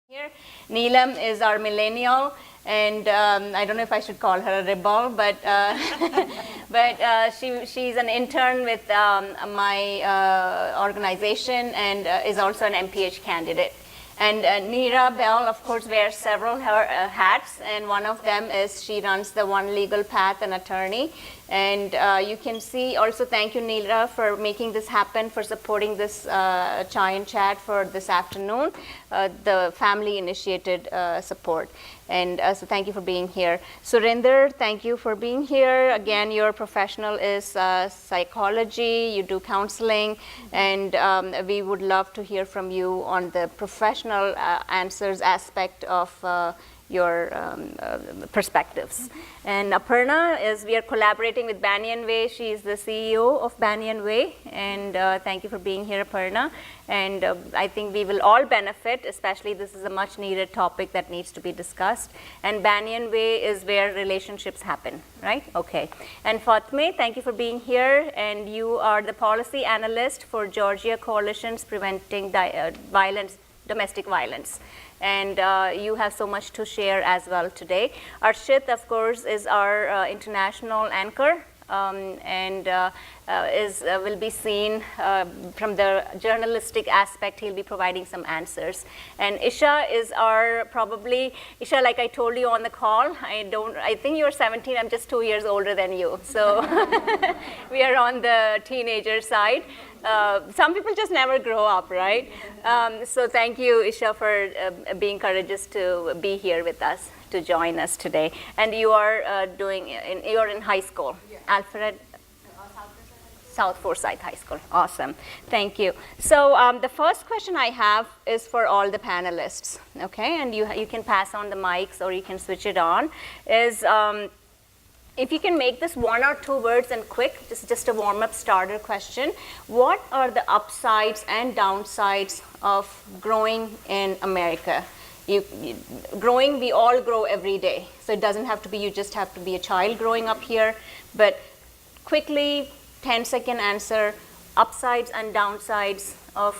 Here, Neelam is our millennial, and I don't know if I should call her a rebel, but she's an intern with my organization and is also an MPH candidate. And Neera Bell, of course, wears several hats, and one of them is she runs the One Legal Path, an attorney. And you can see also, thank you, Neera, for making this happen, for supporting this chai and chat for this afternoon, the family-initiated support. And so thank you for being here. Surinder, thank you for being here. Again, your professional is psychology, you do counseling, and we would love to hear from you on the professional answers aspect of your perspectives. And Aparna we are collaborating with Banyan Way. She is the CEO of Banyan Way, and thank you for being here, Aparna. And I think we will all benefit, especially this is a much needed topic that needs to be discussed. And Banyan Way is where relationships happen, right? Okay. And Fatme, thank you for being here, and you are the policy analyst for Georgia Coalition's Preventing Domestic Violence. And you have so much to share as well today. Arshit, of course, is our international anchor, and will be seen from the journalistic aspect. He'll be providing some answers. And Isha is Isha, like I told you on the call, I think you're 17, I'm just 2 years older than you. So we are on the teenager side. Some people just never grow up, right? So thank you, Isha, for being courageous to be here with us, to join us today. And you are you're in high school, yeah. South Forsyth High School. Awesome. Thank you. So the first question I have is for all the panelists, okay? And you can pass on the mics or you can switch it on. If you can make this 1 or 2 words and quick, just a warm-up starter question. What are the upsides and downsides of growing in America? We all grow every day. So it doesn't have to be, you just have to be a child growing up here. But quickly, 10-second answer, upsides and downsides of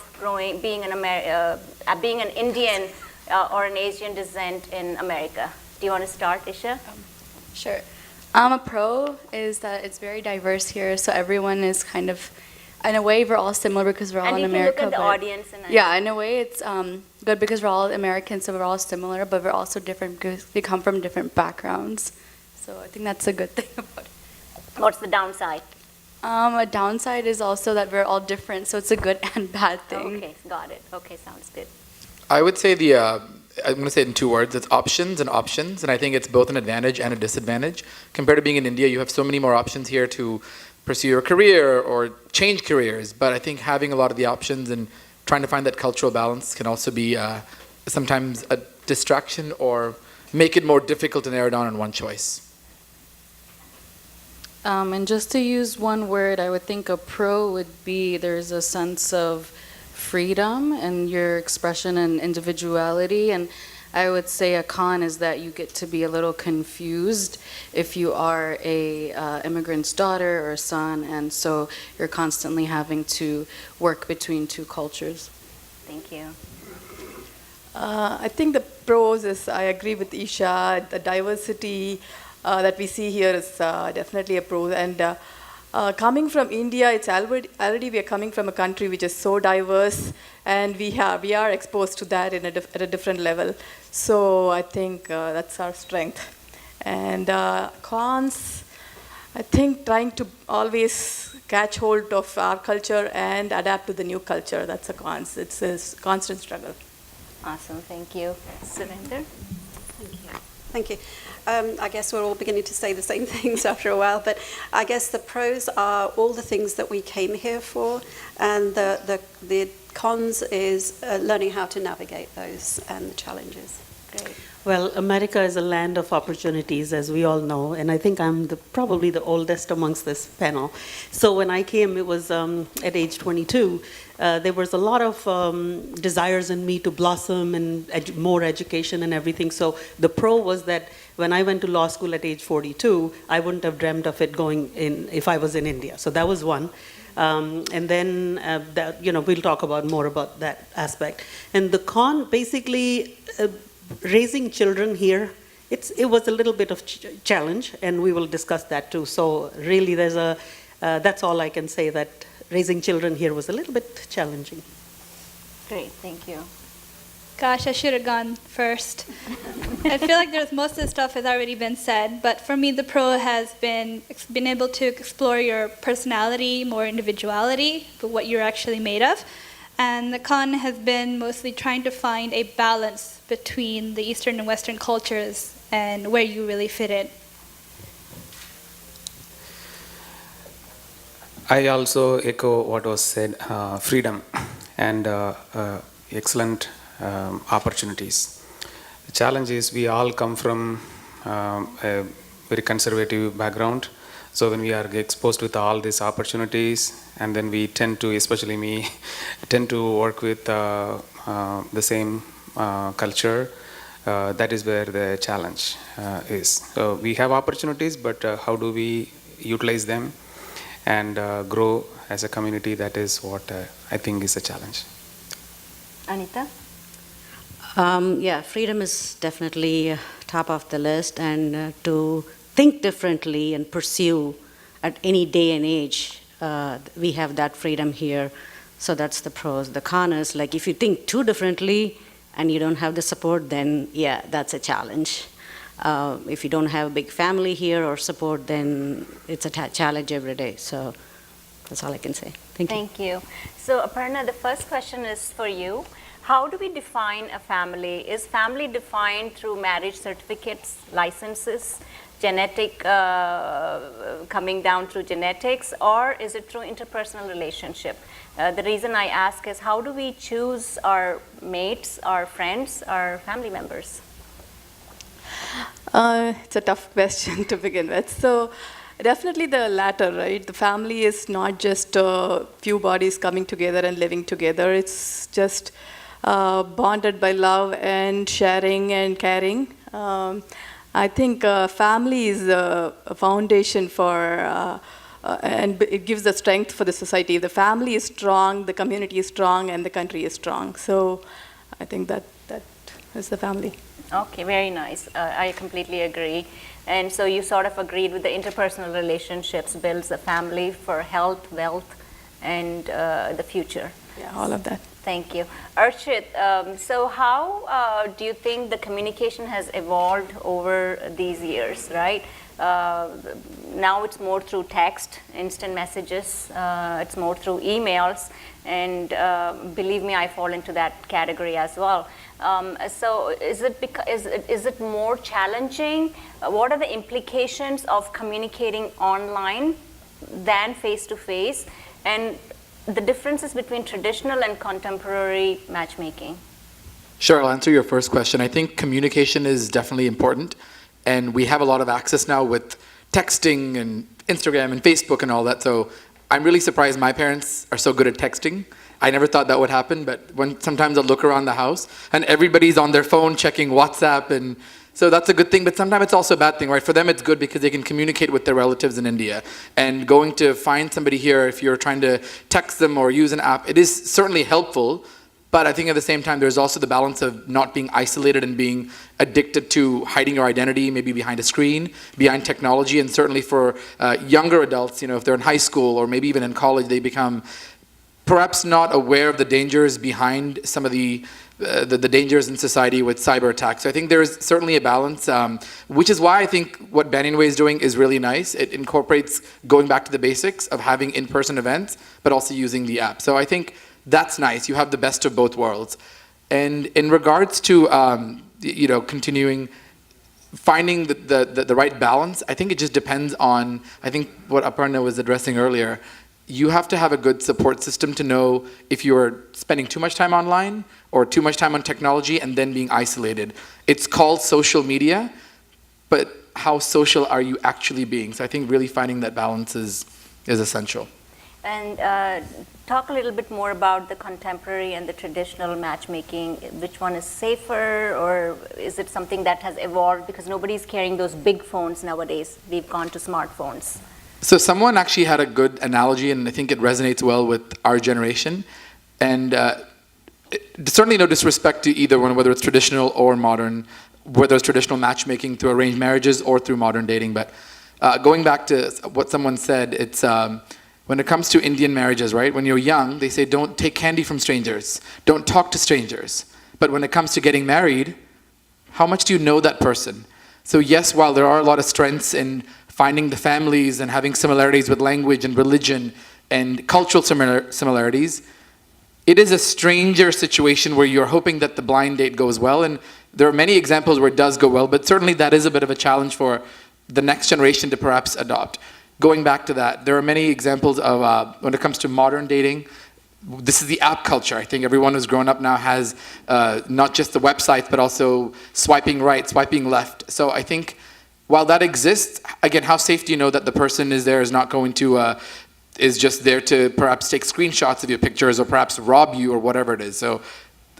being an Indian or an Asian descent in America. Do you want to start, Isha? Sure. A pro is that it's very diverse here, so everyone is kind of, in a way, we're all similar because we're all in America. And you can look at the audience. Yeah, in a way, it's good because we're all Americans, so we're all similar, but we're also different because we come from different backgrounds. So I think that's a good thing about it. What's the downside? A downside is also that we're all different, so it's a good and bad thing. Okay, got it. Okay, sounds good. I would say I'm going to say it in 2 words. It's options and options, and I think it's both an advantage and a disadvantage. Compared to being in India, you have so many more options here to pursue your career or change careers, but I think having a lot of the options and trying to find that cultural balance can also be sometimes a distraction or make it more difficult to narrow down on one choice. And just to use one word, I would think a pro would be there's a sense of freedom and your expression and individuality. And I would say a con is that you get to be a little confused if you are a immigrant's daughter or son, and so you're constantly having to work between 2 cultures. Thank you. I think the pros is, I agree with Isha, the diversity that we see here is definitely a pro. And coming from India, it's already we are coming from a country which is so diverse, and we are exposed to that at a different level. So I think that's our strength. And cons, I think trying to always catch hold of our culture and adapt to the new culture, that's a cons. It's a constant struggle. Awesome, thank you. Surinder? Thank you. I guess we're all beginning to say the same things after a while, but I guess the pros are all the things that we came here for, and the cons is learning how to navigate those and the challenges. Great. Well, America is a land of opportunities, as we all know, and I think I'm probably the oldest amongst this panel. So when I came, it was at age 22. There was a lot of desires in me to blossom and more education and everything. So the pro was that When I went to law school at age 42, I wouldn't have dreamt of it going in if I was in India. So that was one. And then we'll talk about more about that aspect. And the con, basically, raising children here, it was a little bit of challenge, and we will discuss that too. So really, that's all I can say, that raising children here was a little bit challenging. Great, thank you. Gosh, I should have gone first. I feel like most of the stuff has already been said, but for me, the pro has been able to explore your personality, more individuality, but what you're actually made of. And the con has been mostly trying to find a balance between the Eastern and Western cultures and where you really fit in. I also echo what was said, freedom and excellent opportunities. The challenge is we all come from a very conservative background. So when we are exposed with all these opportunities, and then we tend to, especially me, tend to work with the same culture, that is where the challenge is. So we have opportunities, but how do we utilize them and grow as a community? That is what I think is a challenge. Anita? Yeah, freedom is definitely top of the list, and to think differently and pursue at any day and age, we have that freedom here. So that's the pros. The con is, like, if you think too differently and you don't have the support, then yeah, that's a challenge. If you don't have a big family here or support, then it's a challenge every day. So that's all I can say. Thank you. Thank you. So Aparna, the first question is for you. How do we define a family? Is family defined through marriage certificates, licenses, genetic, coming down through genetics, or is it through interpersonal relationship? The reason I ask is, how do we choose our mates, our friends, our family members? It's a tough question to begin with. So definitely the latter, right? The family is not just a few bodies coming together and living together. It's just bonded by love and sharing and caring. I think family is a foundation for, and it gives the strength for the society. If the family is strong, the community is strong, and the country is strong. So I think that is the family. Okay, very nice. I completely agree. And so you sort of agreed with the interpersonal relationships builds a family for health, wealth, and the future. Yeah, all of that. Thank you. Archit, so how do you think the communication has evolved over these years, right? Now it's more through text, instant messages, it's more through emails, and believe me, I fall into that category as well. So is it more challenging? What are the implications of communicating online than face-to-face? And the differences between traditional and contemporary matchmaking? Sure, I'll answer your first question. I think communication is definitely important, and we have a lot of access now with texting and Instagram and Facebook and all that, so I'm really surprised my parents are so good at texting. I never thought that would happen, but sometimes I'll look around the house and everybody's on their phone checking WhatsApp, and so that's a good thing, but sometimes it's also a bad thing, right? For them it's good because they can communicate with their relatives in India. And going to find somebody here, if you're trying to text them or use an app, it is certainly helpful, but I think at the same time there's also the balance of not being isolated and being addicted to hiding your identity, maybe behind a screen, behind technology, and certainly for younger adults, if they're in high school or maybe even in college, they become perhaps not aware of the dangers behind some of the dangers in society with cyber attacks. So I think there is certainly a balance, which is why I think what Banyan Way is doing is really nice. It incorporates going back to the basics of having in-person events, but also using the app. So I think that's nice. You have the best of both worlds. And in regards to continuing finding the right balance, I think it just depends on, I think what Aparna was addressing earlier. You have to have a good support system to know if you're spending too much time online or too much time on technology and then being isolated. It's called social media, but how social are you actually being? So I think really finding that balance is essential. And talk a little bit more about the contemporary and the traditional matchmaking. Which one is safer, or is it something that has evolved because nobody's carrying those big phones nowadays? We've gone to smartphones. So someone actually had a good analogy, and I think it resonates well with our generation. And certainly no disrespect to either one, whether it's traditional or modern, whether it's traditional matchmaking through arranged marriages or through modern dating. But going back to what someone said, it's when it comes to Indian marriages, right? When you're young, they say don't take candy from strangers, don't talk to strangers. But when it comes to getting married, how much do you know that person? So yes, while there are a lot of strengths in finding the families and having similarities with language and religion and cultural similarities, it is a stranger situation where you're hoping that the blind date goes well. And there are many examples where it does go well, but certainly that is a bit of a challenge for the next generation to perhaps adopt. Going back to that, there are many examples of when it comes to modern dating. This is the app culture. I think everyone who's grown up now has not just the websites, but also swiping right, swiping left. So I think while that exists, again, how safe do you know that the person is not going to, is just there to perhaps take screenshots of your pictures or perhaps rob you or whatever it is. So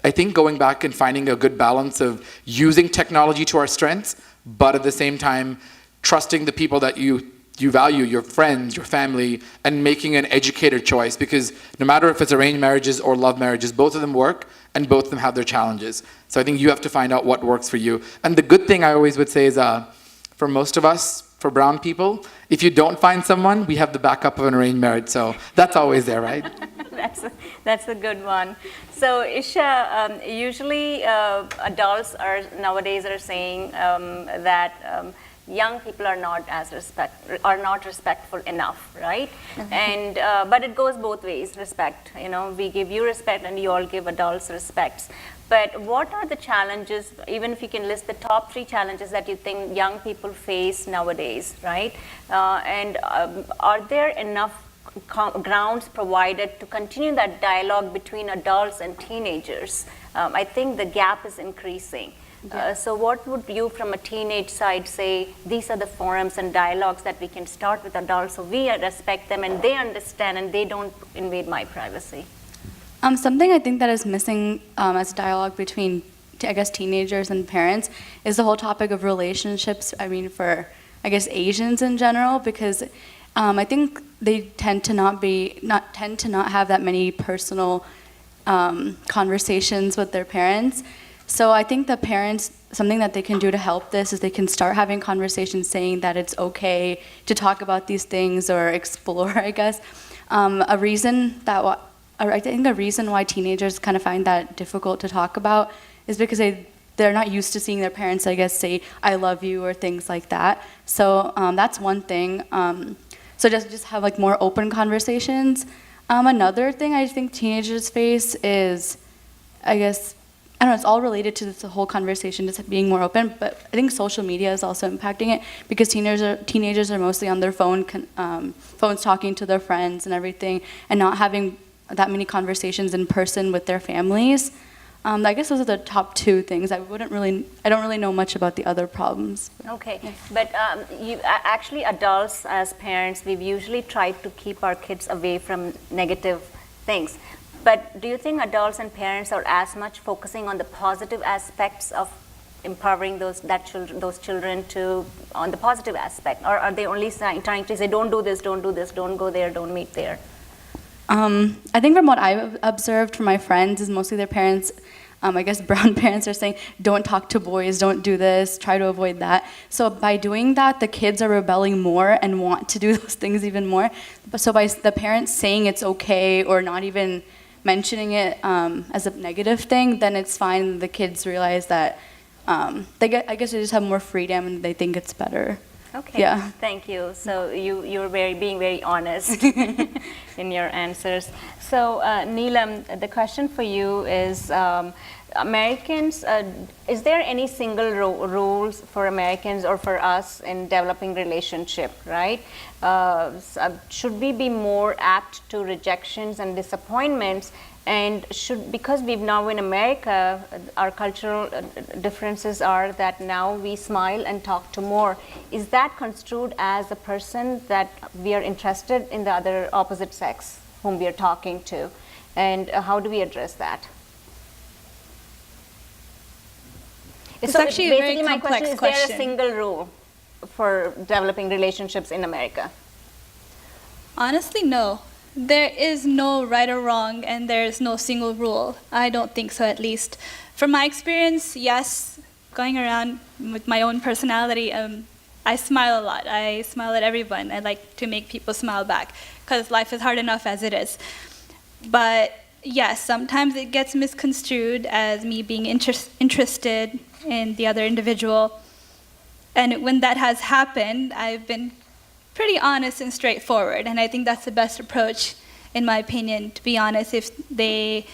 I think going back and finding a good balance of using technology to our strengths, but at the same time, trusting the people that you value, your friends, your family, and making an educated choice, because no matter if it's arranged marriages or love marriages, both of them work and both of them have their challenges. So I think you have to find out what works for you. And the good thing I always would say is for most of us, for brown people, if you don't find someone, we have the backup of an arranged marriage. So that's always there, right? That's a good one. So Isha, usually adults nowadays are saying that young people are not respectful enough, right? And but it goes both ways. Respect, we give you respect, and you all give adults respects. But what are the challenges? Even if you can list the top 3 challenges that you think young people face nowadays, right? And are there enough grounds provided to continue that dialogue between adults and teenagers? I think the gap is increasing. So what would you from a teenage side say, these are the forums and dialogues that we can start with adults so we respect them and they understand and they don't invade my privacy? Something I think that is missing as dialogue between, I guess, teenagers and parents is the whole topic of relationships. I mean, for, I guess, Asians in general, because I think they tend to not have that many personal conversations with their parents. So I think the parents, something that they can do to help this is they can start having conversations saying that it's okay to talk about these things or explore, I guess. I think a reason why teenagers kind of find that difficult to talk about is because they're not used to seeing their parents, I guess, say, I love you or things like that. So that's one thing. So just have like more open conversations. Another thing I think teenagers face is, I guess, I don't know, it's all related to this whole conversation, just being more open, but I think social media is also impacting it because teenagers are mostly on their phones talking to their friends and everything, and not having that many conversations in person with their families. I guess those are the top 2 things. I don't really know much about the other problems. Okay, but actually adults as parents, we've usually tried to keep our kids away from negative things. But do you think adults and parents are as much focusing on the positive aspects of empowering those children on the positive aspect, or are they only trying to say, don't do this, don't go there, don't meet there? I think from what I've observed from my friends is mostly their parents, I guess brown parents are saying, don't talk to boys, don't do this, try to avoid that. So by doing that, the kids are rebelling more and want to do those things even more. So by the parents saying it's okay or not even mentioning it as a negative thing, then it's fine. The kids realize that I guess they just have more freedom and they think it's better. Okay. Yeah. Thank you. So you're being very honest in your answers. So Neelam, the question for you is, Americans, is there any single rules for Americans or for us in developing relationship, right? Should we be more apt to rejections and disappointments? And because we've now in America, our cultural differences are that now we smile and talk to more. Is that construed as a person that we are interested in the other opposite sex whom we are talking to? And how do we address that? It's So actually a very basically my question complex is there a single rule for developing relationships in America? Honestly, no. There is no right or wrong, and there is no single rule. I don't think so, at least. From my experience, yes, going around with my own personality, I smile a lot. I smile at everyone. I like to make people smile back, because life is hard enough as it is. But yes, sometimes it gets misconstrued as me being interested in the other individual. And when that has happened, I've been pretty honest and straightforward, and I think that's the best approach, in my opinion, to be honest. If they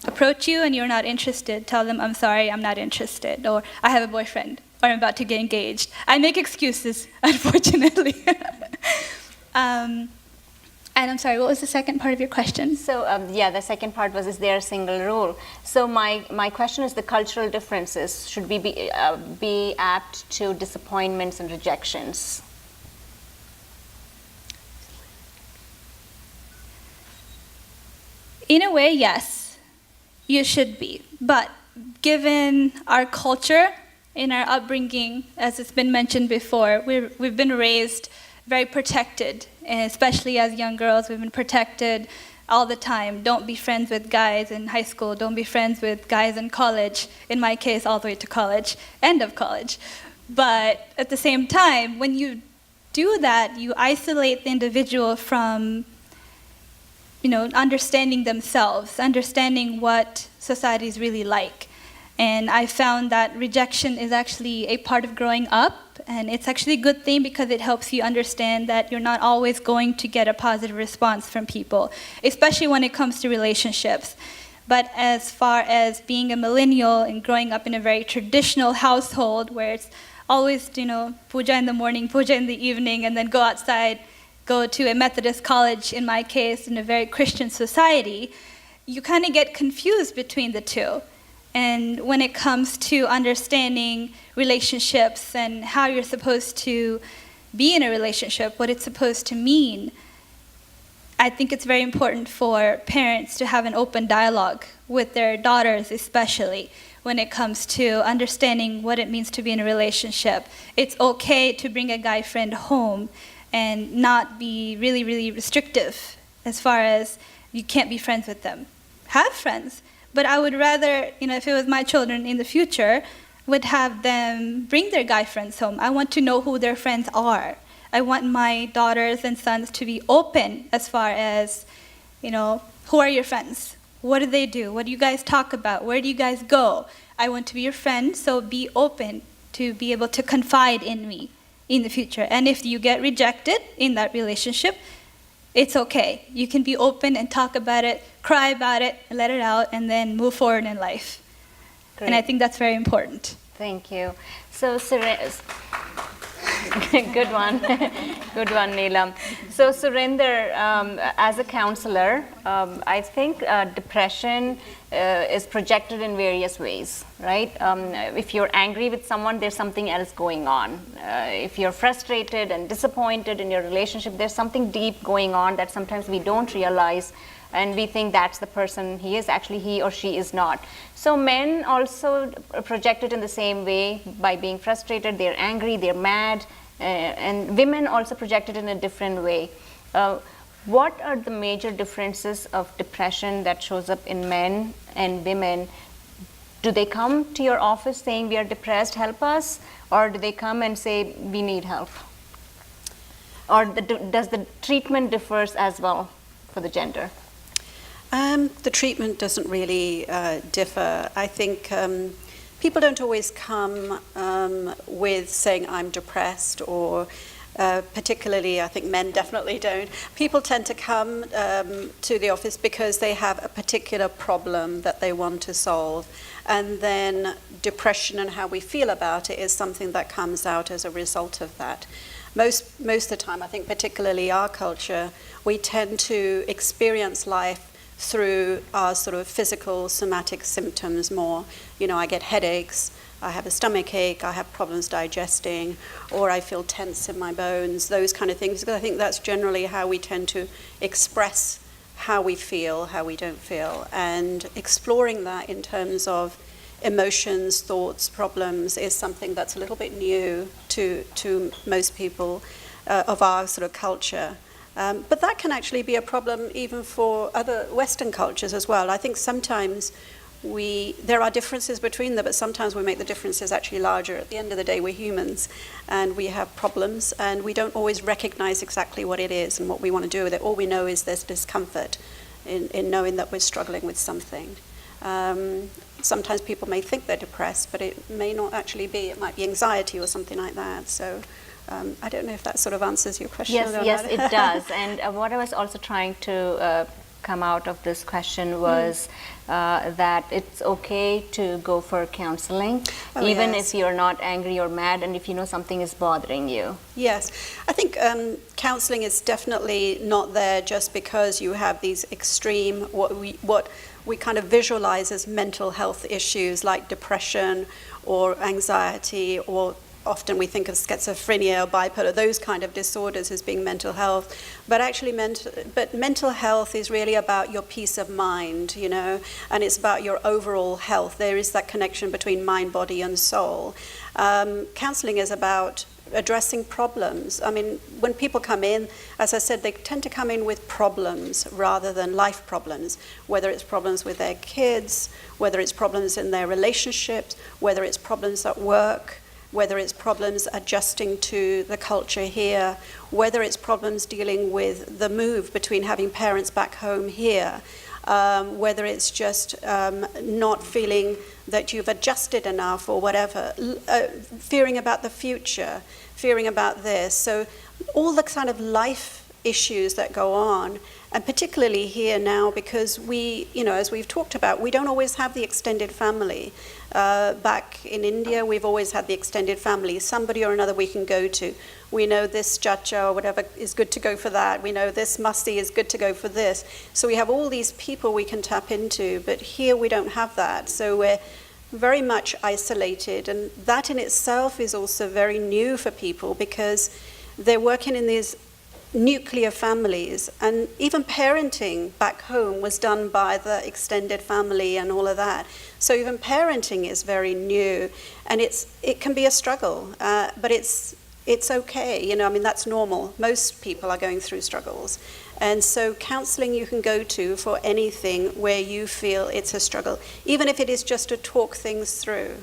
approach you and you're not interested, tell them, I'm sorry, I'm not interested, or I have a boyfriend, or I'm about to get engaged. I make excuses, unfortunately. And I'm sorry, what was the second part of your question? So yeah, the second part was, is there a single rule? So my question is the cultural differences. Should we be apt to disappointments and rejections? In a way, yes, you should be. But given our culture, in our upbringing, as it's been mentioned before, we've been raised very protected, and especially as young girls, we've been protected all the time. Don't be friends with guys in high school. Don't be friends with guys in college. In my case, all the way to college, end of college. But at the same time, when you do that, you isolate the individual from understanding themselves, understanding what society is really like. And I found that rejection is actually a part of growing up, and it's actually a good thing because it helps you understand that you're not always going to get a positive response from people, especially when it comes to relationships. But as far as being a millennial and growing up in a very traditional household where it's always, puja in the morning, puja in the evening, and then go outside, go to a Methodist college, in my case, in a very Christian society, you kind of get confused between the two. And when it comes to understanding relationships and how you're supposed to be in a relationship, what it's supposed to mean, I think it's very important for parents to have an open dialogue with their daughters, especially when it comes to understanding what it means to be in a relationship. It's okay to bring a guy friend home and not be really, really restrictive as far as you can't be friends with them. Have friends, but I would rather, if it was my children in the future, would have them bring their guy friends home. I want to know who their friends are. I want my daughters and sons to be open as far as, who are your friends? What do they do? What do you guys talk about? Where do you guys go? I want to be your friend, so be open to be able to confide in me in the future. And if you get rejected in that relationship, it's okay. You can be open and talk about it, cry about it, and let it out, and then move forward in life. Great. And I think that's very important. Thank you. So, good one. Good one, Neelam. So, Surinder, as a counselor, I think depression is projected in various ways, right? If you're angry with someone, there's something else going on. If you're frustrated and disappointed in your relationship, there's something deep going on that sometimes we don't realize, and we think that's the person he is. Actually, he or she is not. So men also project it in the same way by being frustrated, they're angry, they're mad, and women also project it in a different way. What are the major differences of depression that shows up in men and women? Do they come to your office saying we are depressed, help us? Or do they come and say we need help? Or does the treatment differs as well for the gender? The treatment doesn't really differ. I think people don't always come with saying I'm depressed, or Particularly, I think men definitely don't. People tend to come to the office because they have a particular problem that they want to solve. And then depression and how we feel about it is something that comes out as a result of that. Most of the time, I think particularly our culture, we tend to experience life through our sort of physical somatic symptoms more. You know, I get headaches, I have a stomach ache, I have problems digesting, or I feel tense in my bones, those kind of things. Because I think that's generally how we tend to express how we feel, how we don't feel. And exploring that in terms of emotions, thoughts, problems is something that's a little bit new to most people of our sort of culture. But that can actually be a problem even for other Western cultures as well. I think sometimes there are differences between them, but sometimes we make the differences actually larger. At the end of the day, we're humans, and we have problems, and we don't always recognize exactly what it is and what we want to do with it. All we know is there's discomfort in knowing that we're struggling with something. Sometimes people may think they're depressed, but it may not actually be. It might be anxiety or something like that. So I don't know if that sort of answers your question. Yes, it does. And what I was also trying to come out of this question was that it's okay to go for counseling, even if you're not angry or mad, and if you know something is bothering you. Yes, I think counseling is definitely not there just because you have these extreme, what we kind of visualize as mental health issues like depression or anxiety, or often we think of schizophrenia or bipolar, those kind of disorders as being mental health. But actually, mental health is really about your peace of mind, you know, and it's about your overall health. There is that connection between mind, body, and soul. Counseling is about addressing problems. I mean, when people come in, as I said, they tend to come in with problems rather than life problems, whether it's problems with their kids, whether it's problems in their relationships, whether it's problems at work, whether it's problems adjusting to the culture here, whether it's problems dealing with the move between having parents back home here, whether it's just not feeling that you've adjusted enough or whatever, fearing about the future, fearing about this. So all the kind of life issues that go on, and particularly here now, because we, you know, as we've talked about, we don't always have the extended family. Back in India, we've always had the extended family, somebody or another we can go to. We know this chacha or whatever is good to go for that. We know this masti is good to go for this. So we have all these people we can tap into, but here we don't have that. So we're very much isolated, and that in itself is also very new for people because they're working in these nuclear families, and even parenting back home was done by the extended family and all of that. So even parenting is very new, and it can be a struggle, but it's okay. You know, I mean, that's normal. Most people are going through struggles, and so counseling you can go to for anything where you feel it's a struggle, even if it is just to talk things through.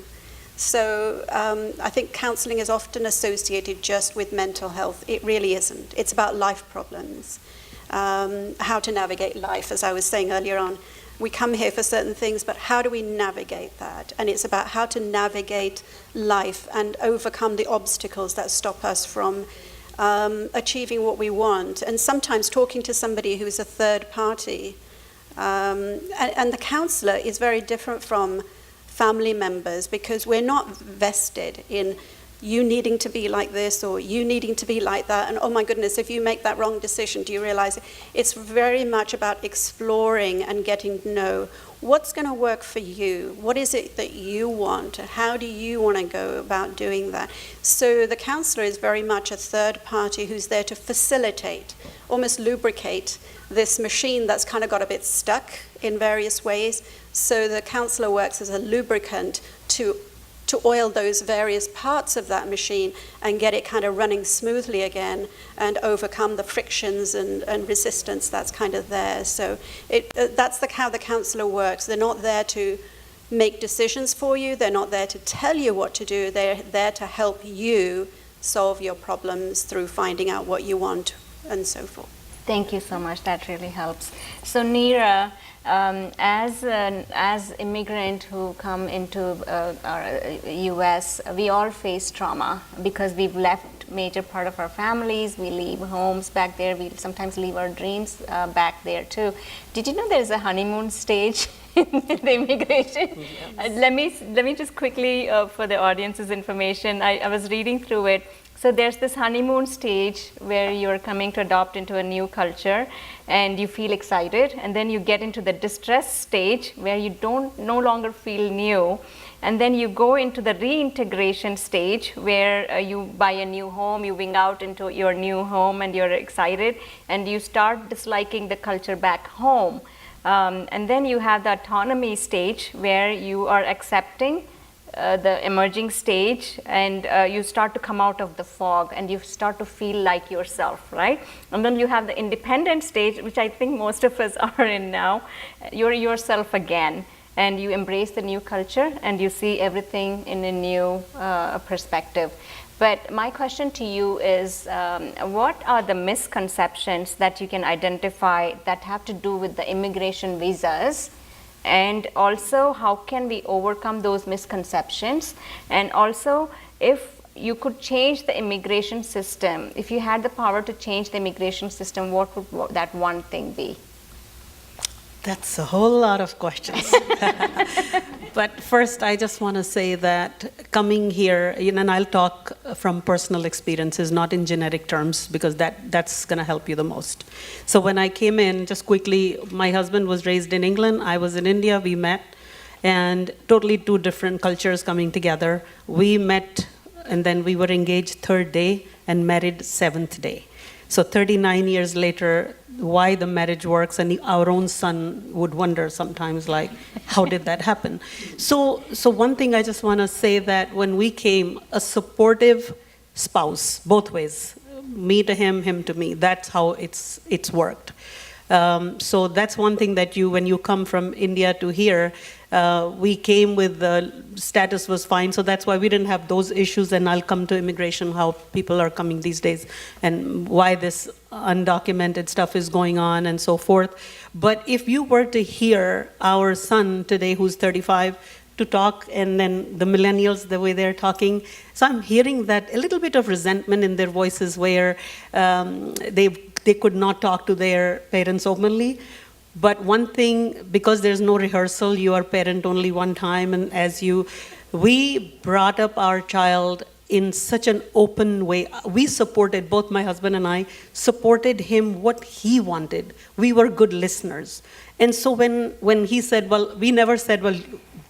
So I think counseling is often associated just with mental health. It really isn't. It's about life problems, how to navigate life. As I was saying earlier on, we come here for certain things, but how do we navigate that? And it's about how to navigate life and overcome the obstacles that stop us from achieving what we want. And sometimes talking to somebody who's a third party. And the counselor is very different from family members, because we're not vested in you needing to be like this or you needing to be like that, and oh my goodness, if you make that wrong decision, do you realize it? It's very much about exploring and getting to know what's going to work for you, what is it that you want, how do you want to go about doing that. So the counselor is very much a third party who's there to facilitate, almost lubricate this machine that's kind of got a bit stuck in various ways. So the counselor works as a lubricant to oil those various parts of that machine and get it kind of running smoothly again and overcome the frictions and resistance that's kind of there. So that's how the counselor works. They're not there to make decisions for you. They're not there to tell you what to do. They're there to help you solve your problems through finding out what you want and so forth. Thank you so much. That really helps. So Nazeera, as immigrant who come into our U.S., we all face trauma because we've left major part of our families. We leave homes back there. We sometimes leave our dreams back there too. Did you know there is a honeymoon stage in the immigration? Yes. Let me just quickly, for the audience's information, I was reading through it. So there's this honeymoon stage where you're coming to adopt into a new culture and you feel excited, and then you get into the distress stage where you no longer feel new, and then you go into the reintegration stage where you buy a new home, you wing out into your new home and you're excited, and you start disliking the culture back home. And then you have the autonomy stage where you are accepting the emerging stage, and you start to come out of the fog and you start to feel like yourself, right? And then you have the independent stage, which I think most of us are in now. You're yourself again, and you embrace the new culture and you see everything in a new perspective. But my question to you is, what are the misconceptions that you can identify that have to do with the immigration visas? And also, how can we overcome those misconceptions? And also, if you could change the immigration system, if you had the power to change the immigration system, what would that one thing be? That's a whole lot of questions. But first, I just want to say that coming here, and I'll talk from personal experiences, not in generic terms, because that's going to help you the most. So when I came in, just quickly, my husband was raised in England, I was in India, we met, and totally two different cultures coming together. We met, and then we were engaged third day and married seventh day. So 39 years later, why the marriage works, and our own son would wonder sometimes, like, how did that happen? So one thing I just want to say, that when we came, a supportive spouse, both ways, me to him, him to me, that's how it's worked. So that's one thing that when you come from India to here, we came with the status was fine, so that's why we didn't have those issues, and I'll come to immigration, how people are coming these days, and why this undocumented stuff is going on, and so forth. But if you were to hear our son today, who's 35, to talk, and then the millennials, the way they're talking, so I'm hearing that a little bit of resentment in their voices where they could not talk to their parents openly. But one thing, because there's no rehearsal, you are parent only one time, and we brought up our child in such an open way. We supported, both my husband and I, supported him what he wanted. We were good listeners. And so when he said, well, we never said, well,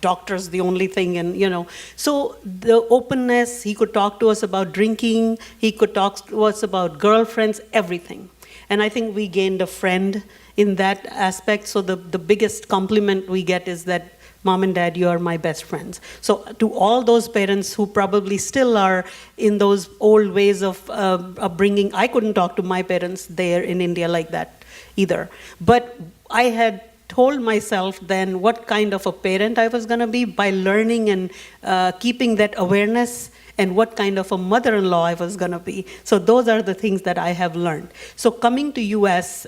doctor's the only thing, and so the openness, he could talk to us about drinking, he could talk to us about girlfriends, everything. And I think we gained a friend in that aspect. So the biggest compliment we get is that, Mom and Dad, you are my best friends. So to all those parents who probably still are in those old ways of upbringing, I couldn't talk to my parents there in India like that either. But I had told myself then what kind of a parent I was going to be by learning and keeping that awareness, and what kind of a mother-in-law I was going to be. So those are the things that I have learned. So coming to US,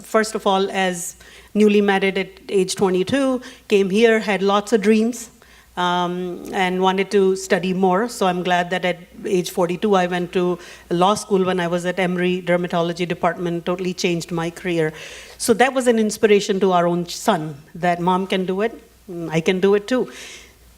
first of all, as newly married at age 22, came here, had lots of dreams, and wanted to study more. So I'm glad that at age 42, I went to law school when I was at Emory Dermatology Department, totally changed my career. So that was an inspiration to our own son, that Mom can do it, I can do it too.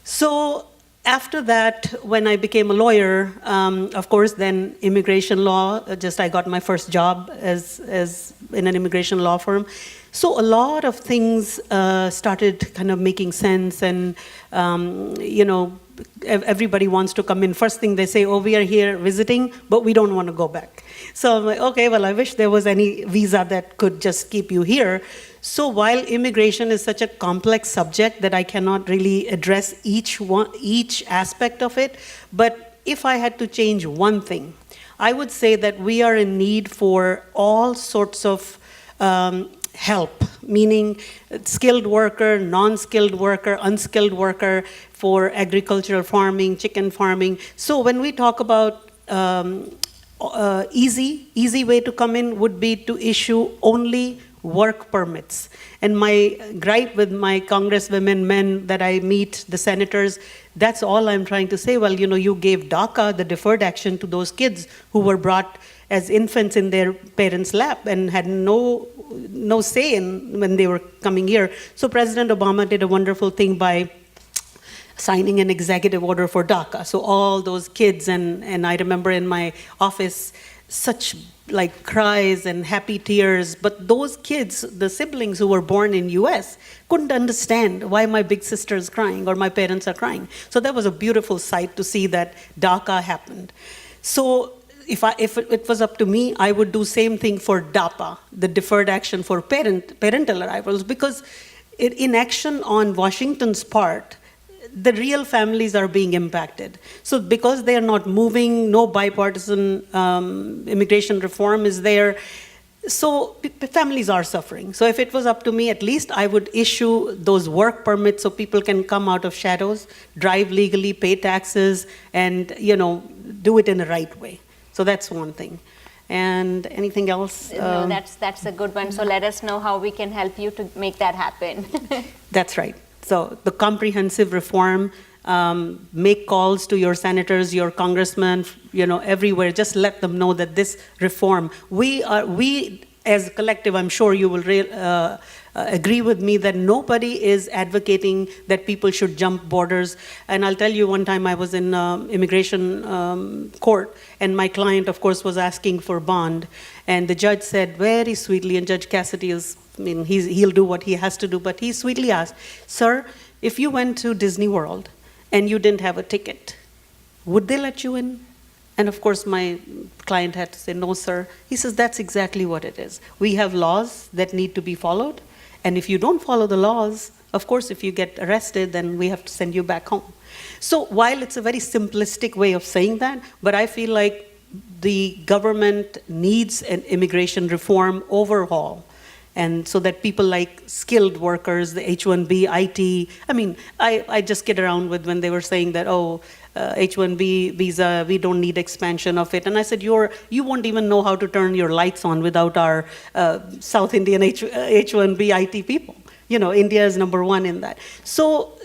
So after that, when I became a lawyer, of course, then immigration law, I got my first job as in an immigration law firm. So a lot of things started kind of making sense, and everybody wants to come in. First thing they say, oh, we are here visiting, but we don't want to go back. So I'm like, okay, well, I wish there was any visa that could just keep you here. So while immigration is such a complex subject that I cannot really address each aspect of it, but if I had to change one thing, I would say that we are in need for all sorts of help, meaning skilled worker, non-skilled worker, unskilled worker for agricultural farming, chicken farming. So when we talk about easy way to come in would be to issue only work permits. And my gripe with my congresswomen, men that I meet, the senators, that's all I'm trying to say. Well, you gave DACA, the deferred action, to those kids who were brought as infants in their parents' lap and had no say in when they were coming here. So President Obama did a wonderful thing by signing an executive order for DACA. So all those kids, and I remember in my office, such like cries and happy tears, but those kids, the siblings who were born in US, couldn't understand why my big sister is crying or my parents are crying. So that was a beautiful sight to see that DACA happened. So if it was up to me, I would do same thing for DAPA, the deferred action for parental arrivals, because inaction on Washington's part, the real families are being impacted. So because they are not moving, no bipartisan immigration reform is there, so families are suffering. So if it was up to me, at least I would issue those work permits so people can come out of shadows, drive legally, pay taxes, and do it in the right way. So that's one thing. And anything else? No, that's a good one. So let us know how we can help you to make that happen. That's right. So the comprehensive reform, make calls to your senators, your congressmen, everywhere. Just let them know that this reform, we as a collective, I'm sure you will agree with me that nobody is advocating that people should jump borders. And I'll tell you, one time I was in immigration court, and my client, of course, was asking for bond. And the judge said very sweetly, and Judge Cassidy he'll do what he has to do, but he sweetly asked, "Sir, if you went to Disney World and you didn't have a ticket, would they let you in?" And of course, my client had to say, "No, sir." He says, "That's exactly what it is. We have laws that need to be followed. And if you don't follow the laws, of course, if you get arrested, then we have to send you back home." So while it's a very simplistic way of saying that, but I feel like the government needs an immigration reform overhaul. And so that people like skilled workers, the H-1B, IT, I just kid around with when they were saying that, H-1B visa, we don't need expansion of it. And I said, you won't even know how to turn your lights on without our South Indian H-1B IT people. India is number one in that. So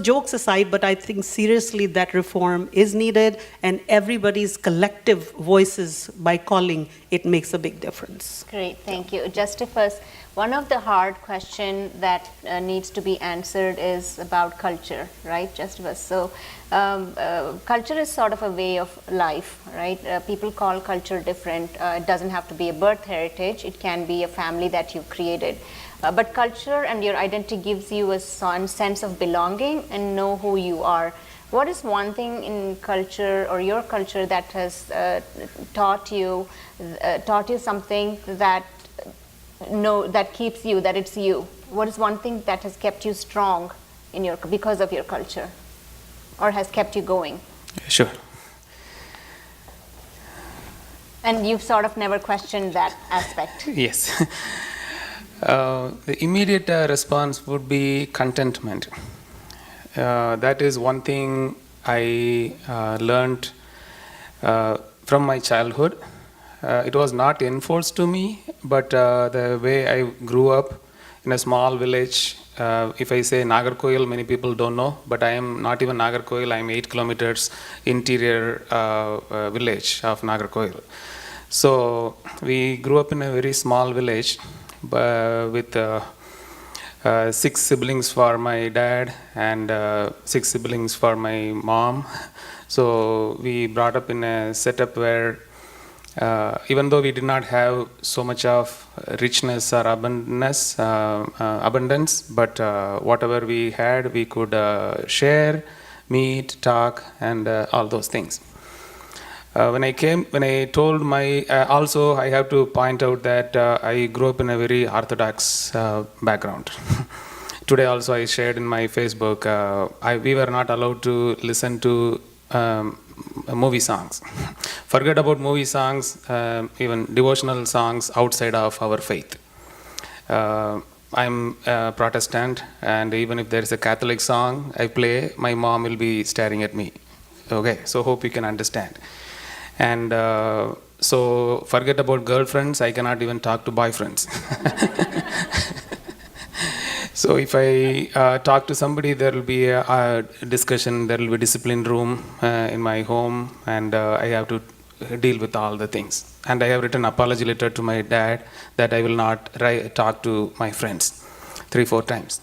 jokes aside, but I think seriously that reform is needed, and everybody's collective voices by calling, it makes a big difference. Great, thank you. Justifus, one of the hard questions that needs to be answered is about culture, right, Justifus? So culture is sort of a way of life, right? People call culture different. It doesn't have to be a birth heritage. It can be a family that you've created. But culture and your identity gives you a sense of belonging and know who you are. What is one thing in culture or your culture that has taught you something that keeps you, that it's you? What is one thing that has kept you strong because of your culture, or has kept you going? Sure. And you've sort of never questioned that aspect. Yes. The immediate response would be contentment. That is one thing I learned from my childhood. It was not enforced to me, but the way I grew up in a small village. If I say Nagarkoil, many people don't know, but I am not even Nagarkoil. I am 8 kilometers interior village of Nagarkoil. So we grew up in a very small village with 6 siblings for my dad and 6 siblings for my mom. So we brought up in a setup where even though we did not have so much of richness or abundance, but whatever we had, we could share, meet, talk, and all those things. When I told also I have to point out that I grew up in a very orthodox background. Today also I shared in my Facebook, we were not allowed to listen to movie songs. Forget about movie songs, even devotional songs outside of our faith. I'm a Protestant, and even if there is a Catholic song I play, my mom will be staring at me. Okay, so hope you can understand. And So forget about girlfriends, I cannot even talk to boyfriends. So if I talk to somebody, there will be a discussion, there will be a discipline room in my home, and I have to deal with all the things. And I have written apology letter to my dad that I will not talk to my friends 3-4 times.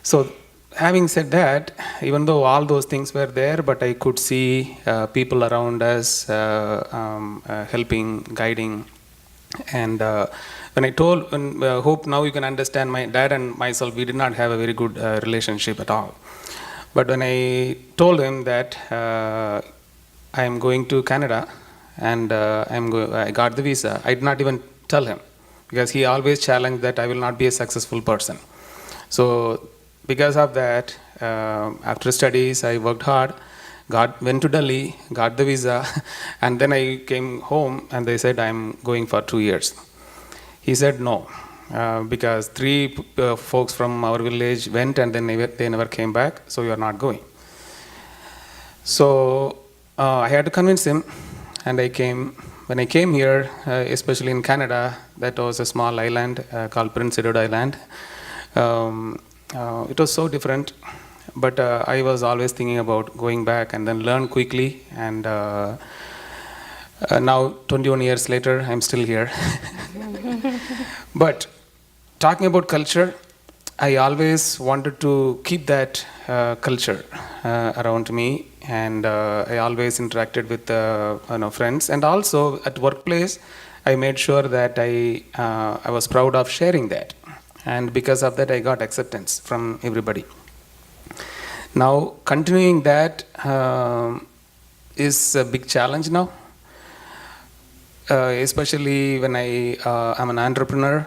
So having said that, even though all those things were there, but I could see people around us helping, guiding. And when I told, hope now you can understand, my dad and myself, we did not have a very good relationship at all. But when I told him that I am going to Canada and I got the visa, I did not even tell him, because he always challenged that I will not be a successful person. So because of that, after studies, I worked hard, went to Delhi, got the visa, and then I came home and they said I'm going for 2 years. He said no, because 3 folks from our village went and then they never came back, so you are not going. So I had to convince him, and I came. When I came here, especially in Canada, that was a small island called Prince Edward Island. It was so different, but I was always thinking about going back and then learn quickly, and now 21 years later I'm still here. But talking about culture, I always wanted to keep that culture around me, and I always interacted with friends, and also at workplace I made sure that I was proud of sharing that. And because of that, I got acceptance from everybody. Now, continuing that is a big challenge now, especially when I am an entrepreneur.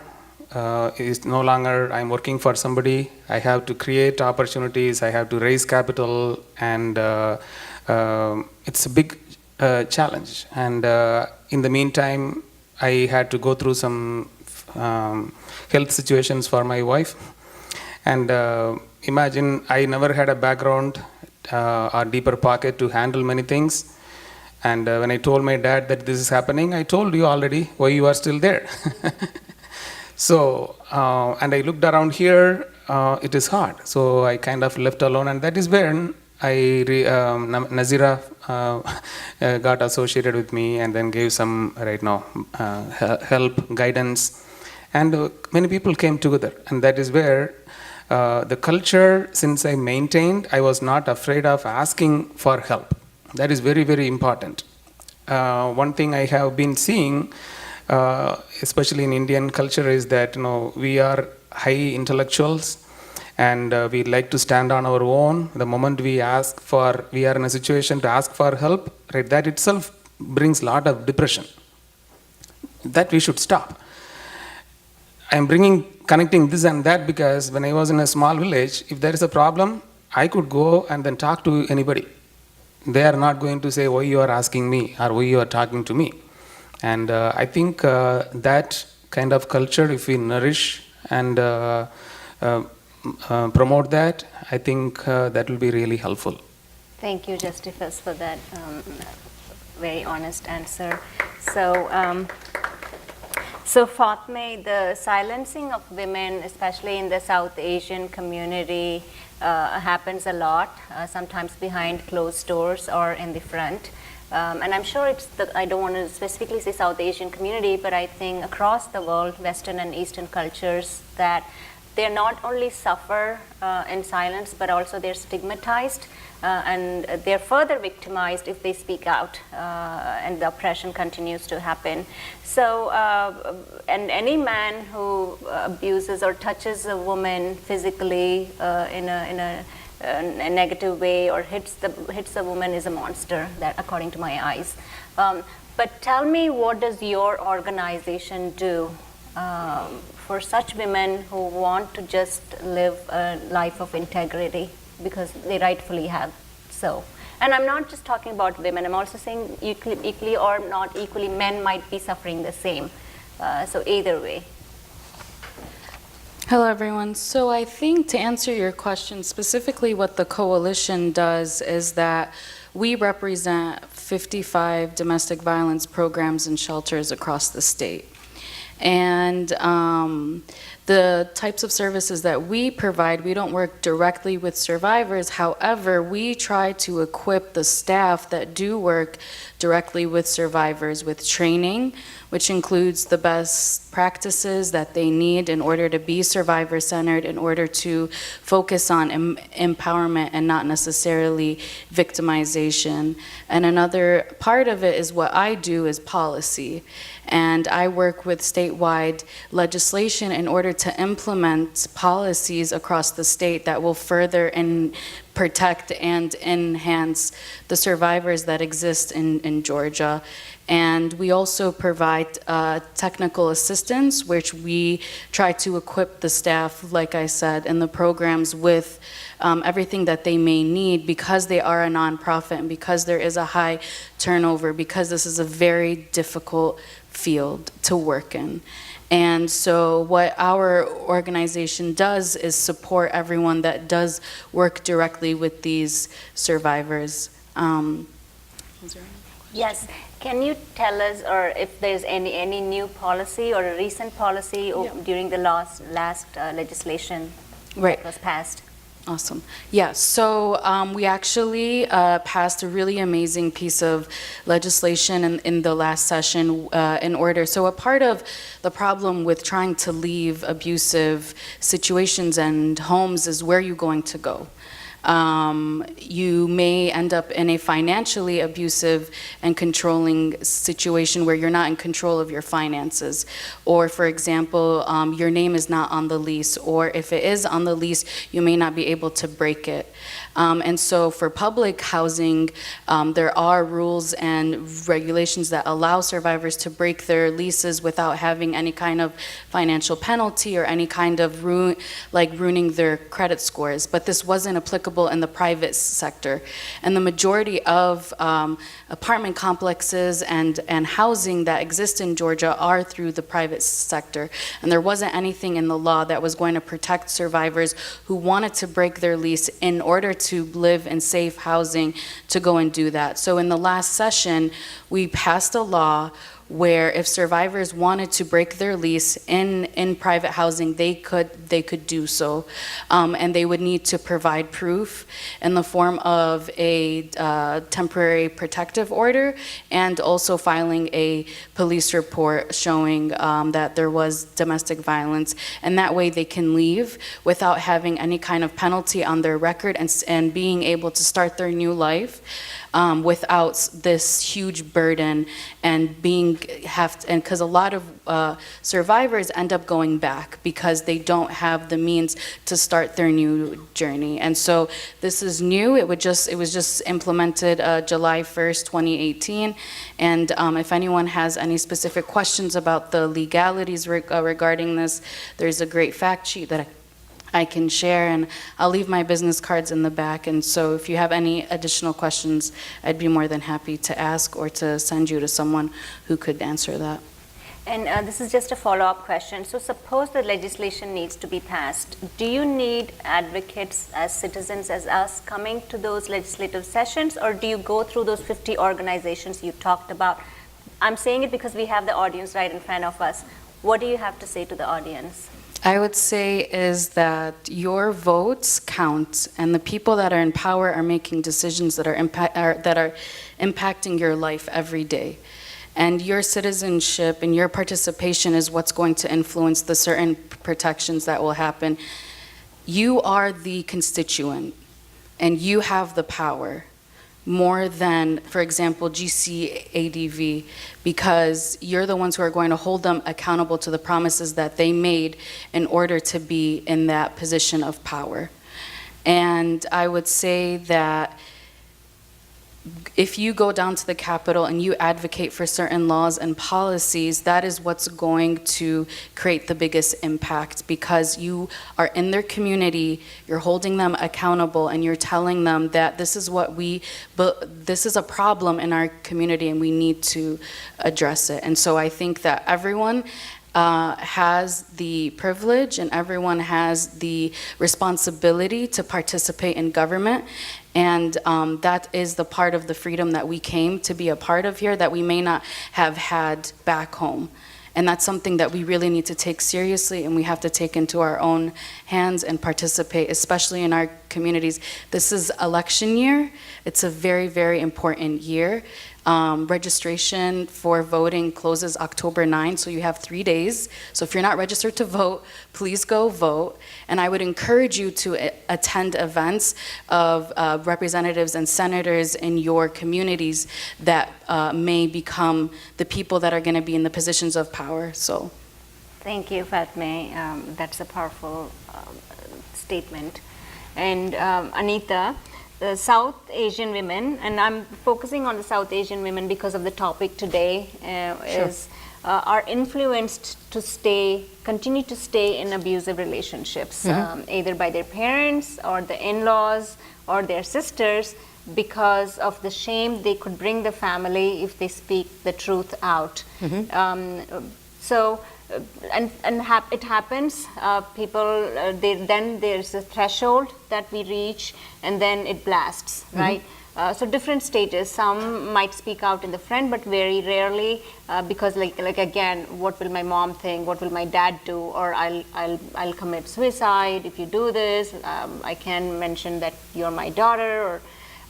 It's no longer I'm working for somebody. I have to create opportunities. I have to raise capital, and it's a big challenge. And in the meantime, I had to go through some health situations for my wife, and imagine I never had a background or deeper pocket to handle many things, and when I told my dad that this is happening, I told you already, why you are still there? So and I looked around here, it is hard, so I kind of left alone, and that is when Nazeera got associated with me and then gave some help, guidance. And many people came together, and that is where the culture, since I maintained, I was not afraid of asking for help. That is very, very important. One thing I have been seeing, especially in Indian culture, is that we are high intellectuals, and we like to stand on our own. The moment we are in a situation to ask for help, right, that itself brings a lot of depression. That we should stop. I'm connecting this and that because when I was in a small village, if there is a problem, I could go and then talk to anybody. They are not going to say, why you are asking me, or why you are talking to me. And I think that kind of culture, if we nourish and promote that, I think that will be really helpful. Thank you, Justice, for that very honest answer. So Fatme, the silencing of women, especially in the South Asian community, happens a lot, sometimes behind closed doors or in the front. And I'm sure I don't want to specifically say South Asian community, but I think across the world, Western and Eastern cultures, that they not only suffer in silence, but also they're stigmatized. And they're further victimized if they speak out, and the oppression continues to happen. So, and any man who abuses or touches a woman physically in a negative way or hits the woman is a monster, that according to my eyes. But tell me, what does your organization do for such women who want to just live a life of integrity? Because they rightfully have so. And I'm not just talking about women, I'm also saying equally or not equally, men might be suffering the same. So either way. Hello, everyone. So I think to answer your question, specifically what the coalition does is that we represent 55 domestic violence programs and shelters across the state. And the types of services that we provide, we don't work directly with survivors. However, we try to equip the staff that do work directly with survivors with training, which includes the best practices that they need in order to be survivor-centered, in order to focus on empowerment and not necessarily victimization. And another part of it is what I do is policy. And I work with statewide legislation in order to implement policies across the state that will further protect and enhance the survivors that exist in Georgia. And we also provide technical assistance, which we try to equip the staff, like I said, in the programs with everything that they may need, because they are a nonprofit and because there is a high turnover, because this is a very difficult field to work in. And so what our organization does is support everyone that does work directly with these survivors. Yes. Can you tell us, or if there's any new policy or a recent policy during the last legislation that was passed? Awesome. Yeah, so we actually passed a really amazing piece of legislation in the last session in order. So a part of the problem with trying to leave abusive situations and homes is where you're going to go. You may end up in a financially abusive and controlling situation where you're not in control of your finances. Or, for example, your name is not on the lease, or if it is on the lease, you may not be able to break it. And so for public housing, there are rules and regulations that allow survivors to break their leases without having any kind of financial penalty or any kind of ruining their credit scores. But this wasn't applicable in the private sector. And the majority of apartment complexes and housing that exist in Georgia are through the private sector. And there wasn't anything in the law that was going to protect survivors who wanted to break their lease in order to live in safe housing to go and do that. So in the last session, we passed a law where if survivors wanted to break their lease in private housing, they could do so. And they would need to provide proof in the form of a temporary protective order and also filing a police report showing that there was domestic violence. And that way they can leave without having any kind of penalty on their record and being able to start their new life. Without this huge burden and because a lot of survivors end up going back because they don't have the means to start their new journey. And so this is new. It was just implemented July 1st, 2018. And if anyone has any specific questions about the legalities regarding this, there's a great fact sheet that I can share, and I'll leave my business cards in the back. And so if you have any additional questions, I'd be more than happy to ask or to send you to someone who could answer that. And this is just a follow-up question. So suppose the legislation needs to be passed. Do you need advocates as citizens as us coming to those legislative sessions, or do you go through those 50 organizations you talked about? I'm saying it because we have the audience right in front of us. What do you have to say to the audience? I would say is that your votes count, and the people that are in power are making decisions that are impacting your life every day. And your citizenship and your participation is what's going to influence the certain protections that will happen. You are the constituent, and you have the power more than, for example, GCADV, because you're the ones who are going to hold them accountable to the promises that they made in order to be in that position of power. And I would say that if you go down to the Capitol and you advocate for certain laws and policies, that is what's going to create the biggest impact, because you are in their community, you're holding them accountable, and you're telling them that this is this is a problem in our community and we need to address it. And so I think that everyone has the privilege and everyone has the responsibility to participate in government. And that is the part of the freedom that we came to be a part of here that we may not have had back home. And that's something that we really need to take seriously, and we have to take into our own hands and participate, especially in our communities. This is election year. It's a very, very important year. Registration for voting closes October 9, so you have 3 days. So if you're not registered to vote, please go vote. And I would encourage you to attend events of representatives and senators in your communities that may become the people that are going to be in the positions of power. So, thank you, Fatme. That's a powerful statement. And Anita, the South Asian women, and I'm focusing on the South Asian women because of the topic today, are influenced to continue to stay in abusive relationships, either by their parents or the in-laws or their sisters, because of the shame they could bring the family if they speak the truth out. It happens. People, then there's a threshold that we reach, and then it blasts, right? So different stages. Some might speak out in the front, but very rarely, because like again, what will my mom think? What will my dad do? Or I'll commit suicide if you do this. I can mention that you're my daughter,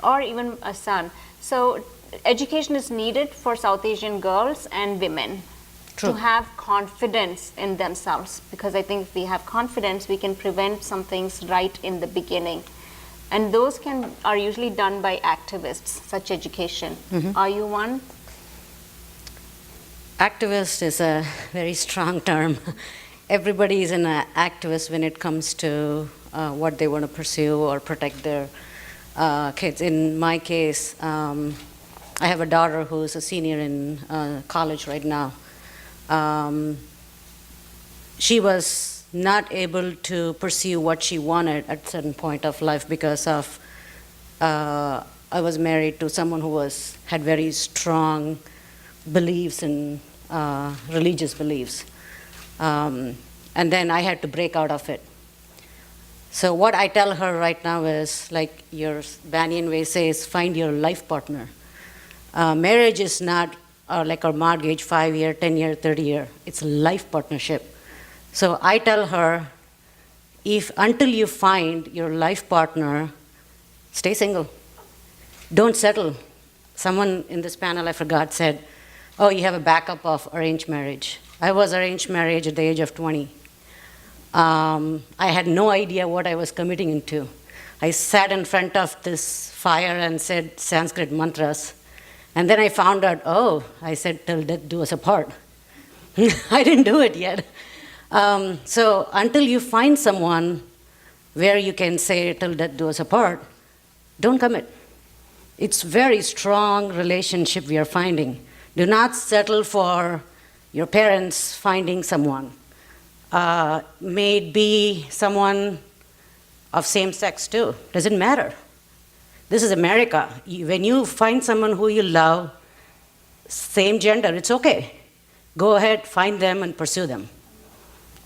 or even a son. So education is needed for South Asian girls and women. True. To have confidence in themselves, because I think if we have confidence, we can prevent some things right in the beginning. And those are usually done by activists, such education. Are you one? Activist is a very strong term. Everybody is an activist when it comes to what they want to pursue or protect their kids. In my case, I have a daughter who's a senior in college right now. She was not able to pursue what she wanted at a certain point of life because of I was married to someone who had very strong beliefs and religious beliefs, and then I had to break out of it. So what I tell her right now is, like your Banyan way says, find your life partner. Marriage is not like our mortgage, 5-year, 10-year, 30-year. It's a life partnership. So I tell her, until you find your life partner, stay single. Don't settle. Someone in this panel, I forgot, said, oh, you have a backup of arranged marriage. I was arranged marriage at the age of 20. I had no idea what I was committing into. I sat in front of this fire and said Sanskrit mantras. And then I found out, I said, till death do us apart. I didn't do it yet. So until you find someone where you can say, till death do us apart, don't commit. It's very strong relationship we are finding. Do not settle for your parents finding someone. May it be someone of same sex too. Doesn't matter. This is America. When you find someone who you love, same gender, it's okay. Go ahead, find them and pursue them.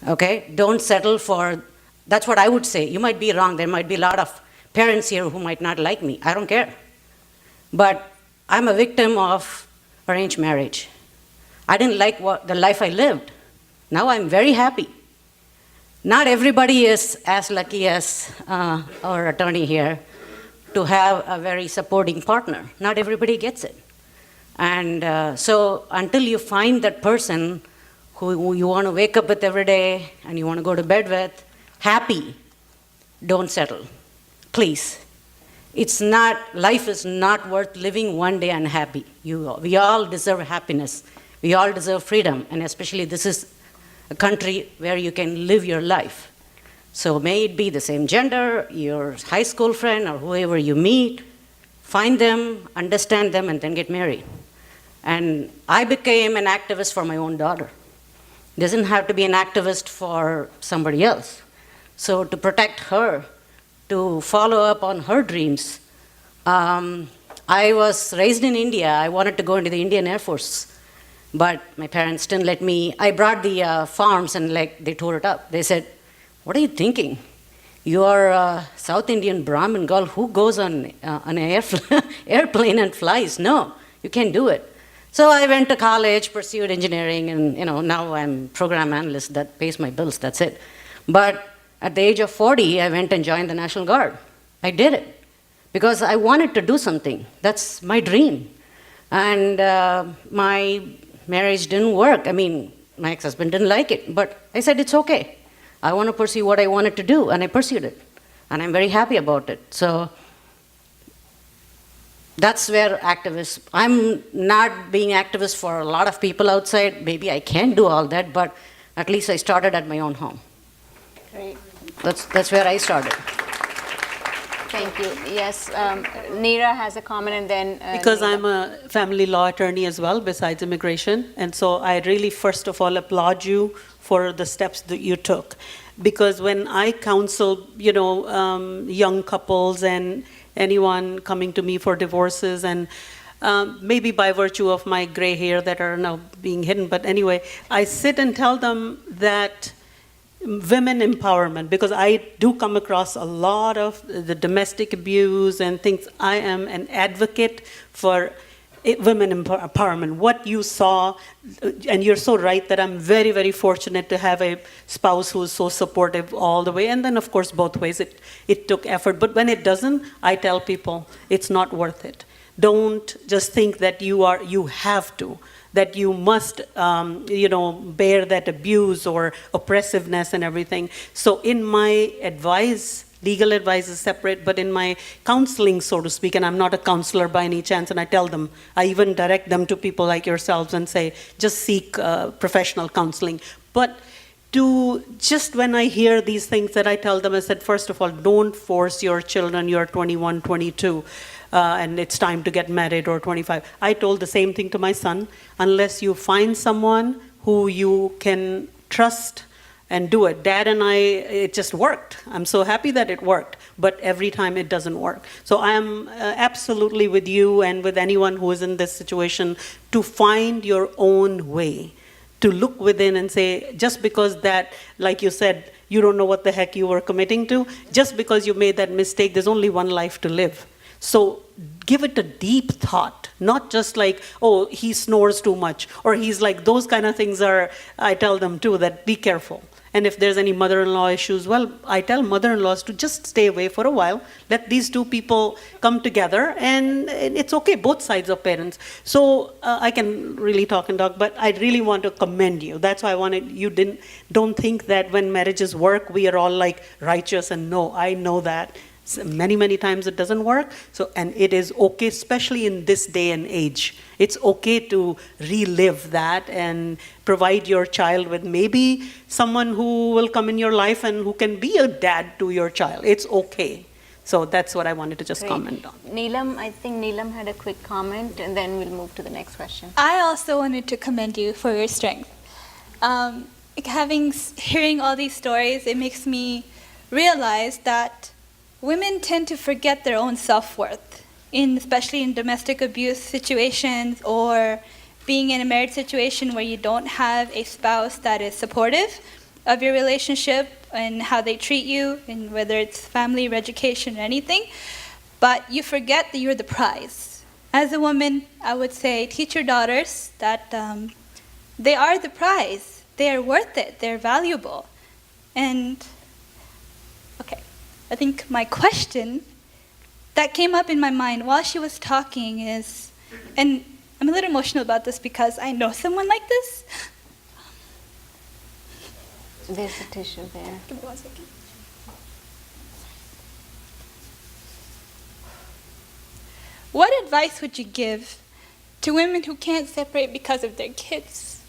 Okay? Don't settle for, that's what I would say. You might be wrong. There might be a lot of parents here who might not like me. I don't care. But I'm a victim of arranged marriage. I didn't like the life I lived. Now I'm very happy. Not everybody is as lucky as our attorney here to have a very supporting partner. Not everybody gets it. And so until you find that person who you want to wake up with every day and you want to go to bed with, happy, don't settle. Please. Life is not worth living one day unhappy. We all deserve happiness. We all deserve freedom. And especially this is a country where you can live your life. So may it be the same gender, your high school friend, or whoever you meet, find them, understand them, and then get married. And I became an activist for my own daughter. Doesn't have to be an activist for somebody else. So to protect her, to follow up on her dreams. I was raised in India. I wanted to go into the Indian Air Force. But my parents didn't let me. I brought the farms and like they tore it up. They said, "What are you thinking? You are a South Indian Brahmin girl who goes on an airplane and flies. No, you can't do it." So I went to college, pursued engineering, and now I'm program analyst that pays my bills. That's it. But at the age of 40, I went and joined the National Guard. I did it because I wanted to do something. That's my dream. And my marriage didn't work. I mean, my ex-husband didn't like it, but I said it's okay. I want to pursue what I wanted to do, and I pursued it. And I'm very happy about it. So that's where activists, I'm not being activist for a lot of people outside. Maybe I can't do all that, but at least I started at my own home. Great. That's where I started. Thank you. Yes, Neera has a comment, and then Because Neera. I'm a family law attorney as well, besides immigration, and so I really, first of all, applaud you for the steps that you took. Because when I counsel, young couples and anyone coming to me for divorces, and maybe by virtue of my gray hair that are now being hidden, but anyway, I sit and tell them that women empowerment, because I do come across a lot of the domestic abuse and things. I am an advocate for women empowerment. What you saw, and you're so right that I'm very, very fortunate to have a spouse who's so supportive all the way. And then, of course, both ways, it took effort. But when it doesn't, I tell people it's not worth it. Don't just think that you have to, that you must, bear that abuse or oppressiveness and everything. So in my advice, legal advice is separate, but in my counseling, so to speak, and I'm not a counselor by any chance, and I tell them, I even direct them to people like yourselves and say, just seek professional counseling. But just when I hear these things that I tell them, I said, first of all, don't force your children, you're 21, 22, and it's time to get married, or 25. I told the same thing to my son, unless you find someone who you can trust and do it. Dad and I, it just worked. I'm so happy that it worked, but every time it doesn't work. So I am absolutely with you and with anyone who is in this situation to find your own way, to look within and say, just because that, like you said, you don't know what the heck you were committing to, just because you made that mistake, there's only one life to live. So give it a deep thought, not just like, oh, he snores too much, or he's like, those kind of things are, I tell them too, that be careful. And if there's any mother-in-law issues, well, I tell mother-in-laws to just stay away for a while, let these two people come together, and it's okay, both sides of parents. So I can really talk and talk, but I really want to commend you. That's why I wanted, don't think that when marriages work, we are all like righteous, and no, I know that. Many, many times it doesn't work. So, and it is okay, especially in this day and age. It's okay to relive that and provide your child with maybe someone who will come in your life and who can be a dad to your child. It's okay. So that's what I wanted to just comment on. Neelam, I think Neelam had a quick comment, and then we'll move to the next question. I also wanted to commend you for your strength. Hearing all these stories, it makes me realize that women tend to forget their own self-worth, especially in domestic abuse situations or being in a married situation where you don't have a spouse that is supportive of your relationship and how they treat you, and whether it's family or education or anything. But you forget that you're the prize. As a woman, I would say teach your daughters that they are the prize. They are worth it. They're valuable. And, okay. I think my question that came up in my mind while she was talking is, and I'm a little emotional about this because I know someone like this. There's a tissue there. Give me 1 second. What advice would you give to women who can't separate because of their kids?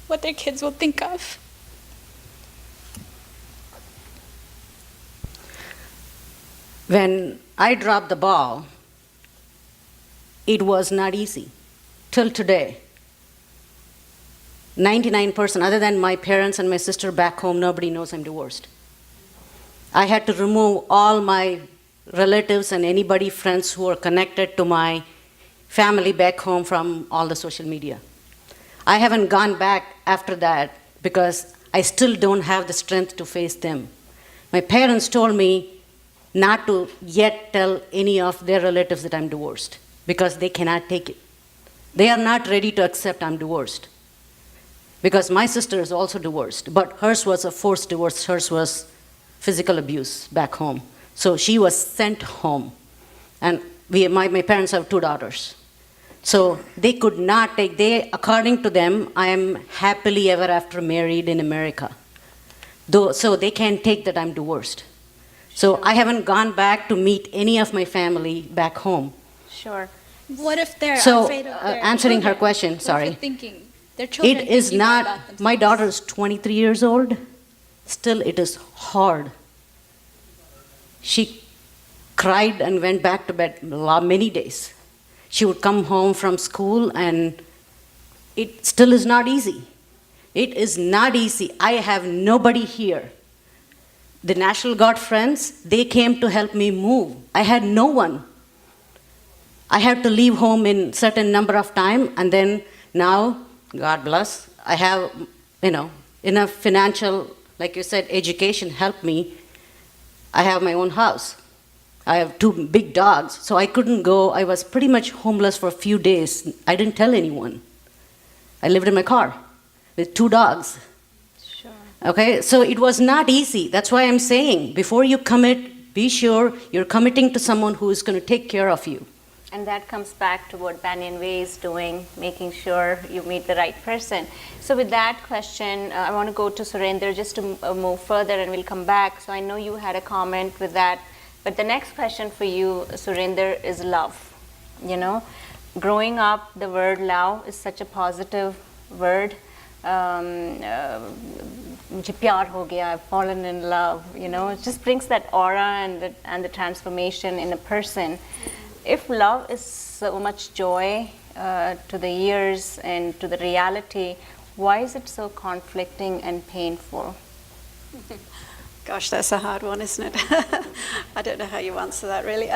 What their kids will think of? When I dropped the ball, it was not easy. Till today, 99%, other than my parents and my sister back home, nobody knows I'm divorced. I had to remove all my relatives and anybody, friends who are connected to my family back home from all the social media. I haven't gone back after that because I still don't have the strength to face them. My parents told me not to yet tell any of their relatives that I'm divorced because they cannot take it. They are not ready to accept I'm divorced. Because my sister is also divorced, but hers was a forced divorce. Hers was physical abuse back home. So she was sent home. And my parents have 2 daughters. So they could not take, according to them, I am happily ever after married in America. So they can't take that I'm divorced. So I haven't gone back to meet any of my family back home. Sure. What if they're So afraid of their answering her children? question, What if sorry. they're thinking their children It is thinking more not, about themselves? my daughter is 23 years old. Still, it is hard. She cried and went back to bed many days. She would come home from school and it still is not easy. It is not easy. I have nobody here. The National Guard friends, they came to help me move. I had no one. I had to leave home in certain number of time, and then now, God bless, I have, enough financial, like you said, education helped me. I have my own house. I have 2 big dogs, so I couldn't go. I was pretty much homeless for a few days. I didn't tell anyone. I lived in my car with 2 dogs. Sure. Okay, so it was not easy. That's why I'm saying, before you commit, be sure you're committing to someone who is going to take care of you. And that comes back to what Banyan Way is doing, making sure you meet the right person. So with that question, I want to go to Surinder just to move further, and we'll come back. So I know you had a comment with that. But the next question for you, Surinder, is love. Growing up, the word love is such a positive word. मुझे प्यार हो गया, I've fallen in love. It just brings that aura and the transformation in a person. If love is so much joy to the ears and to the reality, why is it so conflicting and painful? Gosh, that's a hard one, isn't it? I don't know how you answer that, really.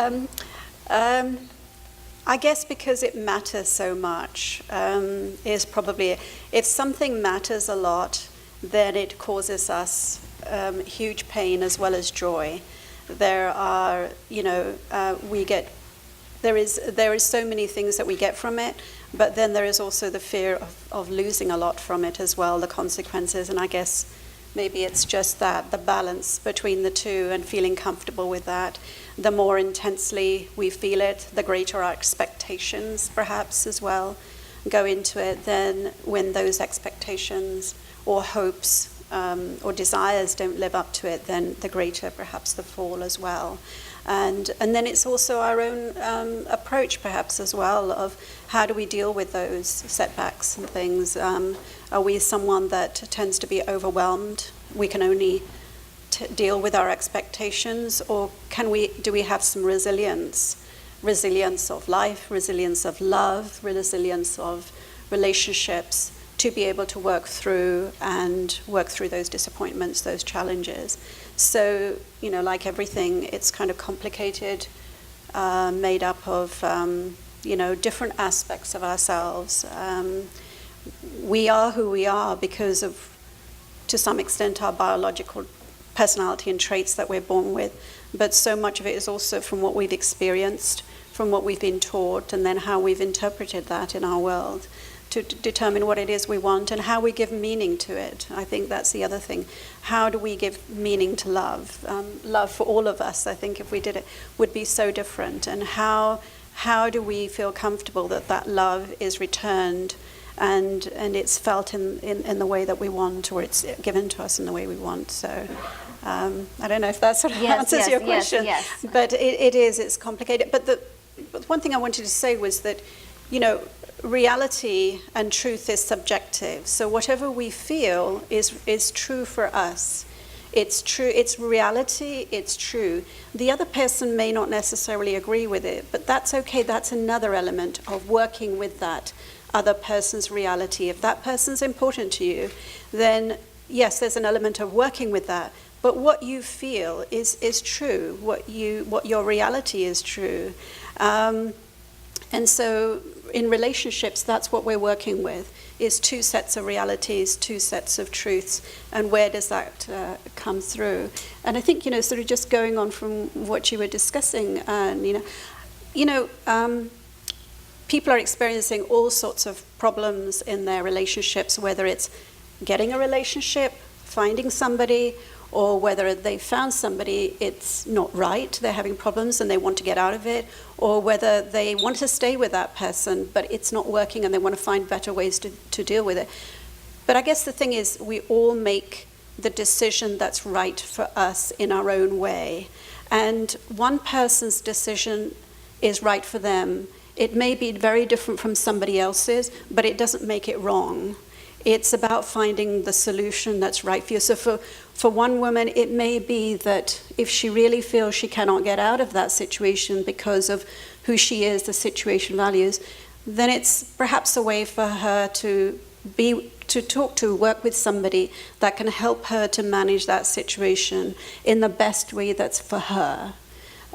I guess because it matters so much is probably, if something matters a lot, then it causes us huge pain as well as joy. There are, there is so many things that we get from it, but then there is also the fear of losing a lot from it as well, the consequences, and I guess maybe it's just that, the balance between the two and feeling comfortable with that. The more intensely we feel it, the greater our expectations perhaps as well go into it. Then when those expectations or hopes or desires don't live up to it, then the greater perhaps the fall as well. And then it's also our own approach perhaps as well of how do we deal with those setbacks and things. Are we someone that tends to be overwhelmed? We can only deal with our expectations, or do we have some resilience of life, resilience of love, resilience of relationships to be able to work through those disappointments, those challenges. So, like everything, it's kind of complicated, made up of, different aspects of ourselves. We are who we are because of, to some extent, our biological personality and traits that we're born with, but so much of it is also from what we've experienced, from what we've been taught, and then how we've interpreted that in our world to determine what it is we want and how we give meaning to it. I think that's the other thing. How do we give meaning to love? Love for all of us, I think, if we did it, would be so different. And how do we feel comfortable that love is returned and it's felt in the way that we want, or it's given to us in the way we want? So I don't know if that sort of answers your question. Yes. But it's complicated. But the one thing I wanted to say was that, reality and truth is subjective. So whatever we feel is true for us. It's true, it's reality, it's true. The other person may not necessarily agree with it, but that's okay. That's another element of working with that other person's reality. If that person's important to you, then yes, there's an element of working with that. But what you feel is true. What your reality is true. And so in relationships, that's what we're working with, is two sets of realities, two sets of truths, and where does that come through? And I think, sort of just going on from what you were discussing, Nina, people are experiencing all sorts of problems in their relationships, whether it's getting a relationship, finding somebody, or whether they found somebody, it's not right, they're having problems and they want to get out of it, or whether they want to stay with that person, but it's not working and they want to find better ways to deal with it. But I guess the thing is, we all make the decision that's right for us in our own way. And one person's decision is right for them. It may be very different from somebody else's, but it doesn't make it wrong. It's about finding the solution that's right for you. So for one woman, it may be that if she really feels she cannot get out of that situation because of who she is, the situation values, then it's perhaps a way for her to work with somebody that can help her to manage that situation in the best way that's for her,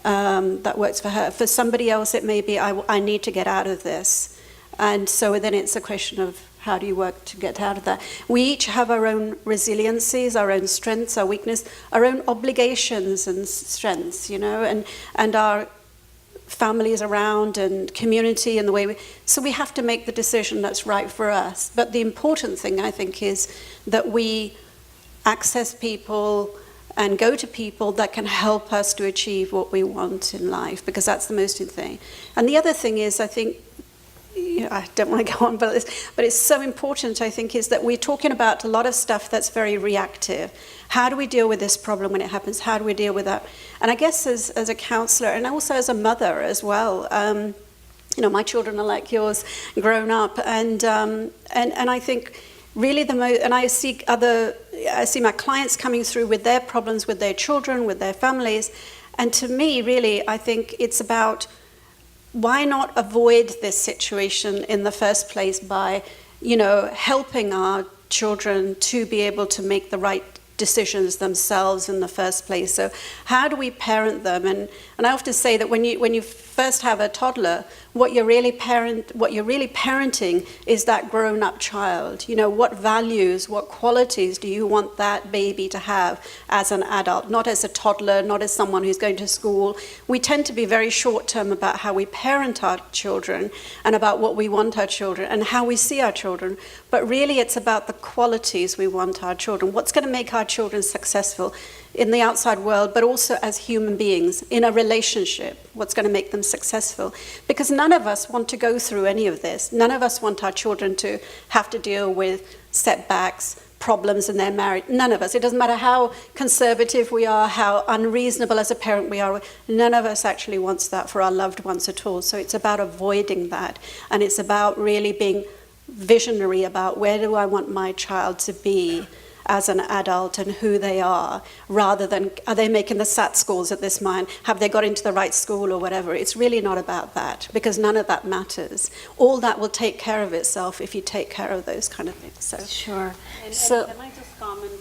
that works for her. For somebody else, it may be, I need to get out of this. And so then it's a question of, how do you work to get out of that? We each have our own resiliencies, our own strengths, our weakness, our own obligations and strengths, and our families around and community and the way so we have to make the decision that's right for us. But the important thing, I think, is that we access people and go to people that can help us to achieve what we want in life, because that's the most important thing. And the other thing is, I think, I don't want to go on about this, but it's so important, I think, is that we're talking about a lot of stuff that's very reactive. How do we deal with this problem when it happens? How do we deal with that? And I guess as a counselor, and also as a mother as well, my children are like yours, grown up, and I think really and I see my clients coming through with their problems, with their children, with their families, and to me, really, I think it's about, why not avoid this situation in the first place by, helping our children to be able to make the right decisions themselves in the first place? So how do we parent them? And I often say that when you first have a toddler, what you're really parenting is that grown-up child. What values, what qualities do you want that baby to have as an adult, not as a toddler, not as someone who's going to school. We tend to be very short-term about how we parent our children and about what we want our children and how we see our children. But really it's about the qualities we want our children. What's going to make our children successful in the outside world, but also as human beings in a relationship? What's going to make them successful? Because none of us want to go through any of this. None of us want our children to have to deal with setbacks, problems in their marriage. None of us. It doesn't matter how conservative we are, how unreasonable as a parent we are. None of us actually wants that for our loved ones at all. So it's about avoiding that. And it's about really being visionary about, where do I want my child to be as an adult and who they are, rather than, are they making the SAT scores at this mind? Have they got into the right school or whatever? It's really not about that, because none of that matters. All that will take care of itself if you take care of those kind of things. So. Sure. And can I just comment,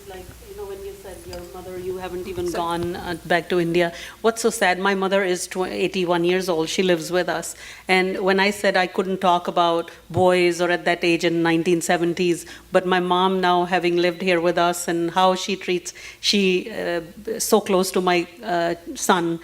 when you said your mother, you haven't even gone back to India. What's so sad, my mother is 81 years old. She lives with us. And when I said I couldn't talk about boys or at that age in 1970s, but my mom now having lived here with us and how she treats, so close to my son.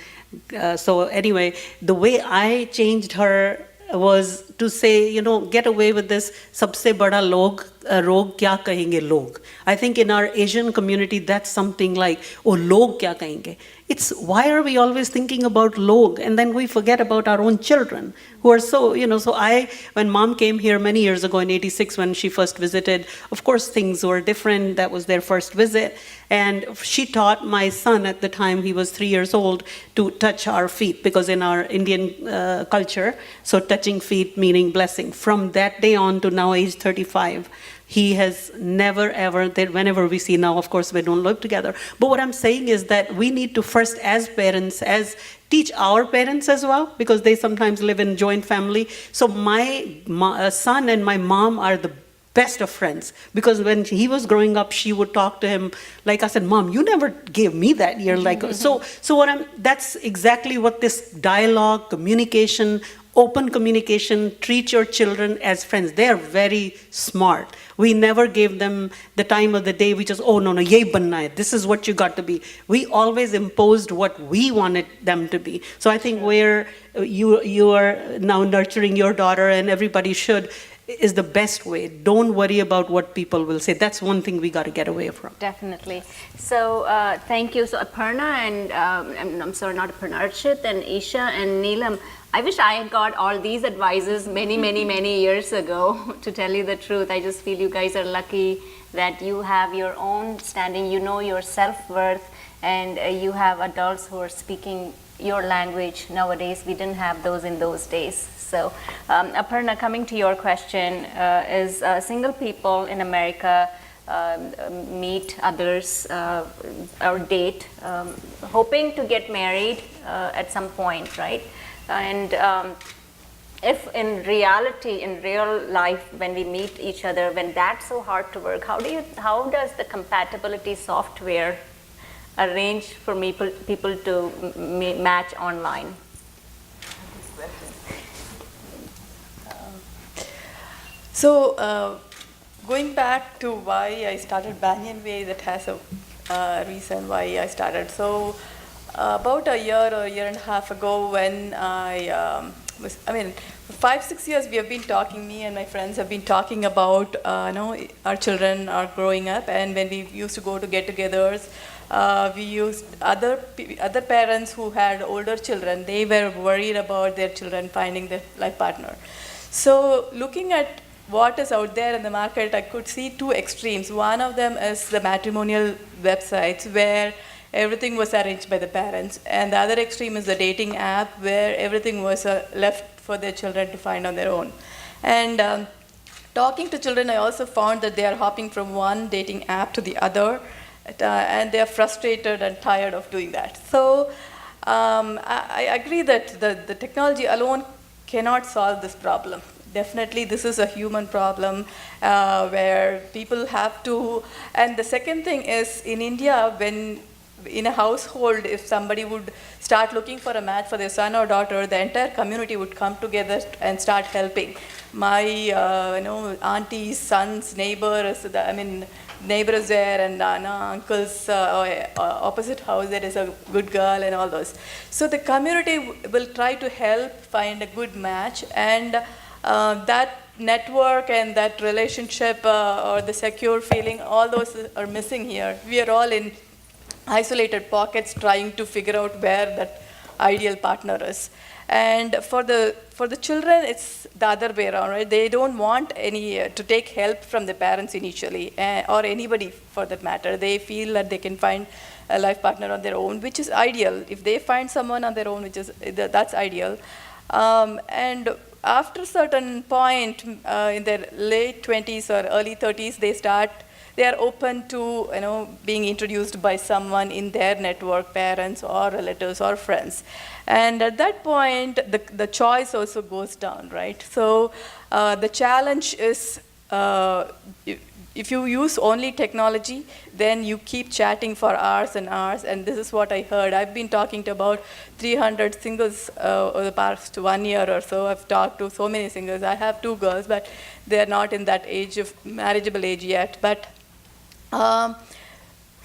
So anyway, the way I changed her was to say, get away with this, sabse bada rog kya kahenge log. I think in our Asian community, that's something like, oh, log kya kahenge. It's, why are we always thinking about log? And then we forget about our own children who are so, when mom came here many years ago in 86, when she first visited, of course, things were different. That was their first visit. And she taught my son at the time, he was 3 years old, to touch our feet, because in our Indian culture, so touching feet meaning blessing. From that day on to now, age 35, he has never ever, whenever we see now, of course, we don't live together. But what I'm saying is that we need to first, as parents, teach our parents as well, because they sometimes live in joint family. So my son and my mom are the best of friends, because when he was growing up, she would talk to him like, I said, Mom, you never gave me that ear. That's exactly what this dialogue, communication, open communication, treat your children as friends. They are very smart. We never gave them the time of the day. We just, oh, no, ye banna hai. This is what you got to be. We always imposed what we wanted them to be. So I think where you are now nurturing your daughter, and everybody should, is the best way. Don't worry about what people will say. That's one thing we got to get away from. Definitely. So thank you. So Aparna and, I'm sorry, not Aparna, Archit and Isha and Neelam, I wish I had got all these advices many years ago, to tell you the truth. I just feel you guys are lucky that you have your own standing, you know your self-worth, and you have adults who are speaking your language nowadays. We didn't have those in those days. So, Aparna, coming to your question, is single people in America meet others or date, hoping to get married at some point, right? And if in reality, in real life, when we meet each other, when that's so hard to work, how does the compatibility software arrange for people to match online? So, going back to why I started Banyan Way, that has a reason why I started. So, about a year or a year and a half ago, when for 5-6 years we have been talking, me and my friends have been talking about, our children are growing up, and when we used to go to get-togethers, we used other parents who had older children. They were worried about their children finding their life partner. So, looking at what is out there in the market, I could see two extremes. One of them is the matrimonial websites where everything was arranged by the parents, and the other extreme is the dating app where everything was left for their children to find on their own. And talking to children, I also found that they are hopping from one dating app to the other, and they are frustrated and tired of doing that. So I agree that the technology alone cannot solve this problem. Definitely, this is a human problem where people have to. And the second thing is, in India, when in a household, if somebody would start looking for a match for their son or daughter, the entire community would come together and start helping. My aunties, sons, neighbors, neighbor is there, and uncle's opposite house there is a good girl, and all those. So the community will try to help find a good match, and that network and that relationship or the secure feeling, all those are missing here. We are all in isolated pockets trying to figure out where that ideal partner is. And for the children, it's the other way around, right? They don't want to take help from the parents initially, or anybody for that matter. They feel that they can find a life partner on their own, which is ideal. If they find someone on their own, that's ideal. And after a certain point in their late 20s or early 30s, they are open to being introduced by someone in their network, parents or relatives or friends. And at that point, the choice also goes down, right? So the challenge is if you use only technology, then you keep chatting for hours and hours, and this is what I heard. I've been talking to about 300 singles over the past 1 year or so. I've talked to so many singles. I have 2 girls, but they're not in that age of marriageable age yet. But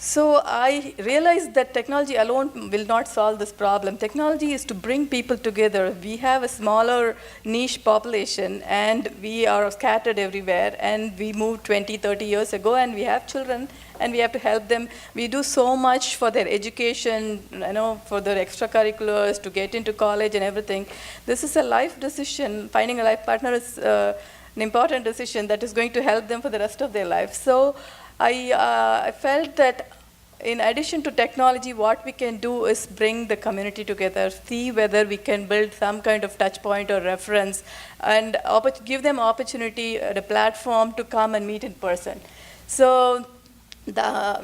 so I realized that technology alone will not solve this problem. Technology is to bring people together. We have a smaller niche population, and we are scattered everywhere, and we moved 20, 30 years ago, and we have children, and we have to help them. We do so much for their education, for their extracurriculars, to get into college and everything. This is a life decision. Finding a life partner is an important decision that is going to help them for the rest of their life. So I felt that in addition to technology, what we can do is bring the community together, see whether we can build some kind of touch point or reference, and give them opportunity, the platform to come and meet in person. So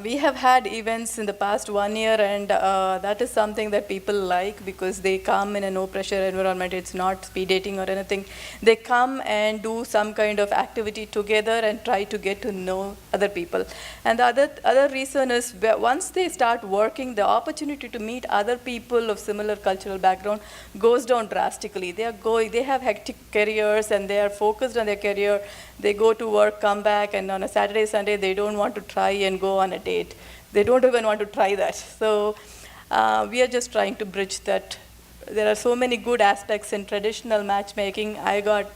we have had events in the past 1 year, and that is something that people like because they come in a no pressure environment. It's not speed dating or anything. They come and do some kind of activity together and try to get to know other people. And the other reason is once they start working, the opportunity to meet other people of similar cultural background goes down drastically. They have hectic careers and they are focused on their career. They go to work, come back, and on a Saturday, Sunday, they don't want to try and go on a date. They don't even want to try that. So we are just trying to bridge that. There are so many good aspects in traditional matchmaking. I got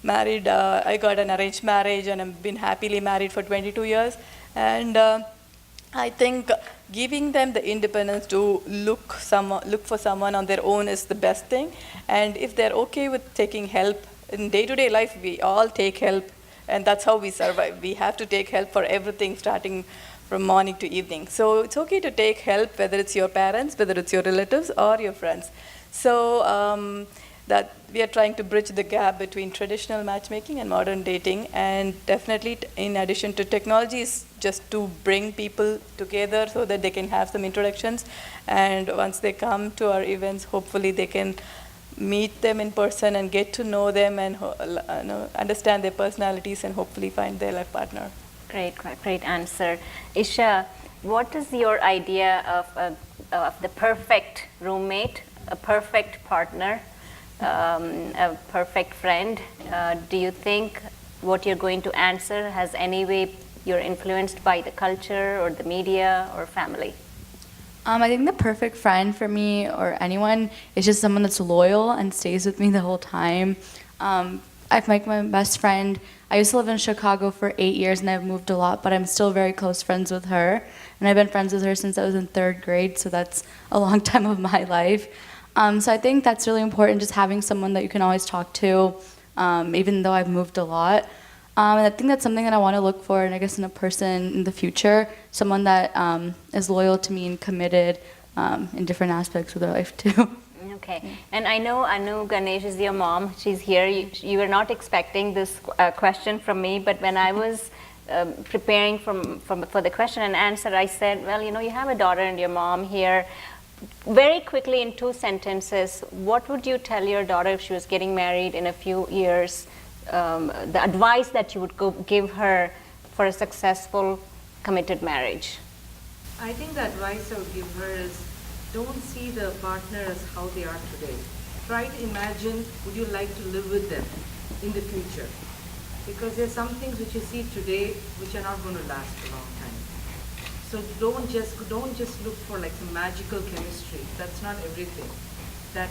married, I got an arranged marriage, and I've been happily married for 22 years. And I think giving them the independence to look for someone on their own is the best thing. And if they're okay with taking help, in day-to-day life, we all take help. And that's how we survive. We have to take help for everything, starting from morning to evening. So it's okay to take help, whether it's your parents, whether it's your relatives, or your friends. So that we are trying to bridge the gap between traditional matchmaking and modern dating. And definitely, in addition to technology, is just to bring people together so that they can have some introductions. And once they come to our events, hopefully they can meet them in person and get to know them and understand their personalities and hopefully find their life partner. Great answer. Isha, what is your idea of the perfect roommate, a perfect partner, a perfect friend? Do you think what you're going to answer has any way you're influenced by the culture or the media or family? I think the perfect friend for me or anyone is just someone that's loyal and stays with me the whole time. I've met my best friend. I used to live in Chicago for 8 years and I've moved a lot, but I'm still very close friends with her. And I've been friends with her since I was in 3rd grade, so that's a long time of my life. So I think that's really important, just having someone that you can always talk to, even though I've moved a lot. And I think that's something that I want to look for, and I guess in a person in the future, someone that is loyal to me and committed in different aspects of their life too. Okay, and I know Anu Ganesh is your mom. She's here. You were not expecting this question from me, but when I was preparing for the question and answer, I said, well, you have a daughter and your mom here. Very quickly, in 2 sentences, what would you tell your daughter if she was getting married in a few years? The advice that you would give her for a successful, committed marriage? I think the advice I would give her is don't see the partner as how they are today. Try to imagine, would you like to live with them in the future? Because there's some things which you see today which are not going to last a long time. So don't just look for like some magical chemistry. That's not everything. That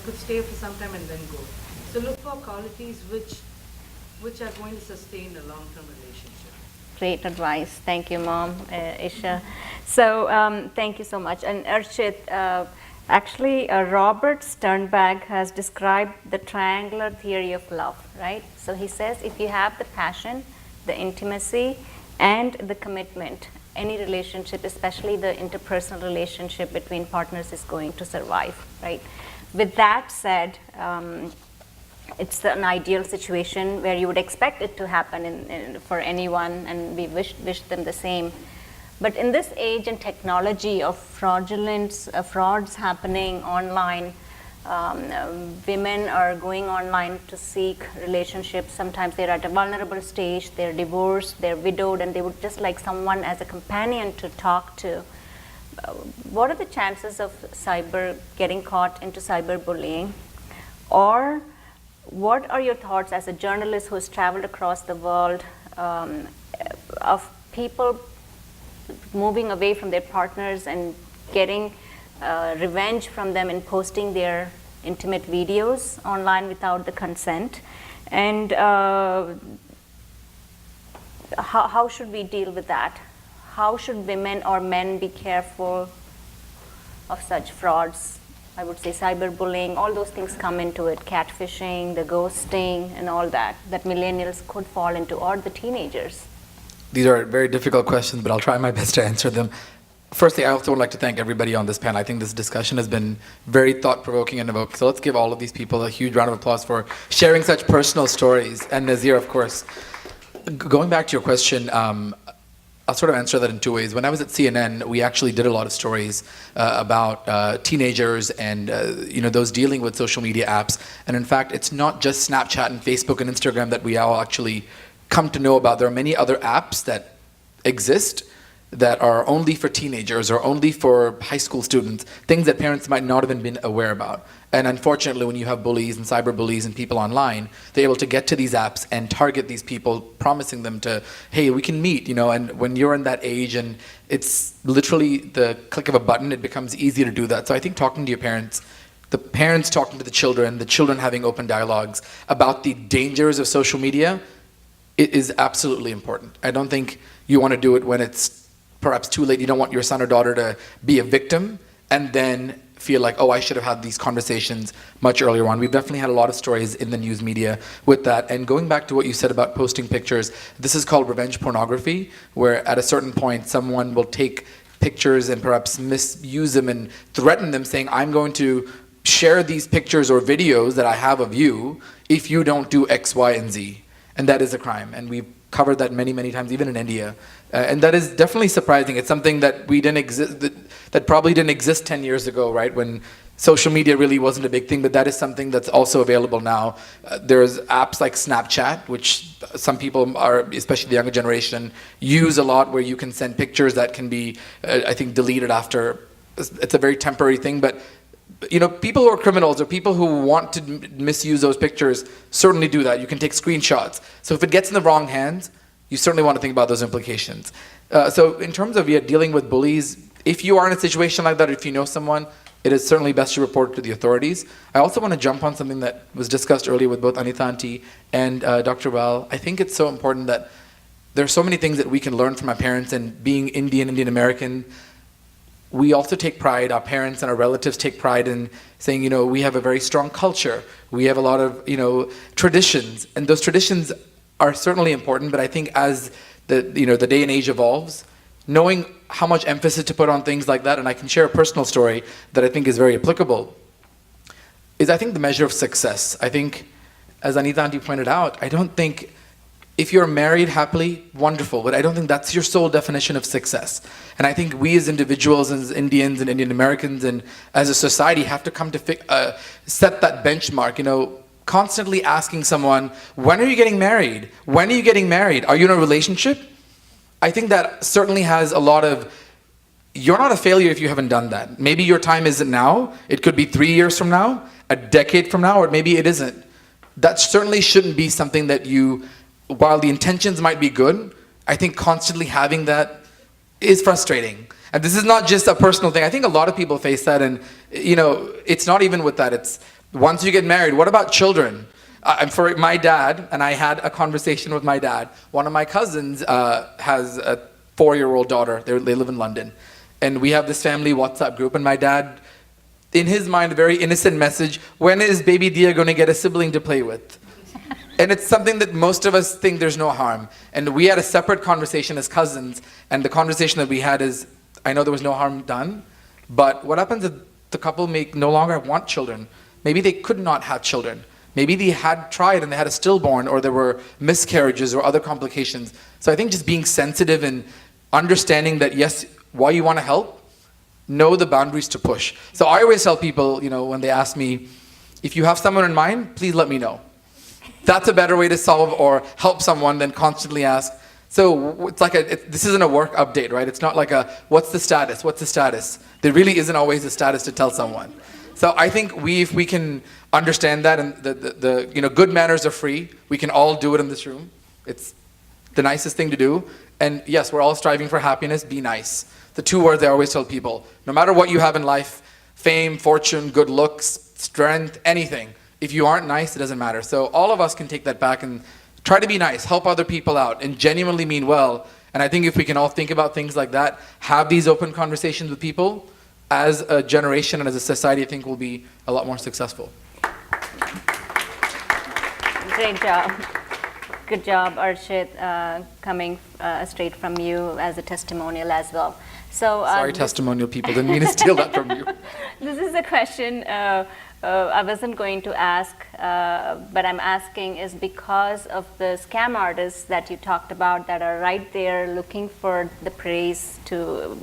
could stay for some time and then go. So look for qualities which are going to sustain a long-term relationship. Great advice. Thank you, Mom, Isha. So thank you so much. And Archit, actually, Robert Sternberg has described the triangular theory of love, right? So he says if you have the passion, the intimacy, and the commitment, any relationship, especially the interpersonal relationship between partners, is going to survive, right? With that said, it's an ideal situation where you would expect it to happen for anyone, and we wish them the same. But in this age and technology of frauds happening online, women are going online to seek relationships. Sometimes they're at a vulnerable stage, they're divorced, they're widowed, and they would just like someone as a companion to talk to. What are the chances of getting caught into cyberbullying? Or what are your thoughts as a journalist who has traveled across the world of people moving away from their partners and getting revenge from them and posting their intimate videos online without the consent? And how should we deal with that? How should women or men be careful of such frauds? I would say cyberbullying, all those things come into it, catfishing, the ghosting, and all that millennials could fall into, or the teenagers. These are very difficult questions, but I'll try my best to answer them. Firstly, I also would like to thank everybody on this panel. I think this discussion has been very thought-provoking and evoking. So let's give all of these people a huge round of applause for sharing such personal stories. And Nazeera, of course. Going back to your question, I'll sort of answer that in two ways. When I was at CNN, we actually did a lot of stories about teenagers and those dealing with social media apps. And in fact, it's not just Snapchat and Facebook and Instagram that we all actually come to know about. There are many other apps that exist that are only for teenagers or only for high school students, things that parents might not have been aware about. And unfortunately, when you have bullies and cyber bullies and people online, they're able to get to these apps and target these people, promising them to, hey, we can meet, and when you're in that age and it's literally the click of a button, it becomes easy to do that. So I think talking to your parents, the parents talking to the children having open dialogues about the dangers of social media, it is absolutely important. I don't think you want to do it when it's perhaps too late. You don't want your son or daughter to be a victim and then feel like, oh, I should have had these conversations much earlier on. We've definitely had a lot of stories in the news media with that. And going back to what you said about posting pictures, this is called revenge pornography, where at a certain point someone will take pictures and perhaps misuse them and threaten them, saying, I'm going to share these pictures or videos that I have of you if you don't do X, Y, and Z. And that is a crime. And we've covered that many, many times, even in India. And that is definitely surprising. It's something that that probably didn't exist 10 years ago, right, when social media really wasn't a big thing, but that is something that's also available now. There's apps like Snapchat, which some people are, especially the younger generation, use a lot, where you can send pictures that can be, I think, deleted after. It's a very temporary thing, but people who are criminals or people who want to misuse those pictures certainly do that. You can take screenshots. So if it gets in the wrong hands, you certainly want to think about those implications. So in terms of dealing with bullies, if you are in a situation like that, or if you know someone, it is certainly best to report it to the authorities. I also want to jump on something that was discussed earlier with both Anita Auntie and Dr. Val. I think it's so important that there are so many things that we can learn from our parents, and being Indian American, we also take pride, our parents and our relatives take pride in saying, we have a very strong culture. We have a lot of, traditions. And those traditions are certainly important, but I think as the day and age evolves, knowing how much emphasis to put on things like that, and I can share a personal story that I think is very applicable, is I think the measure of success. I think, as Anita Auntie pointed out, I don't think if you're married happily, wonderful, but I don't think that's your sole definition of success. And I think we as individuals, as Indians and Indian Americans, and as a society have to come to set that benchmark, constantly asking someone, when are you getting married? When are you getting married? Are you in a relationship? I think that certainly has a lot of, you're not a failure if you haven't done that. Maybe your time isn't now. It could be 3 years from now, a decade from now, or maybe it isn't. That certainly shouldn't be something that while the intentions might be good, I think constantly having that is frustrating. And this is not just a personal thing. I think a lot of people face that, and it's not even with that. It's once you get married, what about children? For my dad, and I had a conversation with my dad, one of my cousins has a 4-year-old daughter. They live in London. And we have this family WhatsApp group, and my dad, in his mind, a very innocent message, when is baby Dia going to get a sibling to play with? And it's something that most of us think there's no harm. And we had a separate conversation as cousins, and the conversation that we had is, I know there was no harm done, but what happens if the couple may no longer want children? Maybe they could not have children. Maybe they had tried and they had a stillborn, or there were miscarriages or other complications. So I think just being sensitive and understanding that, yes, while you want to help, know the boundaries to push. So I always tell people, when they ask me, if you have someone in mind, please let me know. That's a better way to solve or help someone than constantly ask. So it's like this isn't a work update, right? It's not like what's the status? What's the status? There really isn't always a status to tell someone. So I think if we can understand that, and the good manners are free. We can all do it in this room. It's the nicest thing to do. And yes, we're all striving for happiness. Be nice. The 2 words I always tell people: no matter what you have in life, fame, fortune, good looks, strength, anything, if you aren't nice, it doesn't matter. So all of us can take that back and try to be nice, help other people out, and genuinely mean well. And I think if we can all think about things like that, have these open conversations with people, as a generation and as a society, I think we'll be a lot more successful. Great job. Good job, Arshit, coming straight from you as a testimonial as well. So Sorry, testimonial people. Didn't mean to steal that from you. this is a question I wasn't going to ask, but I'm asking is because of the scam artists that you talked about that are right there looking for the praise to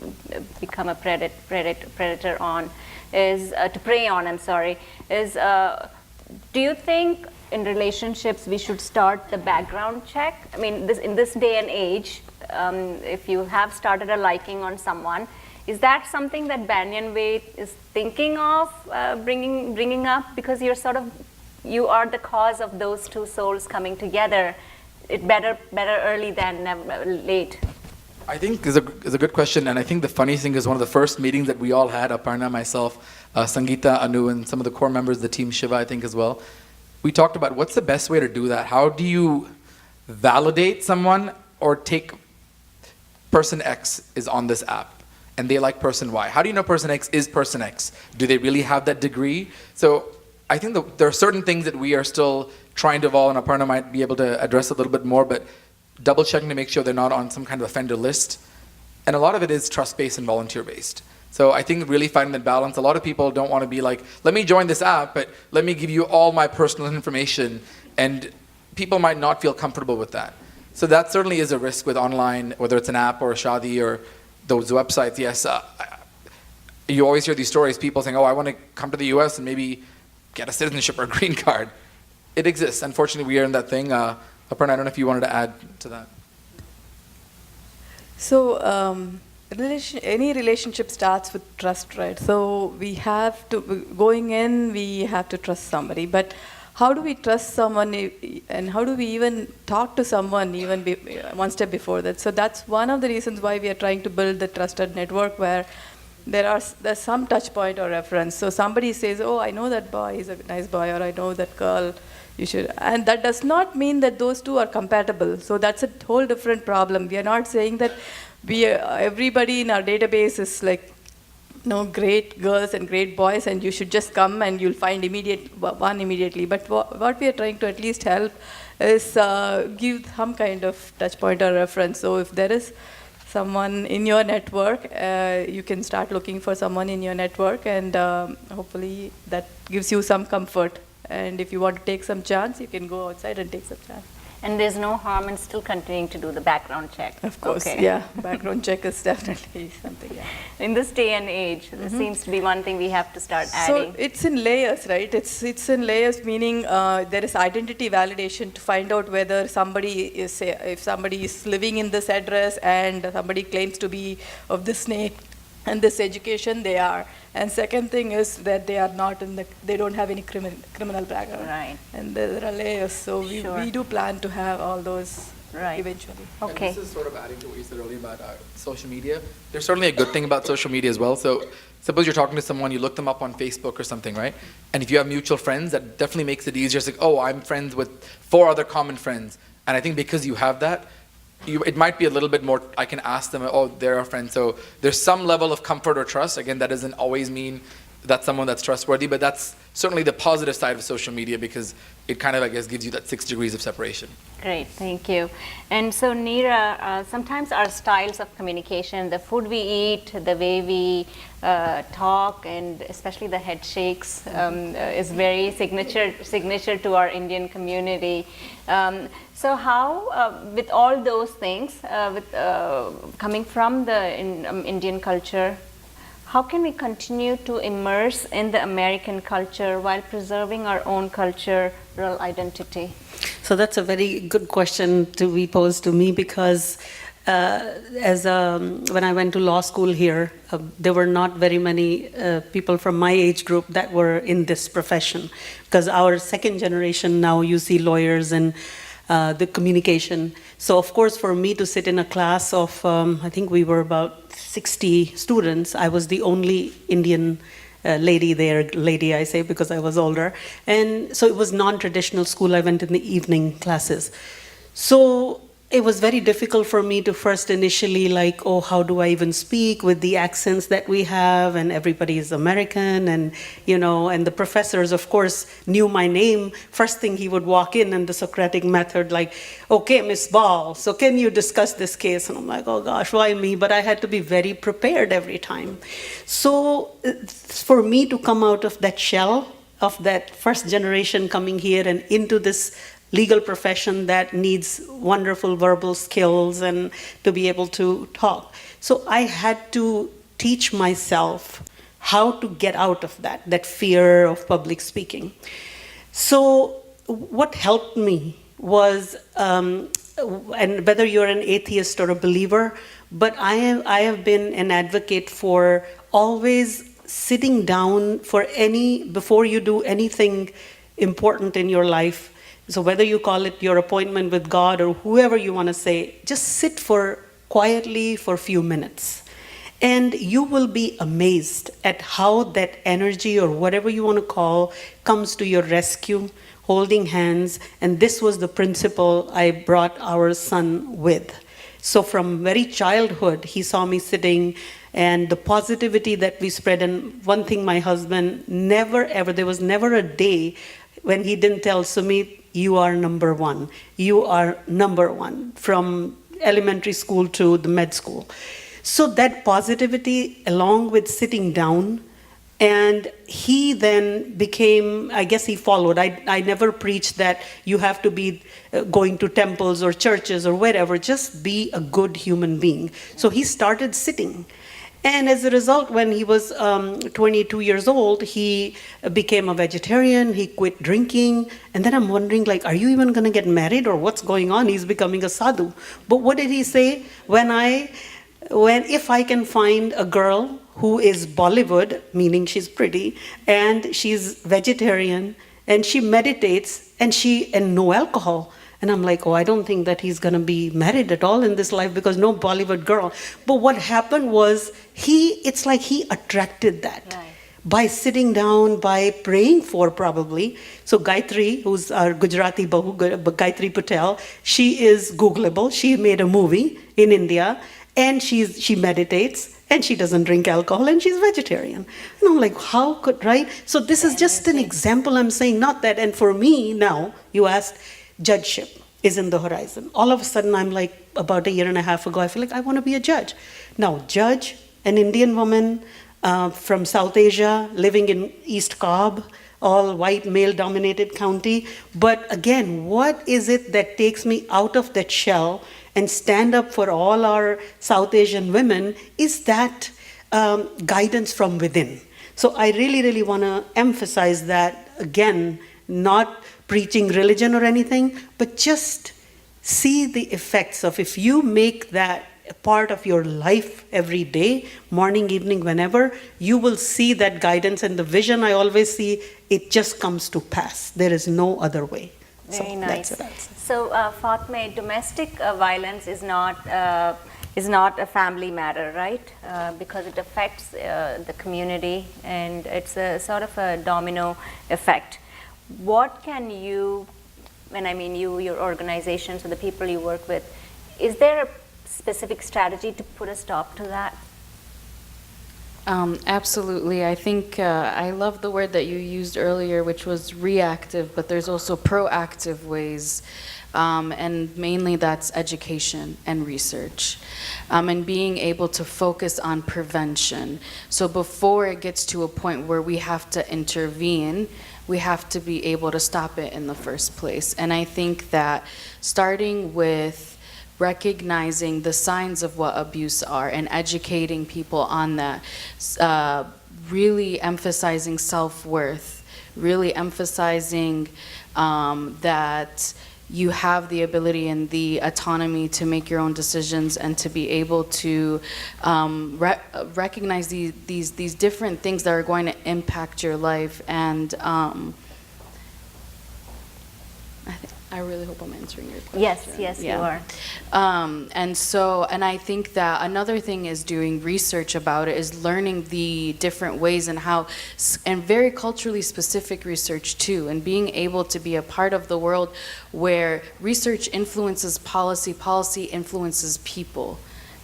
become a predator on, is to prey on, I'm sorry, is do you think in relationships we should start the background check? I mean, in this day and age, if you have started a liking on someone, is that something that Banyan Way is thinking of bringing up? Because you are the cause of those two souls coming together. It better early than late. I think is a good question, and I think the funny thing is one of the first meetings that we all had, Aparna, myself, Sangeeta, Anu, and some of the core members of the team, Shiva, I think as well. We talked about what's the best way to do that. How do you validate someone or take person X is on this app and they like person Y? How do you know person X is person X? Do they really have that degree? So I think there are certain things that we are still trying to evolve, and Aparna might be able to address a little bit more, but double checking to make sure they're not on some kind of offender list. And a lot of it is trust-based and volunteer-based. So I think really finding that balance. A lot of people don't want to be like, let me join this app, but let me give you all my personal information, and people might not feel comfortable with that. So that certainly is a risk with online, whether it's an app or a Shadi or those websites. Yes, you always hear these stories, people saying, oh, I want to come to the US and maybe get a citizenship or a green card. It exists. Unfortunately, we are in that thing. Aparna, I don't know if you wanted to add to that. So any relationship starts with trust, right? So we have to, going in, we have to trust somebody. But how do we trust someone, and how do we even talk to someone even one step before that? So that's one of the reasons why we are trying to build the trusted network, where there's some touch point or reference. So somebody says, oh, I know that boy, he's a nice boy, or I know that girl, you should. And that does not mean that those two are compatible. So that's a whole different problem. We are not saying that everybody in our database is like, great girls and great boys, and you should just come and you'll find one immediately. But what we are trying to at least help is give some kind of touch point or reference. So if there is someone in your network, you can start looking for someone in your network, and hopefully that gives you some comfort. And if you want to take some chance, you can go outside and take some chance. And there's no harm in still continuing to do the background check. Of course, okay. Yeah. Background check is definitely something. Yeah. In this day and age, this seems to be one thing we have to start adding. So it's in layers, right? It's in layers, meaning there is identity validation to find out whether if somebody is living in this address and somebody claims to be of this name and this education, they are. And second thing is that they are not they don't have any criminal background. Right. And there are layers, so we do plan to have all those eventually. Okay. And this is sort of adding to what you said earlier about social media. There's certainly a good thing about social media as well. So suppose you're talking to someone, you look them up on Facebook or something, right? And if you have mutual friends, that definitely makes it easier. It's like, oh, I'm friends with 4 other common friends. And I think because you have that, it might be a little bit more, I can ask them, oh, they're our friends. So there's some level of comfort or trust. Again, that doesn't always mean that's someone that's trustworthy, but that's certainly the positive side of social media, because it kind of, I guess, gives you that 6 degrees of separation. Great, thank you. And so, Nazeera, sometimes our styles of communication, the food we eat, the way we talk, and especially the head shakes, is very signature to our Indian community. So how, with all those things, coming from the Indian culture, how can we continue to immerse in the American culture while preserving our own cultural identity? So that's a very good question to be posed to me, because when I went to law school here, there were not very many people from my age group that were in this profession, because our second generation now, you see lawyers and the communication. So of course, for me to sit in a class of, I think we were about 60 students, I was the only Indian lady there, lady I say because I was older. And so it was non-traditional school. I went in the evening classes. So it was very difficult for me to first initially like, oh, how do I even speak with the accents that we have, and everybody is American, and and the professors, of course, knew my name. First thing he would walk in the Socratic method, like, okay, Miss Ball, so can you discuss this case? And I'm like, oh gosh, why me? But I had to be very prepared every time. So for me to come out of that shell, of that first generation coming here and into this legal profession that needs wonderful verbal skills and to be able to talk. So I had to teach myself how to get out of that fear of public speaking. So what helped me was, and whether you're an atheist or a believer, but I have been an advocate for always sitting down before you do anything important in your life. So whether you call it your appointment with God or whoever you want to say, just sit quietly for a few minutes. And you will be amazed at how that energy, or whatever you want to call, comes to your rescue, holding hands. And this was the principle I brought our son with. So from very childhood, he saw me sitting, and the positivity that we spread. And one thing, my husband never ever, there was never a day when he didn't tell Sumit, you are number one. You are number one, from elementary school to the med school. So that positivity, along with sitting down, and he then became, I guess he followed. I never preached that you have to be going to temples or churches or wherever, just be a good human being. So he started sitting. And as a result, when he was 22 years old, he became a vegetarian, he quit drinking. And then I'm wondering, like, are you even going to get married, or what's going on? He's becoming a sadhu. But what did he say? If I can find a girl who is Bollywood, meaning she's pretty, and she's vegetarian, and she meditates, and no alcohol. And I'm like, oh, I don't think that he's going to be married at all in this life, because no Bollywood girl. But what happened was, it's like he attracted that. Right. By sitting down, by praying for, probably. So Gayatri, who's our Gujarati Bahu, Gayatri Patel, she is Googleable. She made a movie in India, and she meditates, and she doesn't drink alcohol, and she's vegetarian. And I'm like, right? So this is just an example I'm saying, not that. And for me now, you asked, judgeship is in the horizon. All of a sudden, I'm like, about a year and a half ago, I feel like I want to be a judge. Now, judge, an Indian woman from South Asia, living in East Cobb, all white, male-dominated county. But again, what is it that takes me out of that shell and stand up for all our South Asian women is that guidance from within. So I really, really want to emphasize that, again, not preaching religion or anything, but just see the effects of, if you make that a part of your life every day, morning, evening, whenever, you will see that guidance, and the vision I always see, it just comes to pass. There is no other way. Very so nice. That's it. So, Fatme, domestic violence is not a family matter, right? Because it affects the community, and it's a sort of a domino effect. What can you, and I mean you, your organization, so the people you work with, is there a specific strategy to put a stop to that? Absolutely. I think I love the word that you used earlier, which was reactive, but there's also proactive ways. And mainly that's education and research, and being able to focus on prevention. So before it gets to a point where we have to intervene, we have to be able to stop it in the first place. And I think that starting with recognizing the signs of what abuse are and educating people on that, really emphasizing self-worth, really emphasizing that you have the ability and the autonomy to make your own decisions and to be able to recognize these different things that are going to impact your life. And I really hope I'm answering your question. Yes, you are. And I think that another thing is doing research about it, is learning the different ways and how, and very culturally specific research too, and being able to be a part of the world where research influences policy, policy influences people.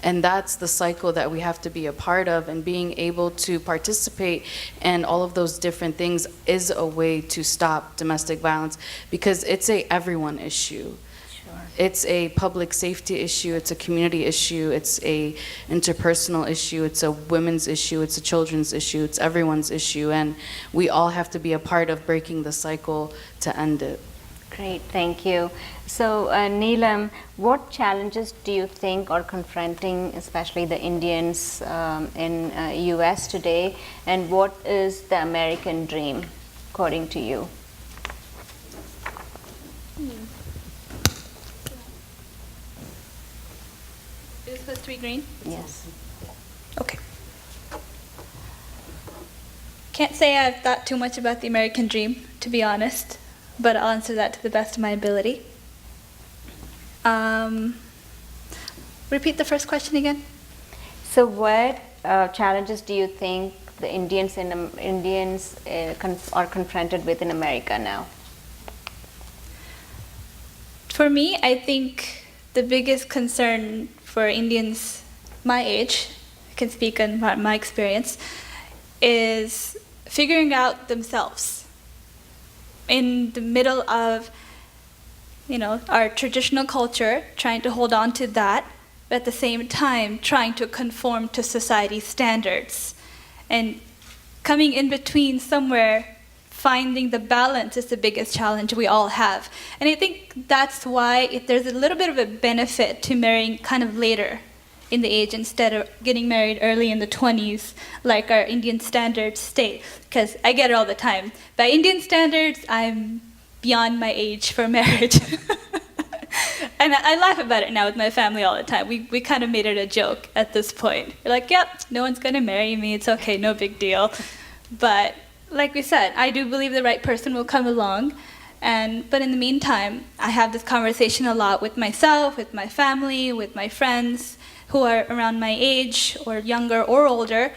And that's the cycle that we have to be a part of, and being able to participate in all of those different things is a way to stop domestic violence, because it's a everyone issue. Sure. It's a public safety issue, it's a community issue, it's a interpersonal issue, it's a women's issue, it's a children's issue, it's everyone's issue, and we all have to be a part of breaking the cycle to end it. Great, thank you. So, Neelam, what challenges do you think are confronting, especially the Indians in U.S. today, and what is the American dream, according to you? Is it supposed to be green? Yes. Okay. Can't say I've thought too much about the American dream, to be honest, but I'll answer that to the best of my ability. Repeat the first question again. So, what challenges do you think the Indians are confronted with in America now? For me, I think the biggest concern for Indians my age, I can speak on my experience, is figuring out themselves in the middle of, our traditional culture, trying to hold on to that, but at the same time trying to conform to society's standards. And coming in between somewhere, finding the balance is the biggest challenge we all have. And I think that's why there's a little bit of a benefit to marrying kind of later in the age instead of getting married early in the 20s like our Indian standards state. Because I get it all the time. By Indian standards, I'm beyond my age for marriage. And I laugh about it now with my family all the time. We kind of made it a joke at this point. We're like, yep, no one's going to marry me. It's okay, no big deal. But like we said, I do believe the right person will come along. But in the meantime, I have this conversation a lot with myself, with my family, with my friends who are around my age or younger or older,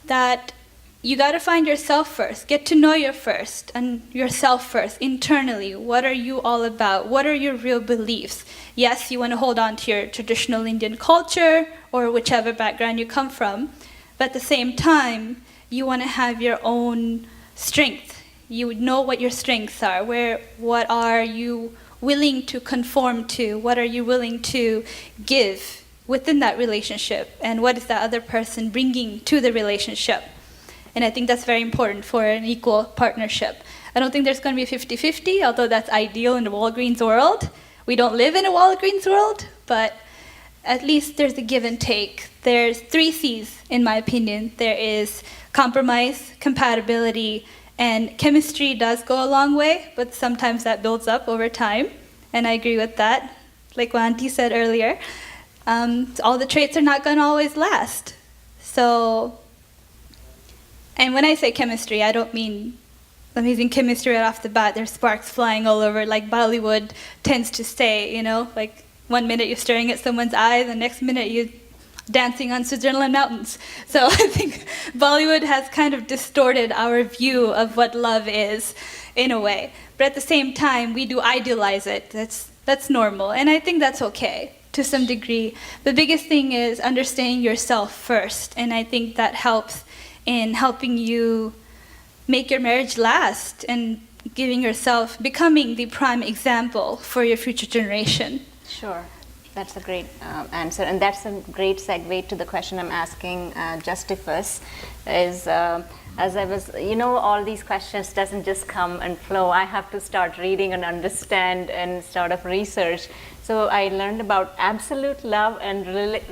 that you got to find yourself first. Get to know yourself first internally. What are you all about? What are your real beliefs? Yes, you want to hold on to your traditional Indian culture or whichever background you come from, but at the same time, you want to have your own strength. You would know what your strengths are. What are you willing to conform to? What are you willing to give within that relationship? And what is that other person bringing to the relationship? And I think that's very important for an equal partnership. I don't think there's going to be 50-50, although that's ideal in the Walgreens world. We don't live in a Walgreens world, but at least there's a give and take. There's 3 C's, in my opinion. There is compromise, compatibility, and chemistry does go a long way, but sometimes that builds up over time. And I agree with that. Like what Auntie said earlier, all the traits are not going to always last. And when I say chemistry, I don't mean amazing chemistry right off the bat. There's sparks flying all over, like Bollywood tends to say, like one minute you're staring at someone's eye, the next minute you're dancing on Switzerland mountains. So I think Bollywood has kind of distorted our view of what love is in a way. But at the same time, we do idealize it. That's normal. And I think that's okay to some degree. The biggest thing is understanding yourself first. And I think that helps in helping you make your marriage last and becoming the prime example for your future generation. Sure, that's a great answer, and that's a great segue to the question I'm asking Justice. As I was, all these questions doesn't just come and flow. I have to start reading and understand and sort of research. So I learned about absolute love and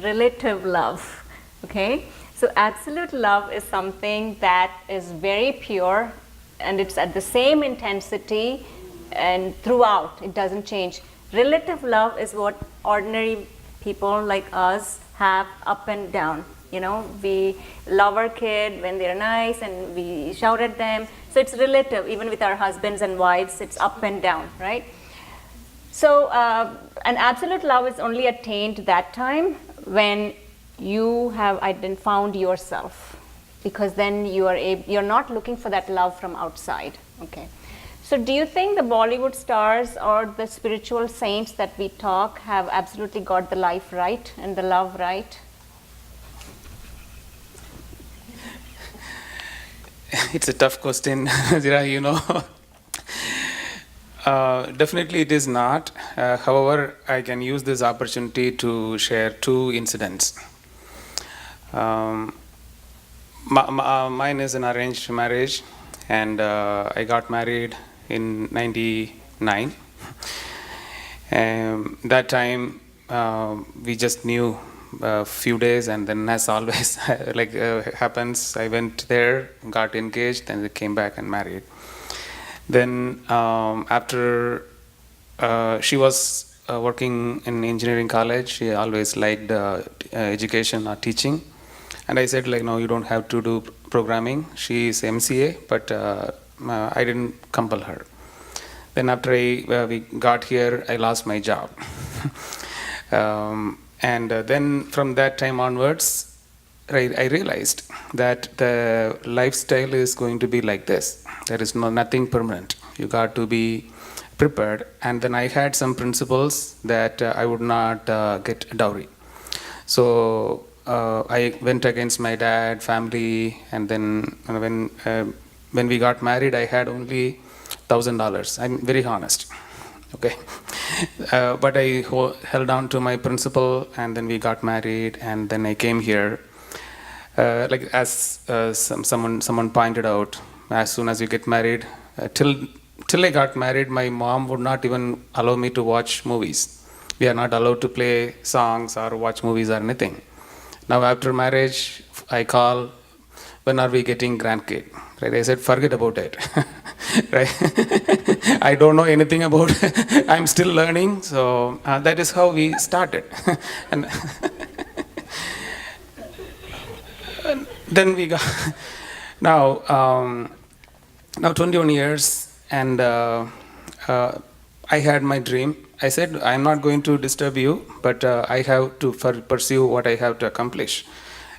relative love. Okay. So absolute love is something that is very pure, and it's at the same intensity and throughout. It doesn't change. Relative love is what ordinary people like us have up and down. We love our kid when they're nice and we shout at them. So it's relative. Even with our husbands and wives, it's up and down, right? So an absolute love is only attained that time when you have found yourself, because then you're not looking for that love from outside. Okay. So do you think the Bollywood stars or the spiritual saints that we talk have absolutely got the life right and the love right? It's a tough question, Nazeera, you know. Definitely it is not. However, I can use this opportunity to share two incidents. Mine is an arranged marriage, and I got married in 99. That time we just knew a few days, and then as always happens, I went there, got engaged, and came back and married. Then after she was working in engineering college, she always liked education or teaching. And I said, no, you don't have to do programming. She is MCA, but I didn't compel her. Then after we got here, I lost my job. And then from that time onwards, I realized that the lifestyle is going to be like this. There is nothing permanent. You got to be prepared. And then I had some principles that I would not get dowry. So I went against my dad, family, and then when we got married, I had only $1,000. I'm very honest. Okay, but I held on to my principle, and then we got married, and then I came here. As someone pointed out, as soon as you get married, till I got married, my mom would not even allow me to watch movies. We are not allowed to play songs or watch movies or anything. Now after marriage, I call, when are we getting grandkid? Right? I said, forget about it. Right? I don't know anything about it. I'm still learning. So that is how we started. And then we got now 21 years, and I had my dream. I said, I'm not going to disturb you, but I have to pursue what I have to accomplish.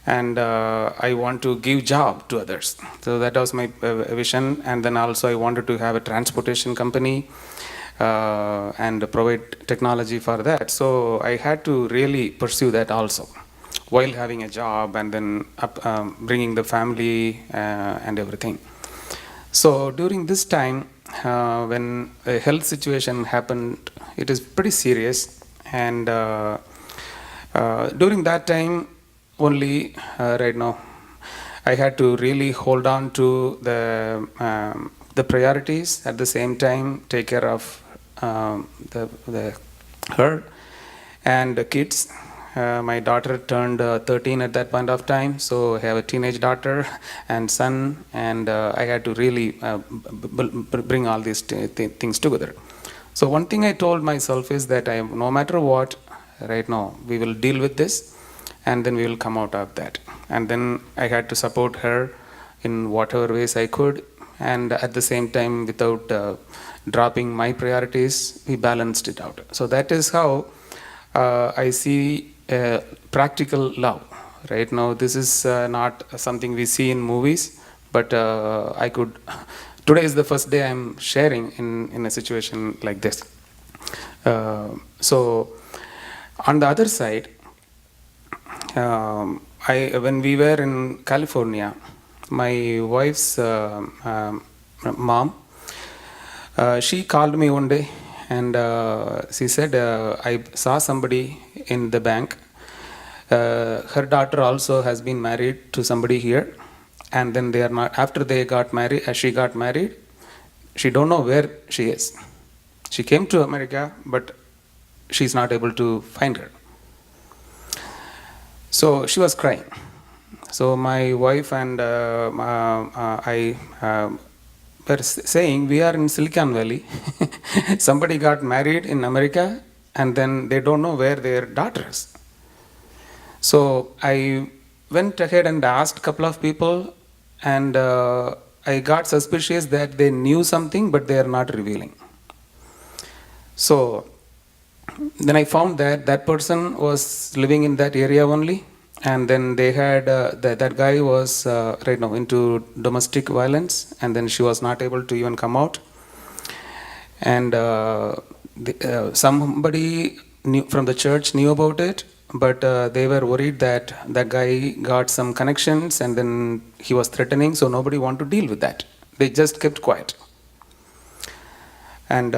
And I want to give job to others. So that was my vision. And then also I wanted to have a transportation company and provide technology for that. So I had to really pursue that also, while having a job, and then bringing the family and everything. So during this time, when a health situation happened, it is pretty serious. And during that time, only right now, I had to really hold on to the priorities. At the same time, take care of her and the kids. My daughter turned 13 at that point of time, so I have a teenage daughter and son, and I had to really bring all these things together. So one thing I told myself is that no matter what, right now, we will deal with this, and then we will come out of that. And then I had to support her in whatever ways I could, and at the same time, without dropping my priorities, we balanced it out. So that is how I see practical love. Right now, this is not something we see in movies, but today is the first day I'm sharing in a situation like this. So on the other side, when we were in California, my wife's mom, she called me one day, and she said, I saw somebody in the bank. Her daughter also has been married to somebody here, and then they are not. After they got married, as she got married, she don't know where she is. She came to America, but she's not able to find her. So she was crying. So my wife and I were saying, we are in Silicon Valley. Somebody got married in America, and then they don't know where their daughter is. So I went ahead and asked a couple of people, and I got suspicious that they knew something, but they are not revealing. So then I found that that person was living in that area only, and then they had that guy was right now into domestic violence, and then she was not able to even come out, and somebody from the church knew about it, but they were worried that that guy got some connections and then he was threatening, so nobody wanted to deal with that. They just kept quiet. And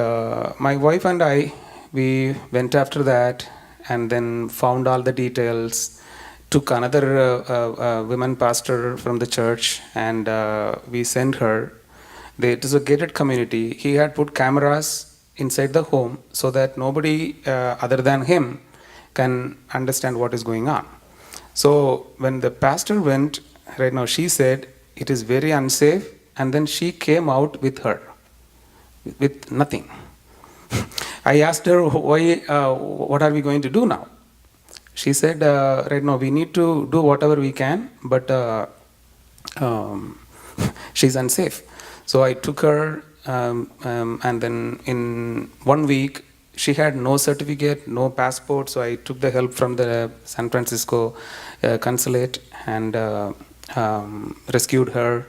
my wife and I, we went after that and then found all the details, took another women pastor from the church, and we sent her. It is a gated community. He had put cameras inside the home so that nobody other than him can understand what is going on. So when the pastor went, right now she said it is very unsafe, and then she came out with her, with nothing. I asked her, why, what are we going to do now? She said, right now we need to do whatever we can, but she's unsafe. So I took her, and then in 1 week, she had no certificate, no passport, so I took the help from the San Francisco consulate and rescued her.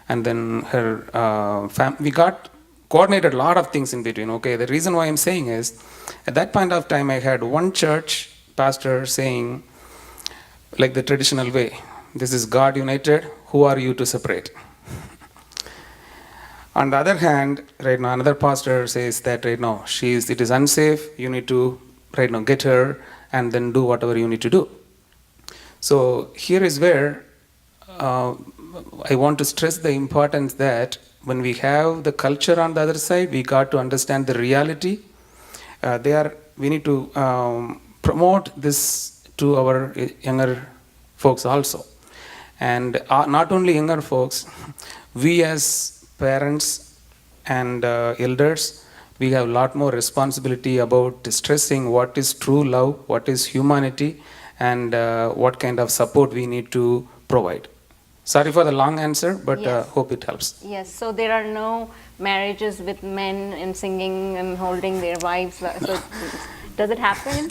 And then her we got coordinated a lot of things in between. Okay, the reason why I'm saying is, at that point of time, I had one church pastor saying, like the traditional way, this is God united, who are you to separate? On the other hand, right now, another pastor says that right now, it is unsafe, you need to right now get her and then do whatever you need to do. So here is where I want to stress the importance that when we have the culture on the other side, we got to understand the reality. We need to promote this to our younger folks also. And not only younger folks, we as parents and elders, we have a lot more responsibility about stressing what is true love, what is humanity, and what kind of support we need to provide. Sorry for the long answer, but Yes. hope it helps. Yes, so there are no marriages with men and singing and holding their wives. So does it happen?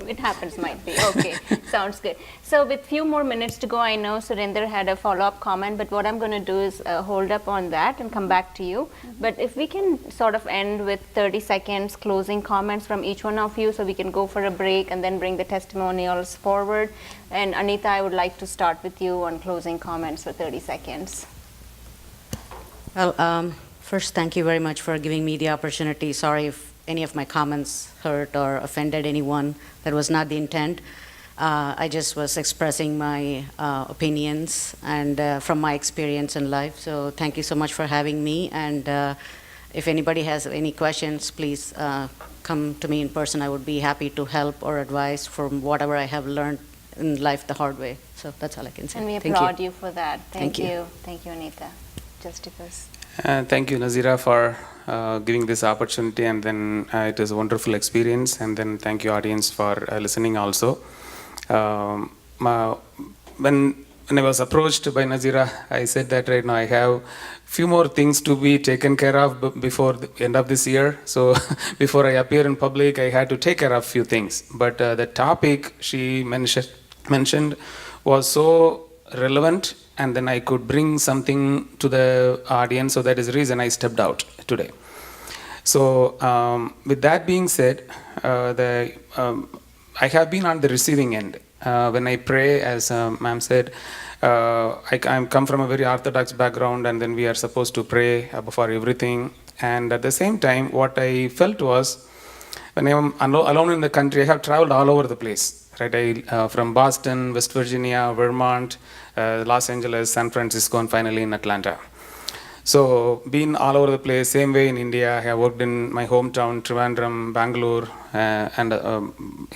It happens, might be. Okay, sounds good. So with few more minutes to go, I know Surinder had a follow-up comment, but what I'm going to do is hold up on that and come back to you. But if we can sort of end with 30 seconds closing comments from each one of you, so we can go for a break and then bring the testimonials forward. And Anita, I would like to start with you on closing comments for 30 seconds. Well, first, thank you very much for giving me the opportunity. Sorry if any of my comments hurt or offended anyone. That was not the intent. I just was expressing my opinions and from my experience in life. So thank you so much for having me. And if anybody has any questions, please come to me in person. I would be happy to help or advise from whatever I have learned in life the hard way. So that's all I can say. And we Thank applaud you for that. Thank Thank you. you. Thank you, Anita. Justicus. Thank you, Nazeera, for giving this opportunity, and then it is a wonderful experience, and then thank you, audience, for listening also. When I was approached by Nazeera, I said that right now I have few more things to be taken care of before the end of this year. So before I appear in public, I had to take care of few things. But the topic she mentioned was so relevant, and then I could bring something to the audience, so that is the reason I stepped out today. So with that being said, I have been on the receiving end. When I pray, as ma'am said, I come from a very orthodox background, and then we are supposed to pray for everything. And at the same time, what I felt was, when I am alone in the country, I have traveled all over the place. Right, from Boston, West Virginia, Vermont, Los Angeles, San Francisco, and finally in Atlanta. So, been all over the place. Same way in India, I have worked in my hometown, Trivandrum, Bangalore, and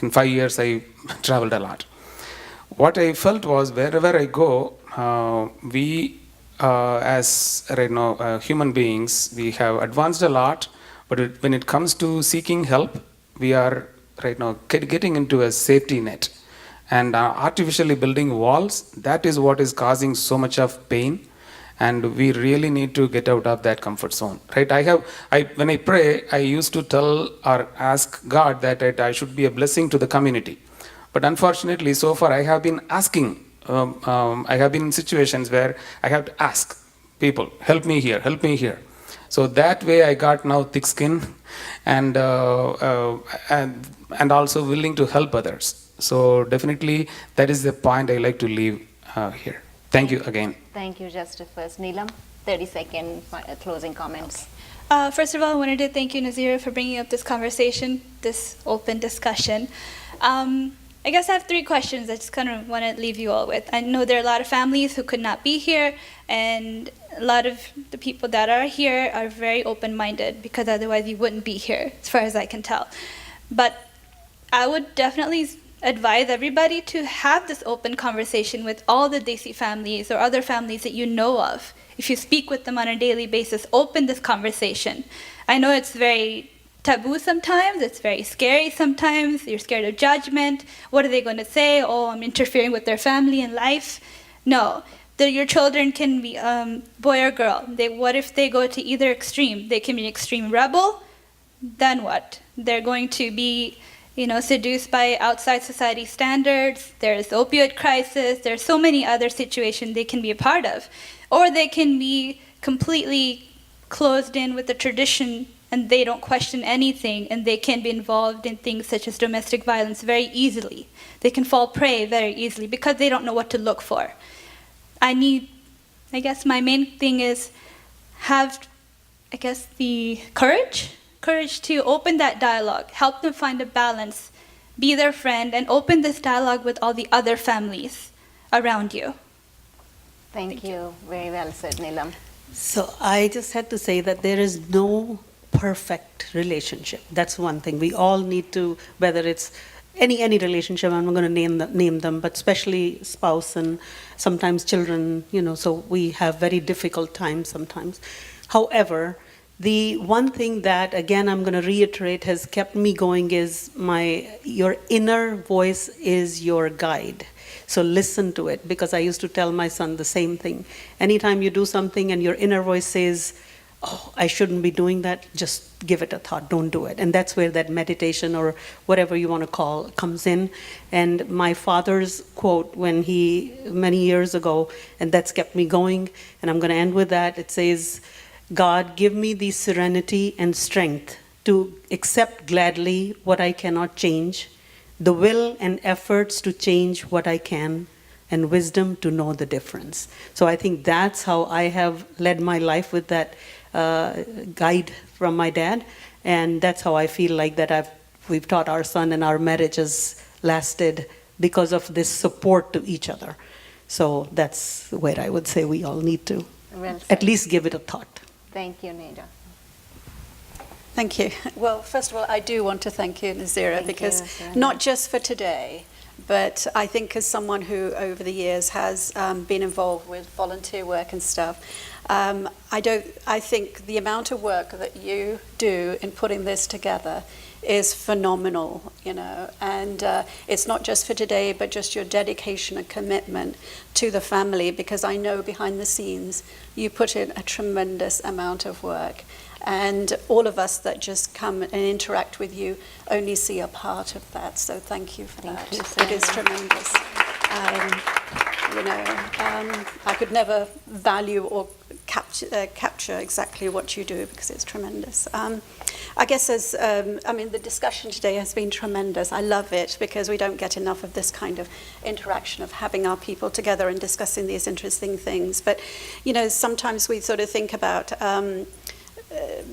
in 5 years I traveled a lot. What I felt was, wherever I go, we as right now human beings, we have advanced a lot, but when it comes to seeking help, we are right now getting into a safety net, and artificially building walls. That is what is causing so much of pain, and we really need to get out of that comfort zone, right? When I pray, I used to tell or ask God that I should be a blessing to the community. But unfortunately, so far I have been asking, I have been in situations where I have to ask people, help me here, help me here. So that way I got now thick skin and also willing to help others. So definitely that is the point I like to leave here. Thank you again. Thank you, Justice. First, Neelam, 30-second closing comments. First of all, I wanted to thank you, Nazeera, for bringing up this conversation, this open discussion. I guess I have 3 questions I just kind of want to leave you all with. I know there are a lot of families who could not be here, and a lot of the people that are here are very open-minded, because otherwise you wouldn't be here, as far as I can tell. But I would definitely advise everybody to have this open conversation with all the Desi families or other families that you know of. If you speak with them on a daily basis, open this conversation. I know it's very taboo sometimes, it's very scary sometimes, you're scared of judgment. What are they going to say? Oh, I'm interfering with their family and life. No, your children can be boy or girl. What if they go to either extreme? They can be an extreme rebel, then what? They're going to be seduced by outside society standards. There's the opioid crisis. There's so many other situations they can be a part of. Or they can be completely closed in with the tradition and they don't question anything, and they can be involved in things such as domestic violence very easily. They can fall prey very easily because they don't know what to look for. I guess my main thing is have, the courage to open that dialogue, help them find a balance, be their friend, and open this dialogue with all the other families around you. Thank you. Very well said, Neelam. So I just had to say that there is no perfect relationship. That's one thing. We all need to, whether it's any relationship, I'm not going to name them, but especially spouse and sometimes children, so we have very difficult times sometimes. However, the one thing that, again, I'm going to reiterate has kept me going is your inner voice is your guide. So listen to it, because I used to tell my son the same thing. Anytime you do something and your inner voice says, oh, I shouldn't be doing that, just give it a thought, don't do it. And that's where that meditation or whatever you want to call comes in. And my father's quote many years ago, and that's kept me going, and I'm going to end with that, it says, God, give me the serenity and strength to accept gladly what I cannot change, the will and efforts to change what I can, and wisdom to know the difference. So I think that's how I have led my life, with that guide from my dad, and that's how I feel like that we've taught our son, and our marriage has lasted because of this support to each other. So that's where I would say we all need to at least give it a thought. Thank you, Nazeera. Thank you. Well, first of all, I do want to thank you, Nazeera, because not just for today, but I think as someone who over the years has been involved with volunteer work and stuff, I think the amount of work that you do in putting this together is phenomenal, and it's not just for today, but just your dedication and commitment to the family, because I know behind the scenes you put in a tremendous amount of work, and all of us that just come and interact with you only see a part of that, so thank you for that. It is tremendous. I could never value or capture exactly what you do, because it's tremendous. I guess the discussion today has been tremendous. I love it, because we don't get enough of this kind of interaction, of having our people together and discussing these interesting things. But, sometimes we sort of think about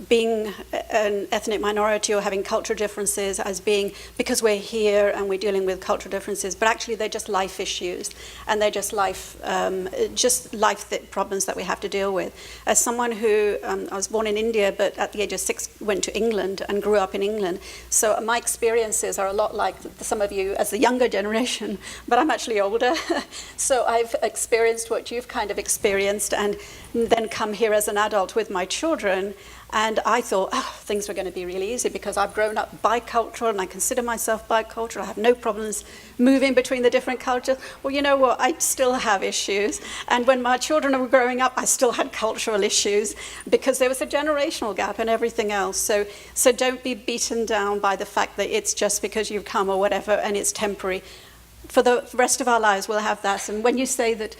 being an ethnic minority or having cultural differences as being because we're here and we're dealing with cultural differences, but actually they're just life issues, and they're just life problems that we have to deal with. As someone who, I was born in India, but at the age of 6 went to England and grew up in England, so my experiences are a lot like some of you as the younger generation, but I'm actually older, so I've experienced what you've kind of experienced, and then come here as an adult with my children, And I thought, oh, things were going to be really easy because I've grown up bicultural and I consider myself bicultural. I have no problems moving between the different cultures. Well, you know what? I still have issues. And when my children were growing up, I still had cultural issues because there was a generational gap and everything else. So don't be beaten down by the fact that it's just because you've come or whatever and it's temporary. For the rest of our lives, we'll have that. And when you say that,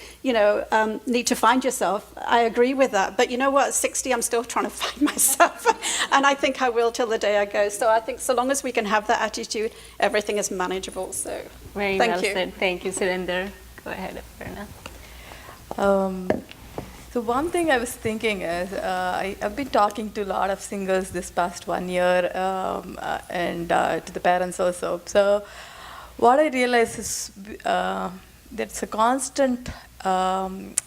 need to find yourself, I agree with that. But you know what? At 60, I'm still trying to find myself. And I think I will till the day I go. So I think so long as we can have that attitude, everything is manageable. So Very thank well you. said. Thank you, Surinder. Go ahead, Aparna. So one thing I was thinking is, I've been talking to a lot of singers this past 1 year, and to the parents also. So what I realize is there's a constant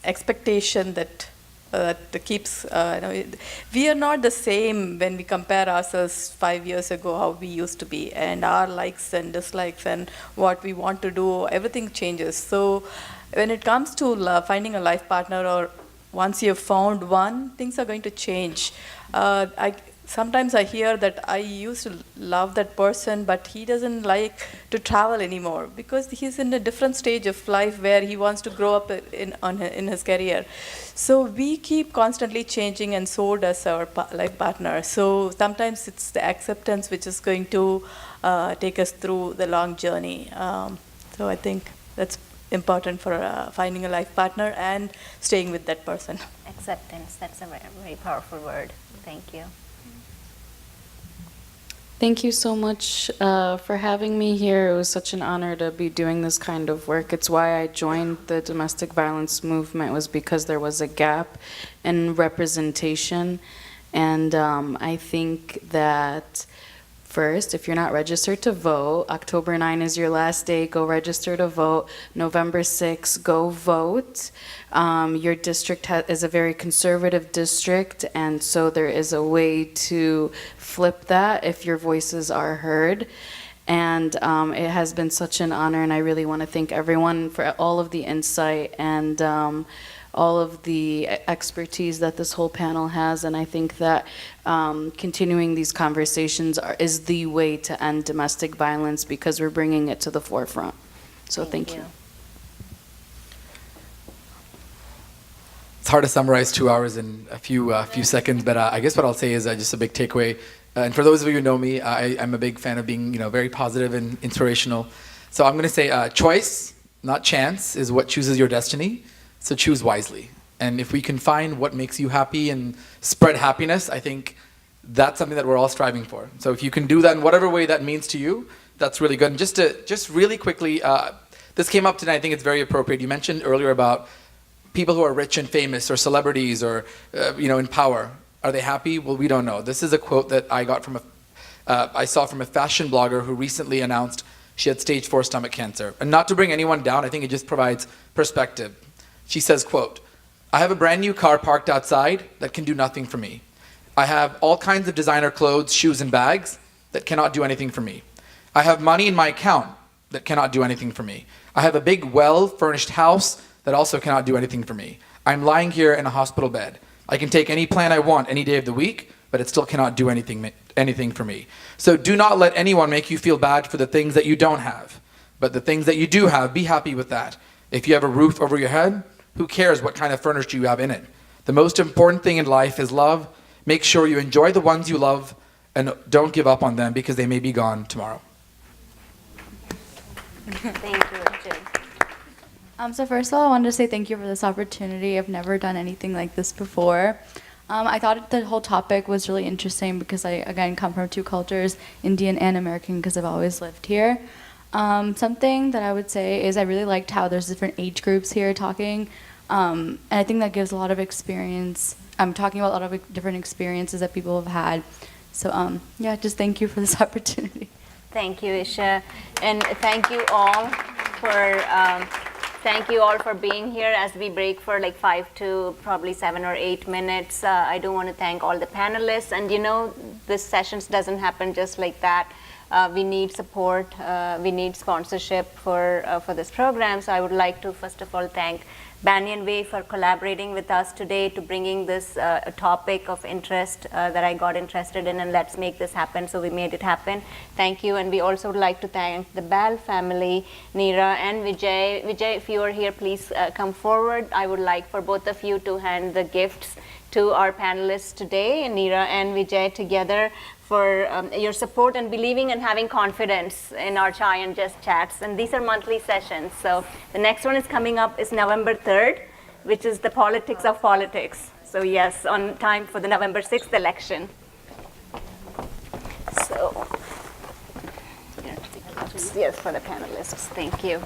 expectation that keeps, we are not the same when we compare ourselves 5 years ago, how we used to be, and our likes and dislikes and what we want to do, everything changes. So when it comes to finding a life partner, or once you've found one, things are going to change. Sometimes I hear that I used to love that person, but he doesn't like to travel anymore because he's in a different stage of life where he wants to grow up in his career. So we keep constantly changing, and so does our life partner. So sometimes it's the acceptance which is going to take us through the long journey. So I think that's important for finding a life partner and staying with that person. Acceptance, that's a very, very powerful word. Thank you. Thank you so much for having me here. It was such an honor to be doing this kind of work. It's why I joined the domestic violence movement, was because there was a gap in representation. And I think that first, if you're not registered to vote, October 9 is your last day, go register to vote. November 6, go vote. Your district is a very conservative district, and so there is a way to flip that if your voices are heard. And it has been such an honor, and I really want to thank everyone for all of the insight and all of the expertise that this whole panel has. And I think that continuing these conversations is the way to end domestic violence, because we're bringing it to the forefront. So thank you. It's hard to summarize 2 hours in a few seconds, but I guess what I'll say is just a big takeaway. And for those of you who know me, I'm a big fan of being, very positive and inspirational. So I'm going to say choice, not chance, is what chooses your destiny. So choose wisely. And if we can find what makes you happy and spread happiness, I think that's something that we're all striving for. So if you can do that in whatever way that means to you, that's really good. And just really quickly, this came up tonight. I think it's very appropriate. You mentioned earlier about people who are rich and famous, or celebrities, or in power. Are they happy? Well, we don't know. This is a quote that I got from I saw from a fashion blogger who recently announced she had stage 4 stomach cancer. And not to bring anyone down, I think it just provides perspective. She says, quote, "I have a brand new car parked outside that can do nothing for me. I have all kinds of designer clothes, shoes, and bags that cannot do anything for me. I have money in my account that cannot do anything for me. I have a big, well-furnished house that also cannot do anything for me. I'm lying here in a hospital bed. I can take any plan I want any day of the week, but it still cannot do anything for me. So do not let anyone make you feel bad for the things that you don't have. But the things that you do have, be happy with that. If you have a roof over your head, who cares what kind of furniture you have in it? The most important thing in life is love. Make sure you enjoy the ones you love, and don't give up on them, because they may be gone tomorrow." Thank you, Jill. So first of all, I wanted to say thank you for this opportunity. I've never done anything like this before. I thought the whole topic was really interesting because I, again, come from two cultures, Indian and American, because I've always lived here. Something that I would say is I really liked how there's different age groups here talking, and I think that gives a lot of experience. I'm talking about a lot of different experiences that people have had. So yeah, just thank you for this opportunity. Thank you, Isha, and thank you all for being here as we break for like 5 to probably 7 or 8 minutes. I do want to thank all the panelists, and this sessions doesn't happen just like that. we need support, we need sponsorship for this program. So I would like to first of all thank Banyan Way for collaborating with us today to bringing this topic of interest that I got interested in, and let's make this happen. So we made it happen. Thank you. And we also would like to thank the Bal family, Neera and Vijay. Vijay, if you are here, please come forward. I would like for both of you to hand the gifts to our panelists today, Neera and Vijay together, for your support and believing and having confidence in our Chai and Just Chats. And these are monthly sessions. So the next one is coming up is November 3rd, which is the politics of politics. So yes, on time for the November 6th election. So yes, for the panelists. Thank you.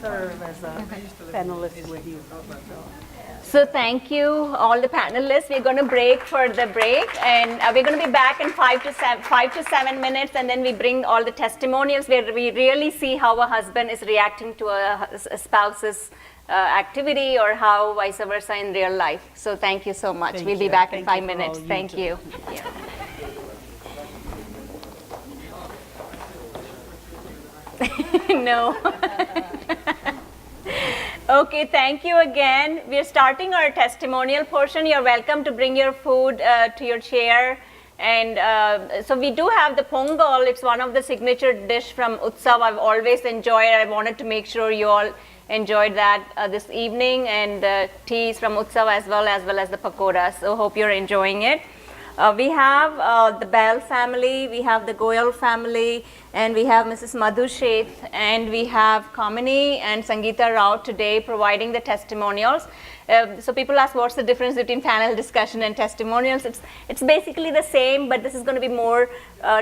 Serve as a panelist with you. So thank you, all the panelists. We're going to break for the break, and we're going to be back in 5 to 7 minutes, and then we bring all the testimonials where we really see how a husband is reacting to a spouse's activity, or how vice versa in real life. So thank you so much. We'll be back in 5 minutes. Thank you. Yeah. No. Okay, thank you again. We're starting our testimonial portion. You're welcome to bring your food to your chair. And so we do have the pongal. It's one of the signature dish from Utsav. I've always enjoyed it. I wanted to make sure you all enjoyed that this evening. And teas from Utsav as well as the pakoras. So hope you're enjoying it. We have the Bell family, we have the Goyal family, and we have Mrs. Madhu Sheth, and we have Kamini and Sangeeta Rao today providing the testimonials. So people ask what's the difference between panel discussion and testimonials. It's basically the same, but this is going to be more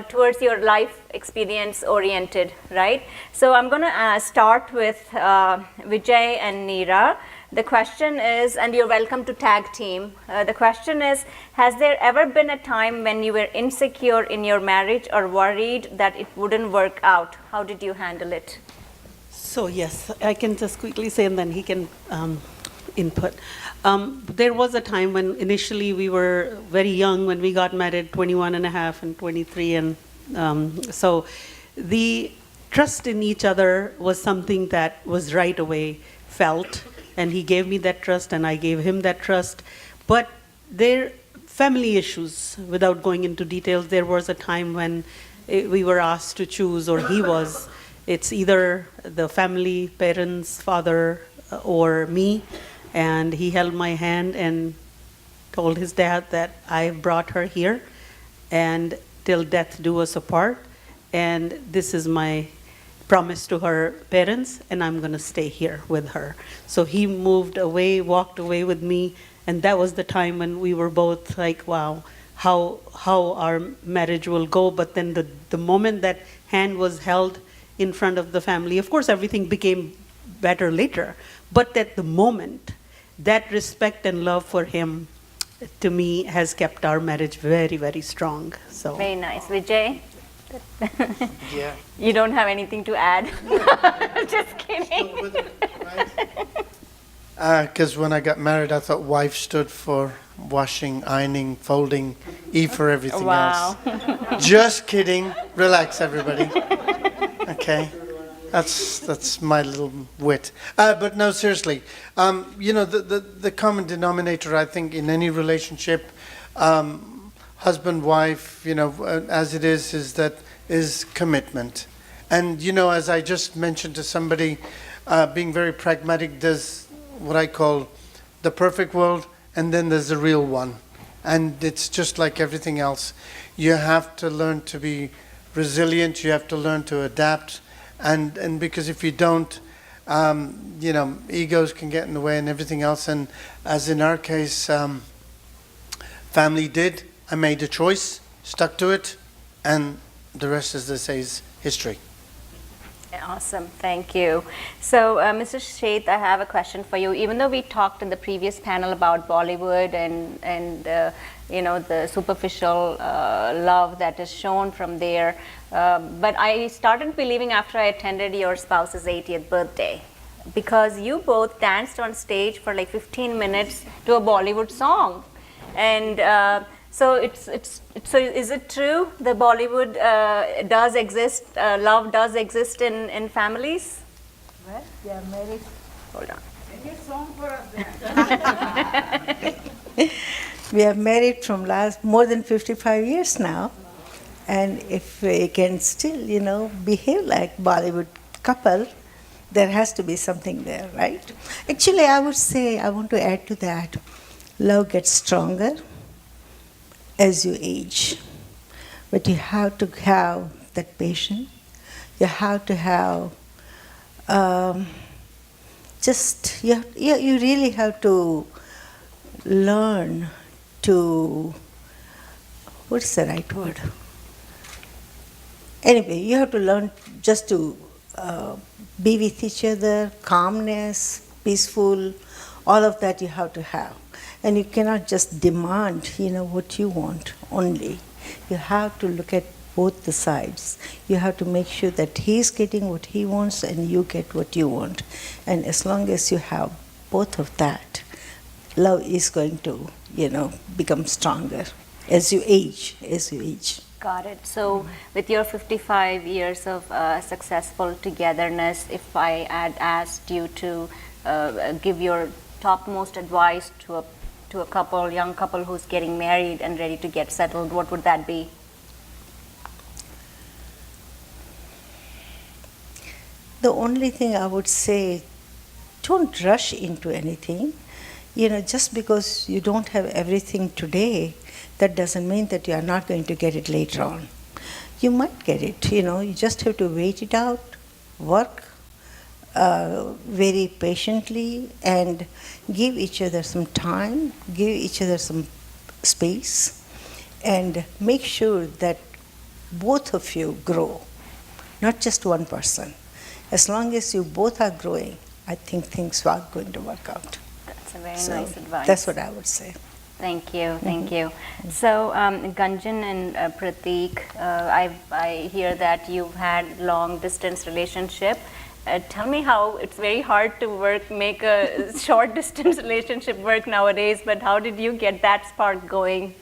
towards your life experience oriented, right? So I'm going to start with Vijay and Neera. The question is, and you're welcome to tag team. The question is, has there ever been a time when you were insecure in your marriage or worried that it wouldn't work out? How did you handle it? So yes, I can just quickly say, and then he can input. There was a time when initially we were very young when we got married, 21 and a half and 23. And so the trust in each other was something that was right away felt. And he gave me that trust, and I gave him that trust. But there, family issues, without going into details, there was a time when we were asked to choose, or he was. It's either the family, parents, father, or me. And he held my hand and told his dad that I brought her here, and till death do us apart. And this is my promise to her parents, and I'm going to stay here with her. So he moved away, walked away with me, and that was the time when we were both like, wow, how our marriage will go. But then the moment that hand was held in front of the family, of course everything became better later, but at the moment, that respect and love for him, to me, has kept our marriage very, very strong. So very nice. Vijay? Yeah. You don't have anything to add? Just kidding. Because when I got married, I thought wife stood for washing, ironing, folding, E for everything else. Just kidding. Relax, everybody. Okay. That's my little wit. But no, seriously. You know, the common denominator, I think, in any relationship, husband, wife, you know, as it is commitment. And, you know, as I just mentioned to somebody, being very pragmatic, there's what I call the perfect world, and then there's the real one. And it's just like everything else. You have to learn to be resilient, you have to learn to adapt, and because if you don't, egos can get in the way and everything else. And as in our case, family did. I made a choice, stuck to it, and the rest, as they say, is history. Awesome, thank you. So, Mr. Sheth, I have a question for you. Even though we talked in the previous panel about Bollywood and the superficial love that is shown from there, but I started believing after I attended your spouse's 80th birthday, because you both danced on stage for like 15 minutes to a Bollywood song, and so so is it true the Bollywood does exist, love does exist in families? Well, they are married. Hold on. Sing a song for us then. We are married from more than 55 years now, and if we can still, behave like Bollywood couple, there has to be something there, right? Actually, I would say, I want to add to that, love gets stronger as you age. But you have to have that patience. You have to have you really have to learn to, what's the right word? Anyway, you have to learn just to be with each other, calmness, peaceful, all of that you have to have. And you cannot just demand, what you want only. You have to look at both the sides. You have to make sure that he's getting what he wants and you get what you want. And as long as you have both of that, love is going to, become stronger as you age, Got it. So with your 55 years of successful togetherness, if I had asked you to give your topmost advice to a young couple who's getting married and ready to get settled, what would that be? The only thing I would say, don't rush into anything. Just because you don't have everything today, that doesn't mean that you are not going to get it later on. You might get it, you just have to wait it out, work very patiently, and give each other some time, give each other some space, and make sure that both of you grow, not just one person. As long as you both are growing, I think things are going to work out. That's a very nice advice. That's what I would say. Thank you, thank you. So, Gunjan and Prateek, I hear that you've had long distance relationship. Tell me how it's very hard to make a short distance relationship work nowadays, but how did you get that spark going?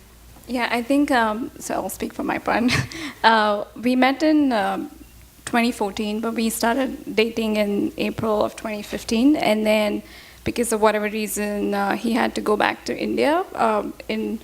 Yeah, I think, so I'll speak for my part. We met in 2014, but we started dating in April of 2015, and then because of whatever reason, he had to go back to India in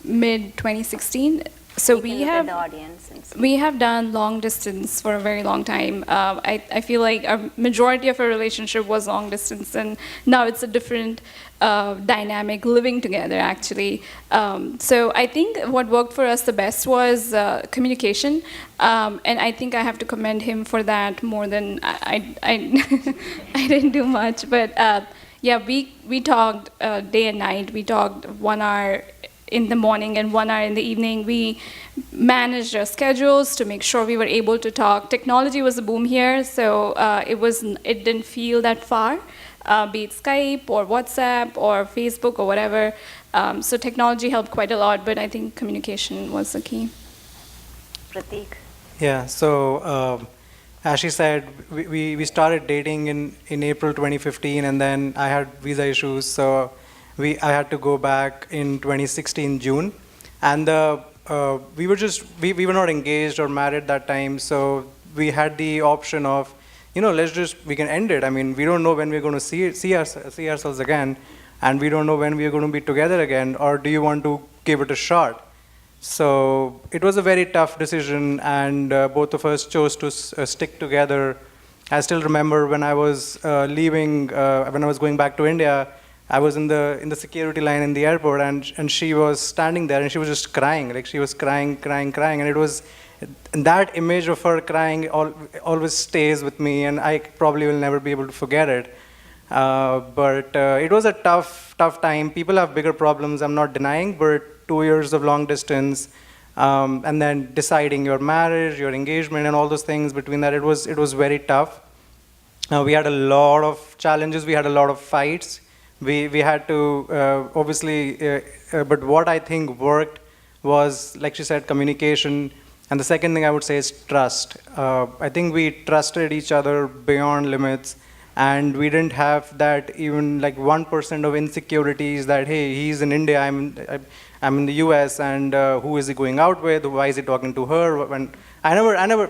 mid 2016. So we have done long distance for a very long time. I feel like a majority of our relationship was long distance, and now it's a different dynamic living together, actually. So I think what worked for us the best was communication, and I think I have to commend him for that more than I I didn't do much, but yeah, we talked day and night. We talked 1 hour in the morning and 1 hour in the evening. We managed our schedules to make sure we were able to talk. Technology was a boom here, so it didn't feel that far, be it Skype or WhatsApp or Facebook or whatever. So technology helped quite a lot, but I think communication was the key. Prateek? Yeah, so as she said, we started dating in April 2015, and then I had visa issues, so I had to go back in 2016 June, and we were not engaged or married that time, so we had the option of, we can end it. I mean, we don't know when we're going to see ourselves again, and we don't know when we're going to be together again, or do you want to give it a shot? So it was a very tough decision, and both of us chose to stick together. I still remember when I was leaving, when I was going back to India, I was in the security line in the airport, and she was standing there, and she was just crying, like she was crying, and it was and that image of her crying always stays with me, and I probably will never be able to forget it. But it was a tough time. People have bigger problems, I'm not denying, but 2 years of long distance, and then deciding your marriage, your engagement, and all those things between that, it was very tough. We had a lot of challenges, we had a lot of fights. We had to, obviously, but what I think worked was, like she said, communication. And the second thing I would say is trust. I think we trusted each other beyond limits, and we didn't have that even like 1% of insecurities that, hey, he's in India, I'm in the US, and who is he going out with? Why is he talking to her?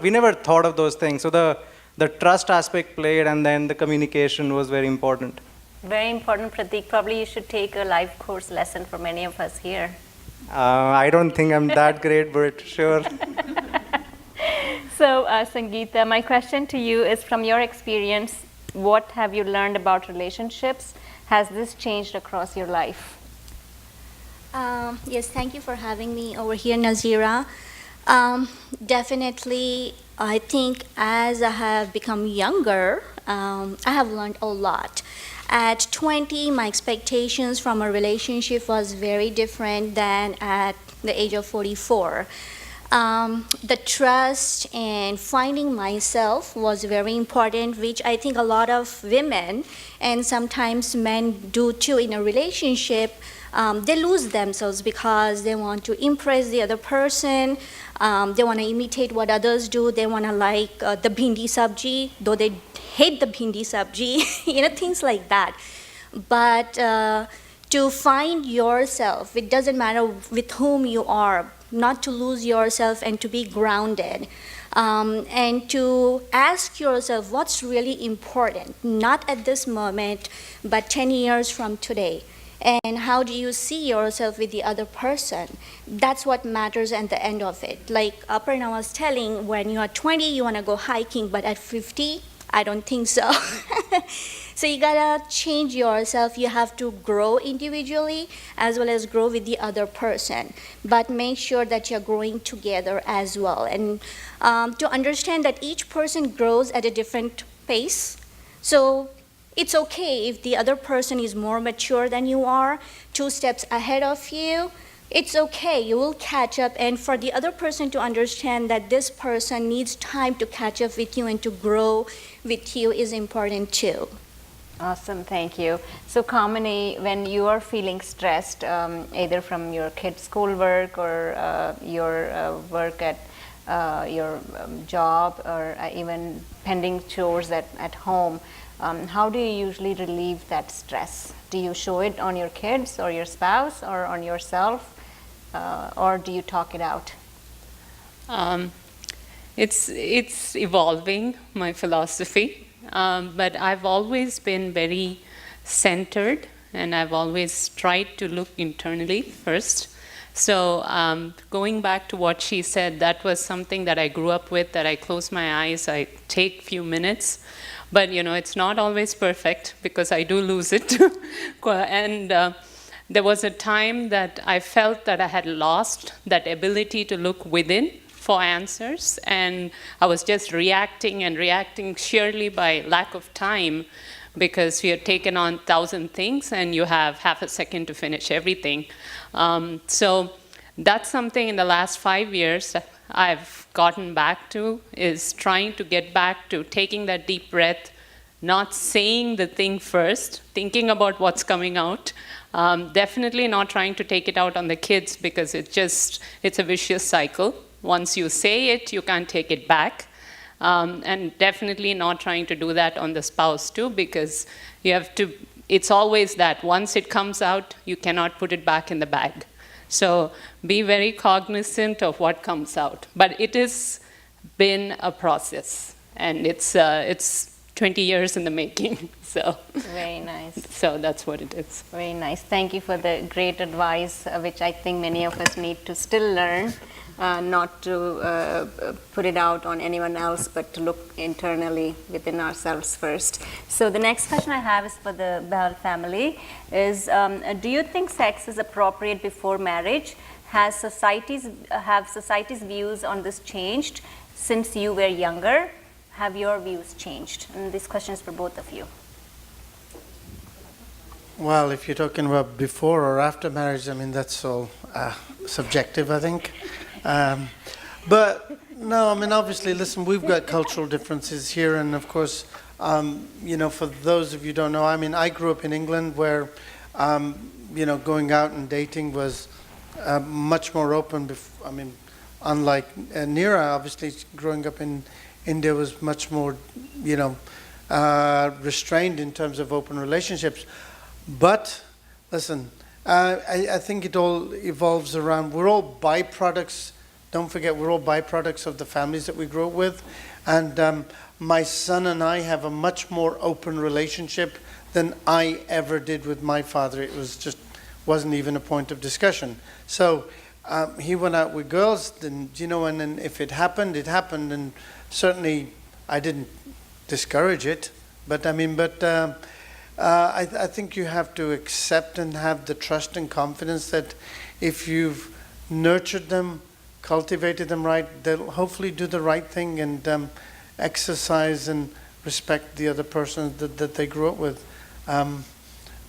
We never thought of those things. So the trust aspect played, and then the communication was very important. Very important, Pratik. Probably you should take a life course lesson for many of us here. I don't think I'm that great, but sure. So, Sangeeta, my question to you is, from your experience, what have you learned about relationships? Has this changed across your life? Yes, thank you for having me over here, Nazeera. Definitely, I think as I have become younger, I have learned a lot. At 20, my expectations from a relationship was very different than at the age of 44. The trust and finding myself was very important, which I think a lot of women and sometimes men do too in a relationship. They lose themselves because they want to impress the other person. They want to imitate what others do. They want to like the bhindi sabji, though they hate the bhindi sabji, things like that. But to find yourself, it doesn't matter with whom you are, not to lose yourself and to be grounded. And to ask yourself what's really important, not at this moment, but 10 years from today. And how do you see yourself with the other person? That's what matters at the end of it. Like Aparna was telling, when you are 20, you want to go hiking, but at 50, I don't think so. So you gotta change yourself. You have to grow individually as well as grow with the other person. But make sure that you're growing together as well. And to understand that each person grows at a different pace. So it's okay if the other person is more mature than you are, 2 steps ahead of you. It's okay, you will catch up. And for the other person to understand that this person needs time to catch up with you and to grow with you is important too. Awesome, thank you. So Kamini, when you are feeling stressed, either from your kids' schoolwork or your work at your job, or even pending chores at home, how do you usually relieve that stress? Do you show it on your kids or your spouse or on yourself, or do you talk it out? It's evolving, my philosophy. But I've always been very centered, and I've always tried to look internally first. So going back to what she said, that was something that I grew up with, that I close my eyes, I take few minutes. But it's not always perfect, because I do lose it. And there was a time that I felt that I had lost that ability to look within for answers, and I was just reacting sheerly by lack of time, because we had taken on 1,000 things and you have half a second to finish everything. So that's something in the last 5 years I've gotten back to, is trying to get back to taking that deep breath, not saying the thing first, thinking about what's coming out. Definitely not trying to take it out on the kids, because it's a vicious cycle. Once you say it, you can't take it back. And definitely not trying to do that on the spouse too, because it's always that once it comes out, you cannot put it back in the bag. So be very cognizant of what comes out. But it has been a process, and it's 20 years in the making. So very nice. So that's what it is. Very nice. Thank you for the great advice, which I think many of us need to still learn. Not to put it out on anyone else, but to look internally within ourselves first. So the next question I have is for the Bahal family, is do you think sex is appropriate before marriage? have society's views on this changed since you were younger? Have your views changed? And this question is for both of you. Well, if you're talking about before or after marriage, I mean, that's all subjective, I think. But no, I mean, obviously, listen, we've got cultural differences here, and of course, for those of you who don't know, I mean, I grew up in England where, going out and dating was much more open. Unlike Nazeera, obviously, growing up in India was much more, restrained in terms of open relationships. But listen, I think it all evolves around, we're all byproducts. Don't forget, we're all byproducts of the families that we grew up with. And my son and I have a much more open relationship than I ever did with my father. It wasn't even a point of discussion. So he went out with girls, and then if it happened, it happened. And certainly I didn't discourage it. But I think you have to accept and have the trust and confidence that if you've nurtured them, cultivated them right, they'll hopefully do the right thing and exercise and respect the other person that they grew up with.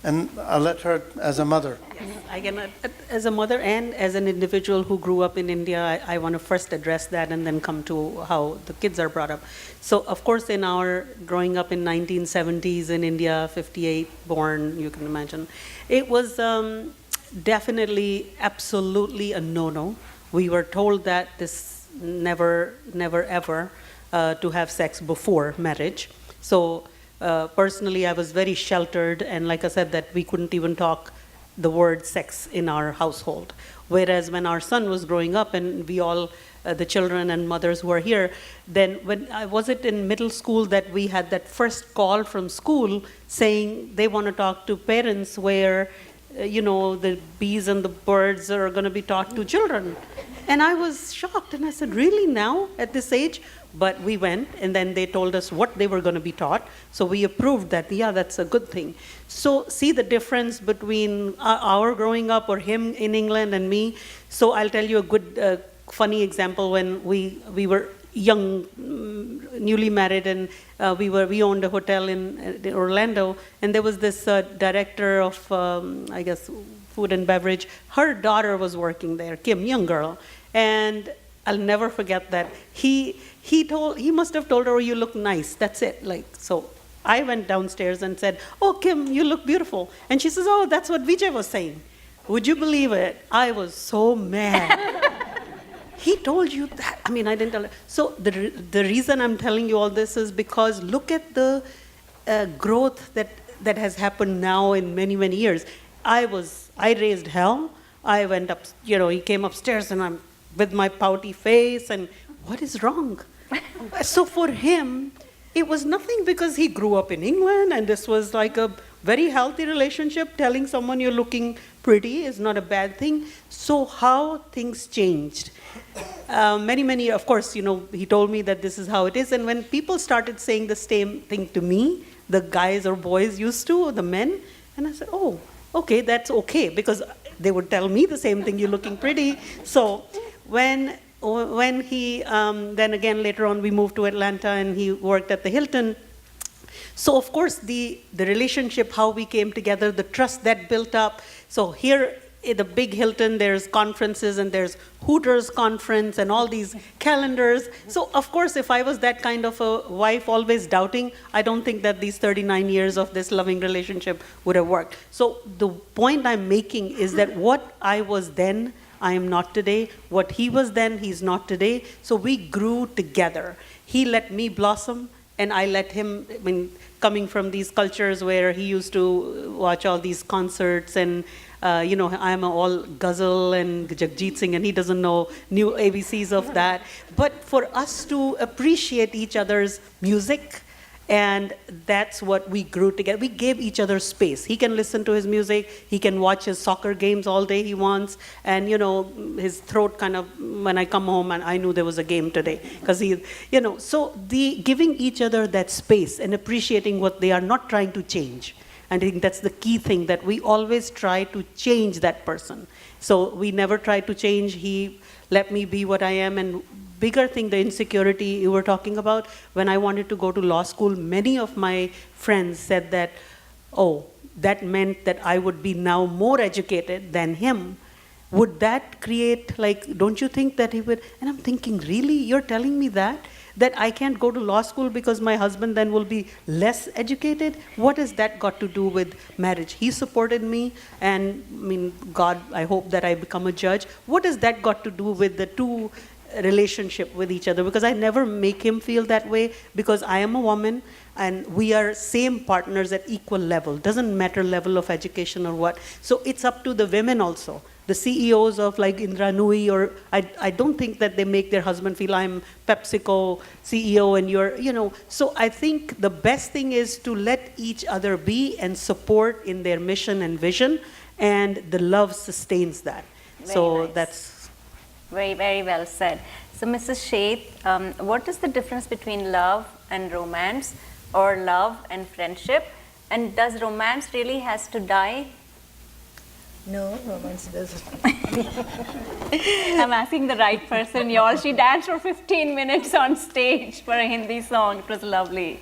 And I'll let her as a mother. Yes, as a mother and as an individual who grew up in India, I want to first address that and then come to how the kids are brought up. So, of course, in our growing up in 1970s in India, 58 born, you can imagine, it was definitely, absolutely a no-no. We were told that this never, ever to have sex before marriage. So, personally, I was very sheltered, and like I said, that we couldn't even talk the word sex in our household. Whereas when our son was growing up, and we all, the children and mothers who are here, then was it in middle school that we had that first call from school saying they want to talk to parents where, the bees and the birds are going to be taught to children. And I was shocked, and I said, really now, at this age? But we went, and then they told us what they were going to be taught. So we approved that, yeah, that's a good thing. So see the difference between our growing up or him in England and me. So I'll tell you a good, funny example. When we were young, newly married, and we owned a hotel in Orlando, and there was this director of, I guess, food and beverage. Her daughter was working there, Kim, young girl, and I'll never forget that. He must have told her, oh, you look nice. That's it. So I went downstairs and said, oh, Kim, you look beautiful. And she says, oh, that's what Vijay was saying. Would you believe it? I was so mad. He told you that. I didn't tell her. So the reason I'm telling you all this is because look at the growth that has happened now in many, many years. I raised hell. I went up, he came upstairs, and I'm with my pouty face, and what is wrong? So for him, it was nothing because he grew up in England, and this was like a very healthy relationship. Telling someone you're looking pretty is not a bad thing. So how things changed. Many, of course, he told me that this is how it is. And when people started saying the same thing to me, the guys or boys used to, or the men, and I said, oh, okay, that's okay, because they would tell me the same thing, you're looking pretty. So when he, then again later on we moved to Atlanta and he worked at the Hilton. So of course the relationship, how we came together, the trust that built up. So here at the big Hilton, there's conferences and there's Hooters conference and all these calendars. So of course, if I was that kind of a wife, always doubting, I don't think that these 39 years of this loving relationship would have worked. So the point I'm making is that what I was then, I am not today. What he was then, he's not today. So we grew together. He let me blossom, and I let him, coming from these cultures where he used to watch all these concerts and I'm all ghazal and Jagjit Singh, and he doesn't know new ABCs of that. But for us to appreciate each other's music, and that's what we grew together. We gave each other space. He can listen to his music. He can watch his soccer games all day he wants. And, his throat kind of, when I come home, and I knew there was a game today. Because so the giving each other that space and appreciating what they are, not trying to change. And I think that's the key thing, that we always try to change that person. So we never try to change. He let me be what I am. And bigger thing, the insecurity you were talking about, when I wanted to go to law school, many of my friends said that, oh, that meant that I would be now more educated than him. Would that create, like, don't you think that he would? And I'm thinking, really, you're telling me that I can't go to law school because my husband then will be less educated? What has that got to do with marriage? He supported me, and I mean, God, I hope that I become a judge. What has that got to do with the two relationship with each other? Because I never make him feel that way, because I am a woman and we are same partners at equal level. Doesn't matter level of education or what. So it's up to the women also. The CEOs of like Indra Nui, or I don't think that they make their husband feel I'm PepsiCo CEO and you're, you know. So I think the best thing is to let each other be and support in their mission and vision, and the love sustains that. Very nice. That's very, very well said. So Mrs. Sheth, what is the difference between love and romance, or love and friendship? And does romance really has to die? No, romance doesn't. I'm asking the right person, y'all. She danced for 15 minutes on stage for a Hindi song. It was lovely.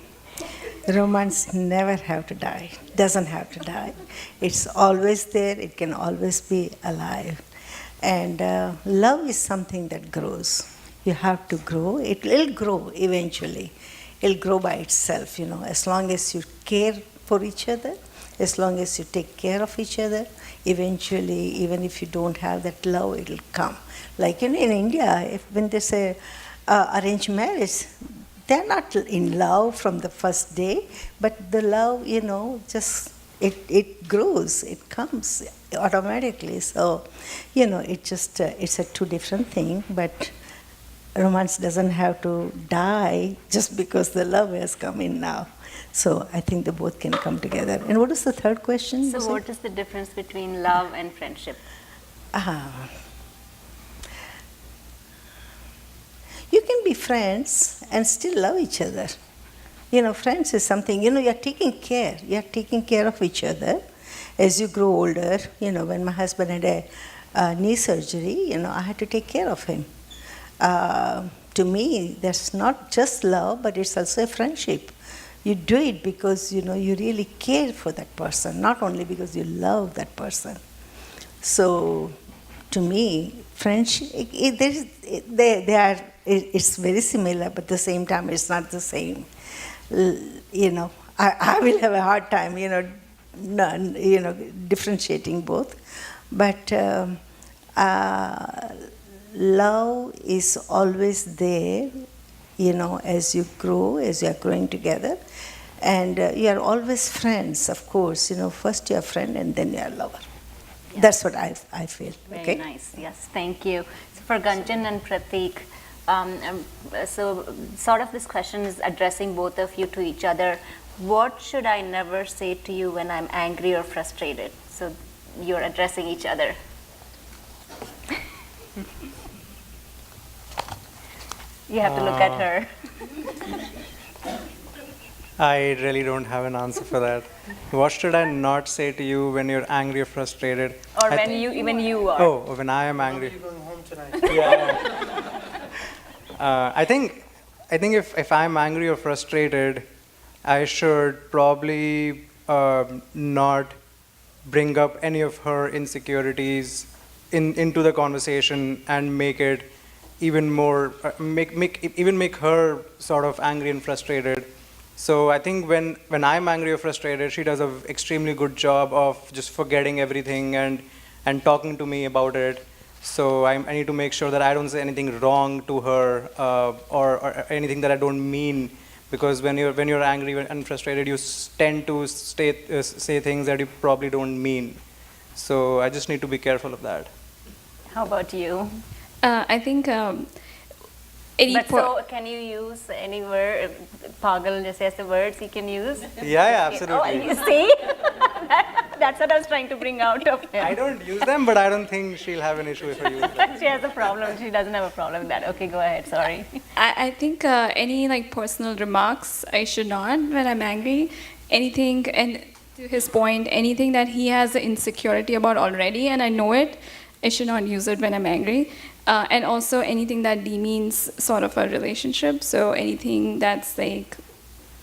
Romance never have to die. Doesn't have to die. It's always there. It can always be alive. And love is something that grows. You have to grow. It will grow eventually. It'll grow by itself, you know, as long as you care for each other, as long as you take care of each other. Eventually, even if you don't have that love, it'll come. Like in India, when they say arranged marriage, they're not in love from the first day, but the love, you know, just it grows, it comes automatically. So, you know, it just it's a two different thing. But romance doesn't have to die just because the love has come in now. So I think they both can come together. And what is the third question? So what is the difference between love and friendship? You can be friends and still love each other. You know, friends is something, you know, you're taking care of each other as you grow older. You know, when my husband had a knee surgery, you know, I had to take care of him. To me, that's not just love, but it's also a friendship. You do it because, you know, you really care for that person, not only because you love that person. So, to me, friendship, it's very similar, but at the same time, it's not the same. You know, I will have a hard time, differentiating both. But love is always there, you know, as you grow, as you are growing together. And you are always friends, of course. You know, first you are friend and then you are lover. Yeah. That's what I feel. Very nice. Yes, thank you. So for Gunjan and Prateek, so sort of this question is addressing both of you to each other. What should I never say to you when I'm angry or frustrated? So you're addressing each other. You have to look at her. I really don't have an answer for that. What should I not say to you when you're angry or frustrated? Or when you are. Oh, when I am angry. How are you going home tonight? Yeah. I think if I'm angry or frustrated, I should probably not bring up any of her insecurities into the conversation and make it even more make her sort of angry and frustrated. So I think when I'm angry or frustrated, she does an extremely good job of just forgetting everything and talking to me about it. So I need to make sure that I don't say anything wrong to her or anything that I don't mean, because when you're angry and frustrated, you tend to say things that you probably don't mean. So I just need to be careful of that. How about you? I think so can you use any word, pagal, just as the words you can use? Yeah, absolutely. Oh, you see? That's what I was trying to bring out of him. I don't use them, but I don't think she'll have an issue if I use them. She has a problem. She doesn't have a problem with that. Okay, go ahead. Sorry. I think any like personal remarks I should not when I'm angry. Anything, and To his point, anything that he has an insecurity about already, and I know it, I should not use it when I'm angry. And also anything that demeans sort of a relationship. So anything that's like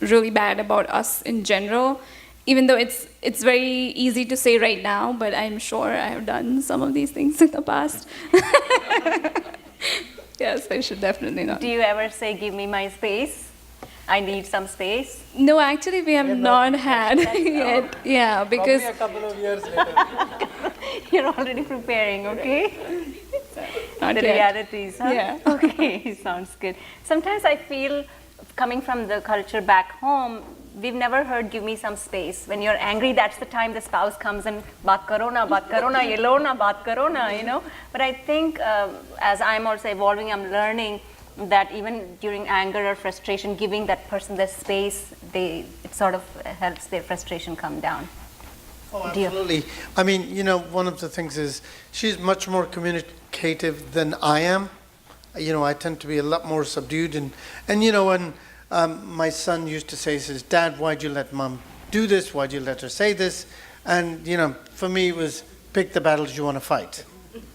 really bad about us in general, even though it's very easy to say right now, but I'm sure I have done some of these things in the past. Yes, I should definitely not. Do you ever say, give me my space? I need some space? No, actually, we have not had yet. Yeah, because Probably a couple of years later. You're already preparing, okay? Not the yet. realities, huh? Yeah. Okay, sounds good. Sometimes I feel, coming from the culture back home, we've never heard give me some space. When you're angry, that's the time the spouse comes and baat karo na, ye lo na, baat karo na, you know. But I think as I'm also evolving, I'm learning that even during anger or frustration, giving that person the space, it sort of helps their frustration come down. Oh, absolutely. I mean, you know, one of the things is she's much more communicative than I am. You know, I tend to be a lot more subdued. And you know, when my son used to say, he says, Dad, why'd you let Mom do this? Why'd you let her say this? And, you know, for me it was, pick the battles you want to fight.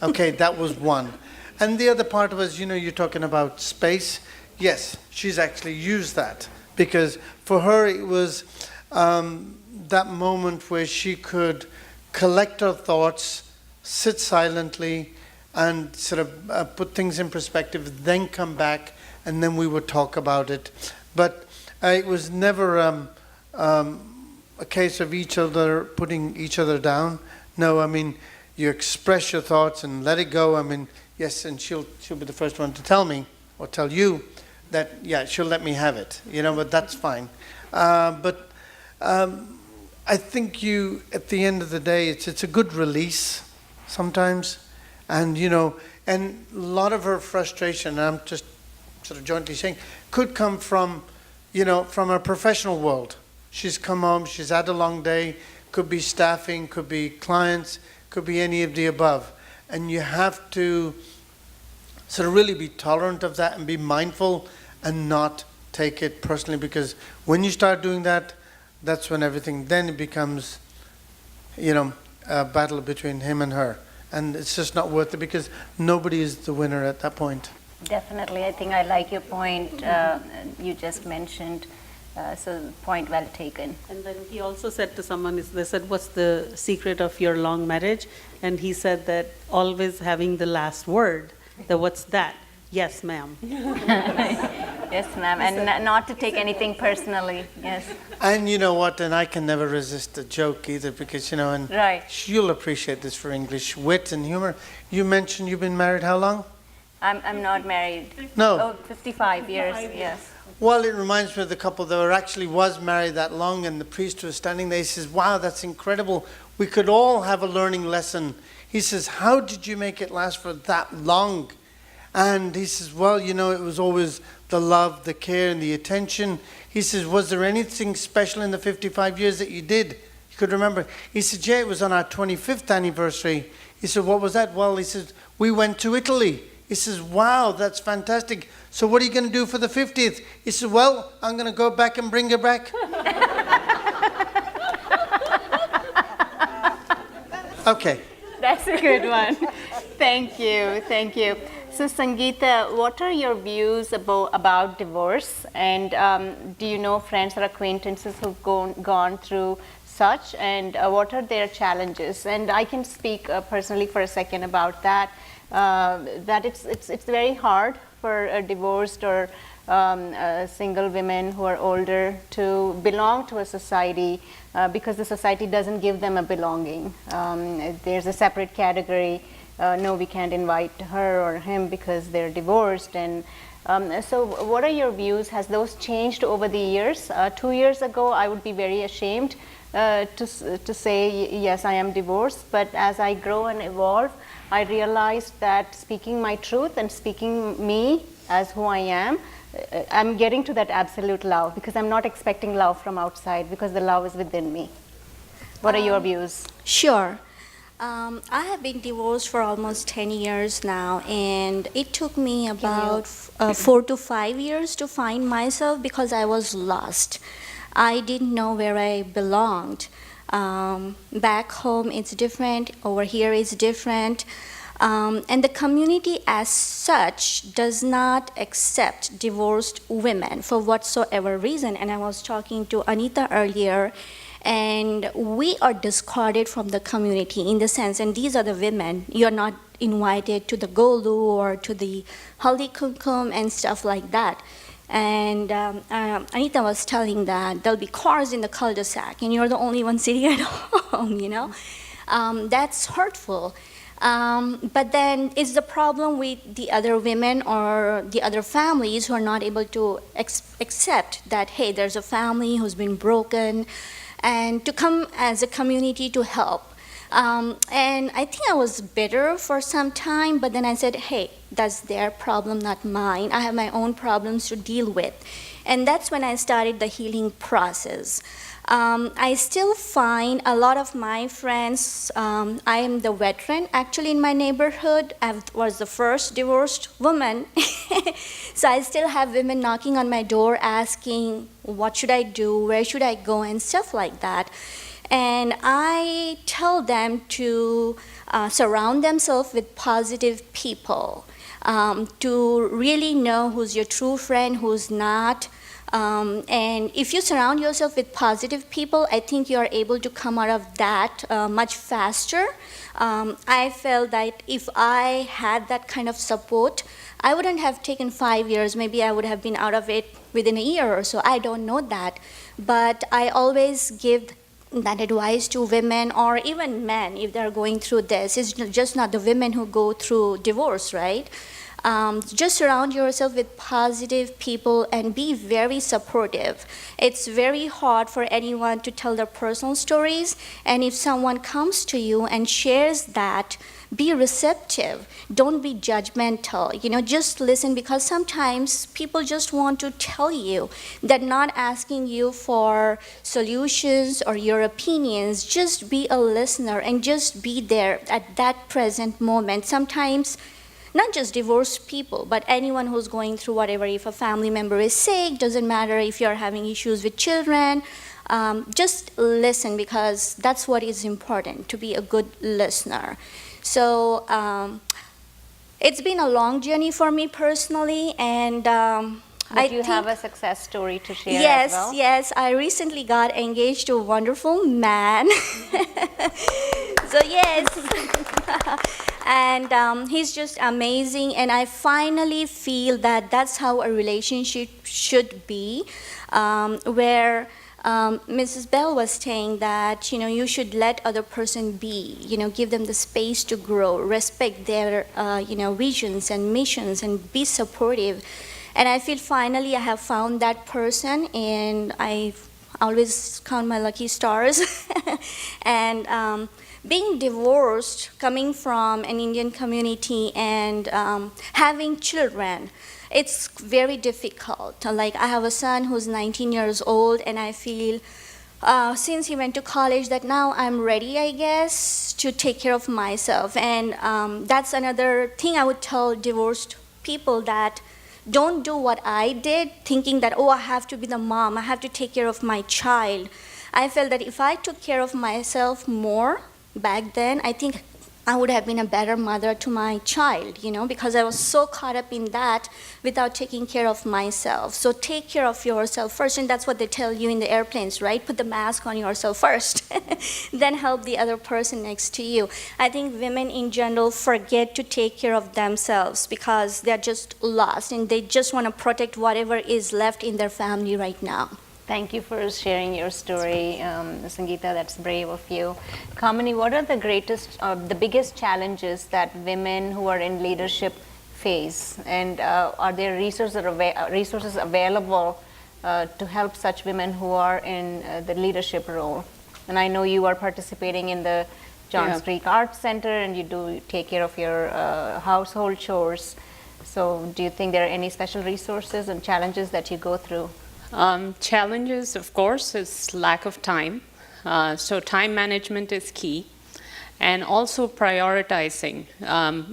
Okay, that was one. And the other part was, you know, you're talking about space. Yes, she's actually used that. Because for her it was that moment where she could collect her thoughts, sit silently, and sort of put things in perspective, then come back, and then we would talk about it. But it was never a case of each other putting each other down. No, I mean, you express your thoughts and let it go. I mean, yes, and she'll be the first one to tell me or tell you that, yeah, she'll let me have it, you know, but that's fine. But I think at the end of the day, it's a good release sometimes. And, you know, and a lot of her frustration, I'm just sort of jointly saying, could come from, you know, from her professional world. She's come home, she's had a long day, could be staffing, could be clients, could be any of the above. And you have to sort of really be tolerant of that and be mindful and not take it personally, because when you start doing that, that's when everything, then it becomes, you know, a battle between him and her. And it's just not worth it because nobody is the winner at that point. Definitely. I think I like your point you just mentioned. So point well taken. And then he also said to someone, they said, what's the secret of your long marriage? And he said that always having the last word. What's that? Yes, ma'am. Yes, ma'am. And not to take anything personally. Yes. And you know what? And I can never resist a joke either because, you know, and right. You'll appreciate this for English wit and humor. You mentioned you've been married how long? I'm not married. No. Oh, 55 years, yes. Well, it reminds me of the couple that actually was married that long, and the priest was standing there. He says, wow, that's incredible. We could all have a learning lesson. He says, how did you make it last for that long? And he says, well, you know, it was always the love, the care, and the attention. He says, was there anything special in the 55 years that you did? You could remember. He said, yeah, it was on our 25th anniversary. He said, what was that? Well, he said, we went to Italy. He says, wow, that's fantastic. So what are you going to do for the 50th? He said, well, I'm going to go back and bring her back. Okay. That's a good one. Thank you. Thank you. So, Sangeeta, what are your views about divorce? And do you know friends or acquaintances who've gone through such? And what are their challenges? And I can speak personally for a second about that. That it's very hard for divorced or single women who are older to belong to a society because the society doesn't give them a belonging. There's a separate category. No, we can't invite her or him because they're divorced. And so what are your views? Has those changed over the years? 2 years ago, I would be very ashamed to say, yes, I am divorced. But as I grow and evolve, I realized that speaking my truth and speaking me as who I am, I'm getting to that absolute love because I'm not expecting love from outside because the love is within me. What are your views? Sure. I have been divorced for almost 10 years now, and it took me about 4 to 5 years to find myself because I was lost. I didn't know where I belonged. Back home it's different, over here it's different. And the community as such does not accept divorced women for whatsoever reason. And I was talking to Anita earlier, and we are discarded from the community in the sense, and these are the women, you're not invited to the golu or to the haldi kumkum and stuff like that. And Anita was telling that there'll be cars in the cul-de-sac and you're the only one sitting at home, you know. That's hurtful. But then it's the problem with the other women or the other families who are not able to accept that, hey, there's a family who's been broken, and to come as a community to help. And I think I was bitter for some time, but then I said, hey, that's their problem, not mine. I have my own problems to deal with. And that's when I started the healing process. I still find a lot of my friends, I am the veteran actually in my neighborhood. I was the first divorced woman. So I still have women knocking on my door asking, what should I do, where should I go, and stuff like that. And I tell them to surround themselves with positive people, to really know who's your true friend, who's not. And if you surround yourself with positive people, I think you are able to come out of that much faster. I felt that if I had that kind of support, I wouldn't have taken 5 years. Maybe I would have been out of it within a year or so. I don't know that. But I always give that advice to women or even men if they're going through this. It's just not the women who go through divorce, right? Just surround yourself with positive people and be very supportive. It's very hard for anyone to tell their personal stories, and if someone comes to you and shares that, be receptive. Don't be judgmental. You know, just listen, because sometimes people just want to tell you. They're not asking you for solutions or your opinions. Just be a listener and just be there at that present moment. Sometimes not just divorced people, but anyone who's going through whatever, if a family member is sick, doesn't matter if you're having issues with children, just listen, because that's what is important, to be a good listener. So it's been a long journey for me personally, and But you have a success story to share yes, as well? Yes, I recently got engaged to a wonderful man. So yes, and he's just amazing, and I finally feel that that's how a relationship should be, where Mrs. Bell was saying that, you know, you should let other person be, you know, give them the space to grow, respect their, you know, visions and missions, and be supportive. And I feel finally I have found that person, and I always count my lucky stars. And being divorced, coming from an Indian community, and having children, it's very difficult. Like, I have a son who's 19 years old, and I feel since he went to college that now I'm ready, I guess, to take care of myself. And that's another thing I would tell divorced people, that don't do what I did, thinking that, oh, I have to be the mom, I have to take care of my child. I felt that if I took care of myself more back then, I think I would have been a better mother to my child, you know, because I was so caught up in that without taking care of myself. So take care of yourself first, and that's what they tell you in the airplanes, right? Put the mask on yourself first, then help the other person next to you. I think women in general forget to take care of themselves because they're just lost, and they just want to protect whatever is left in their family right now. Thank you for sharing your story, Sangeeta. That's brave of you. Kamini, what are the the biggest challenges that women who are in leadership face? And are there resources available to help such women who are in the leadership role? And I know you are participating in the John Street Arts Center, and you do take care of your household chores. So do you think there are any special resources and challenges that you go through? Challenges, of course, is lack of time. So time management is key. And also prioritizing.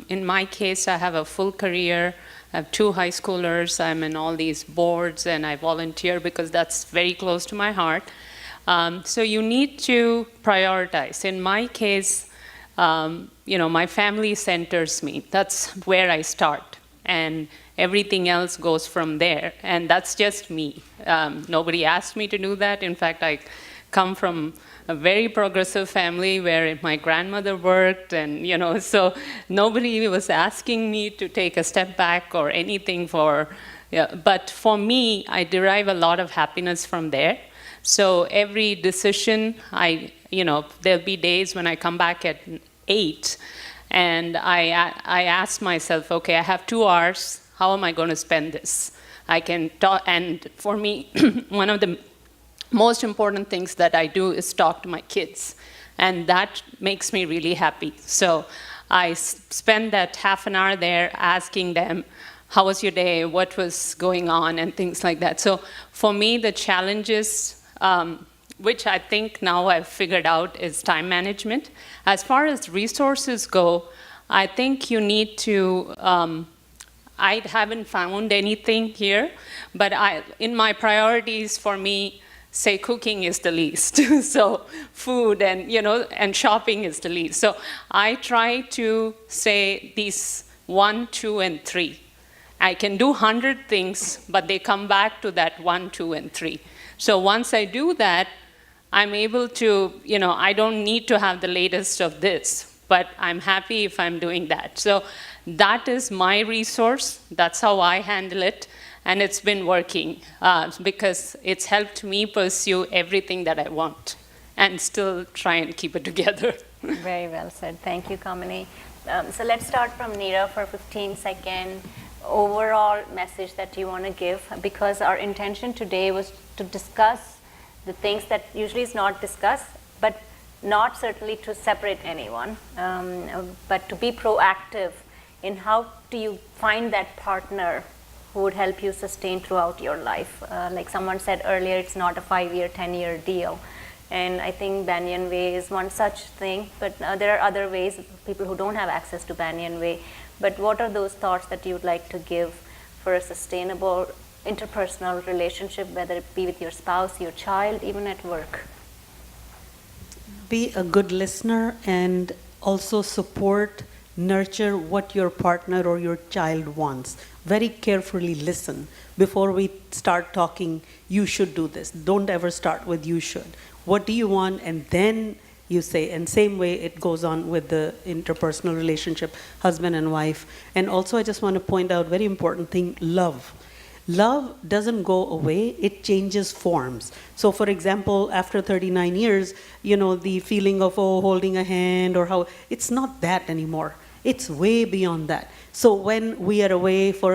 In my case, I have a full career. I have 2 high schoolers. I'm in all these boards, and I volunteer because that's very close to my heart. So you need to prioritize. In my case, my family centers me. That's where I start. And everything else goes from there. And that's just me. Nobody asked me to do that. In fact, I come from a very progressive family where my grandmother worked, and so nobody was asking me to take a step back or anything but for me, I derive a lot of happiness from there. So every decision, there'll be days when I come back at 8 and I ask myself, okay, I have 2 hours, how am I going to spend this? I can talk, and for me, one of the most important things that I do is talk to my kids, and that makes me really happy. So I spend that half an hour there asking them, how was your day, what was going on, and things like that. So for me, the challenges, which I think now I've figured out, is time management. As far as resources go, I think you need to, I haven't found anything here, but in my priorities, for me, say cooking is the least. So food and shopping is the least. So I try to say these 1, 2, and 3. I can do 100 things, but they come back to that 1, 2, and 3. So once I do that, I'm able to, I don't need to have the latest of this, but I'm happy if I'm doing that. So that is my resource. That's how I handle it. And it's been working because it's helped me pursue everything that I want and still try and keep it together. Very well said. Thank you, Kamini. So let's start from Nazeera for 15 seconds. Overall message that you want to give, because our intention today was to discuss the things that usually is not discussed, but not certainly to separate anyone, but to be proactive in how do you find that partner who would help you sustain throughout your life. Like someone said earlier, it's not a 5-year, 10-year deal. And I think Banyan Way is one such thing, but there are other ways, people who don't have access to Banyan Way. But what are those thoughts that you would like to give for a sustainable interpersonal relationship, whether it be with your spouse, your child, even at work? Be a good listener and also support, nurture what your partner or your child wants. Very carefully listen. Before we start talking, you should do this. Don't ever start with you should. What do you want? And then you say, and same way it goes on with the interpersonal relationship, husband and wife. And also I just want to point out very important thing, love. Love doesn't go away, it changes forms. So for example, after 39 years, the feeling of, holding a hand or how, it's not that anymore. It's way beyond that. So when we are away for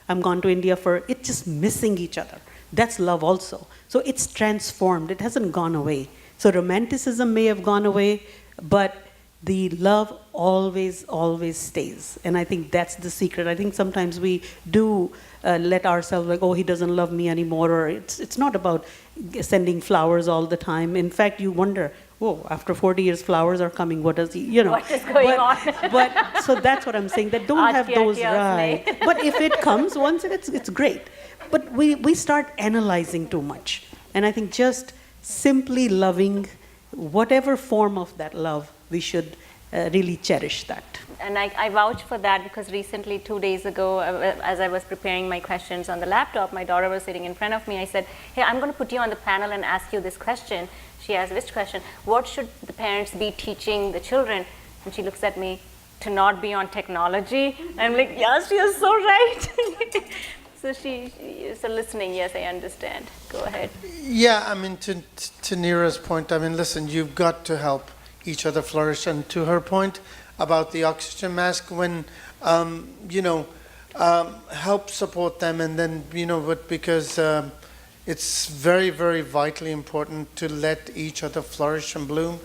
I'm gone to India it's just missing each other. That's love also. So it's transformed, it hasn't gone away. So romanticism may have gone away, but the love always, always stays. And I think that's the secret. I think sometimes we do let ourselves he doesn't love me anymore, or it's not about sending flowers all the time. In fact, you wonder, after 40 years, flowers are coming. What does he, What is going on? But so that's what I'm saying. That don't have those right. But if it comes once, it's great. But we start analyzing too much, and I think just simply loving, whatever form of that love, we should really cherish that. And I vouch for that, because recently, 2 days ago, as I was preparing my questions on the laptop, my daughter was sitting in front of me. I said, hey, I'm going to put you on the panel and ask you this question. She asked, which question? What should the parents be teaching the children? And she looks at me, to not be on technology. I'm like, yes, you're so right. So so listening, yes, I understand. Go ahead. Yeah, I mean, to Nazeera's point, I mean, listen, you've got to help each other flourish. And to her point about the oxygen mask, when, help support them, and then, because it's very, very vitally important to let each other flourish and bloom.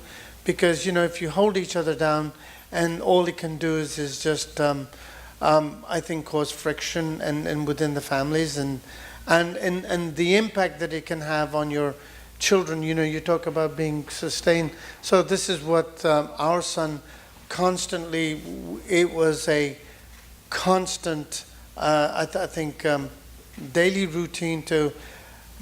Because, if you hold each other down, and all it can do is just, I think, cause friction and within the families, and the impact that it can have on your children. You talk about being sustained. So this is what our son constantly, it was a constant, I think, daily routine to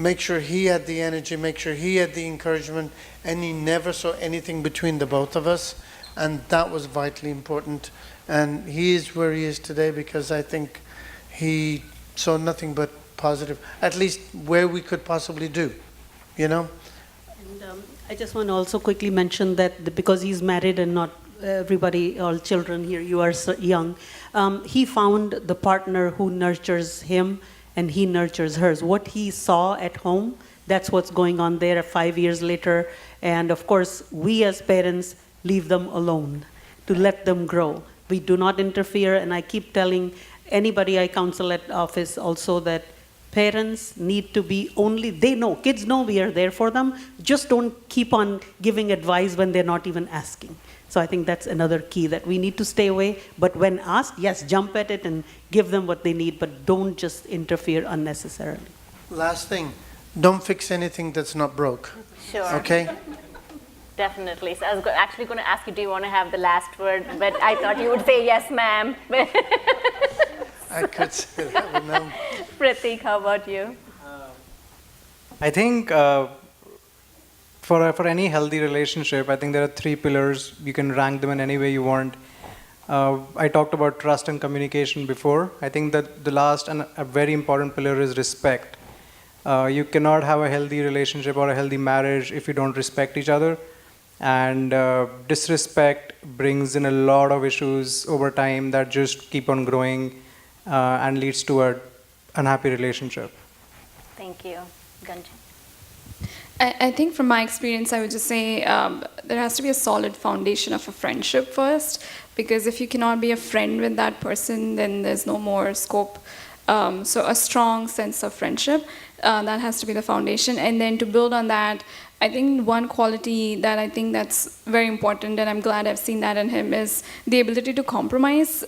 make sure he had the energy, make sure he had the encouragement, and he never saw anything between the both of us. And that was vitally important. And he is where he is today because I think he saw nothing but positive, at least where we could possibly do, you know? And I just want to also quickly mention that because he's married and not everybody, all children here, you are so young, he found the partner who nurtures him and he nurtures hers. What he saw at home, that's what's going on there 5 years later. And of course, we as parents leave them alone to let them grow. We do not interfere, and I keep telling anybody I counsel at office also that parents need to be only, they know, kids know we are there for them, just don't keep on giving advice when they're not even asking. So I think that's another key, that we need to stay away, but when asked, yes, jump at it and give them what they need, but don't just interfere unnecessarily. Last thing, don't fix anything that's not broke. Sure. Okay? Definitely. So I was actually going to ask you, do you want to have the last word? But I thought you would say yes, ma'am. I could say that, but no. Pratik, how about you? I think for any healthy relationship, I think there are 3 pillars. You can rank them in any way you want. I talked about trust and communication before. I think that the last and a very important pillar is respect. You cannot have a healthy relationship or a healthy marriage if you don't respect each other. And disrespect brings in a lot of issues over time that just keep on growing and leads to an unhappy relationship. Thank you. Gunjan. I think from my experience, I would just say there has to be a solid foundation of a friendship first, because if you cannot be a friend with that person, then there's no more scope. So a strong sense of friendship, that has to be the foundation. And then to build on that, I think one quality that I think that's very important, and I'm glad I've seen that in him, is the ability to compromise,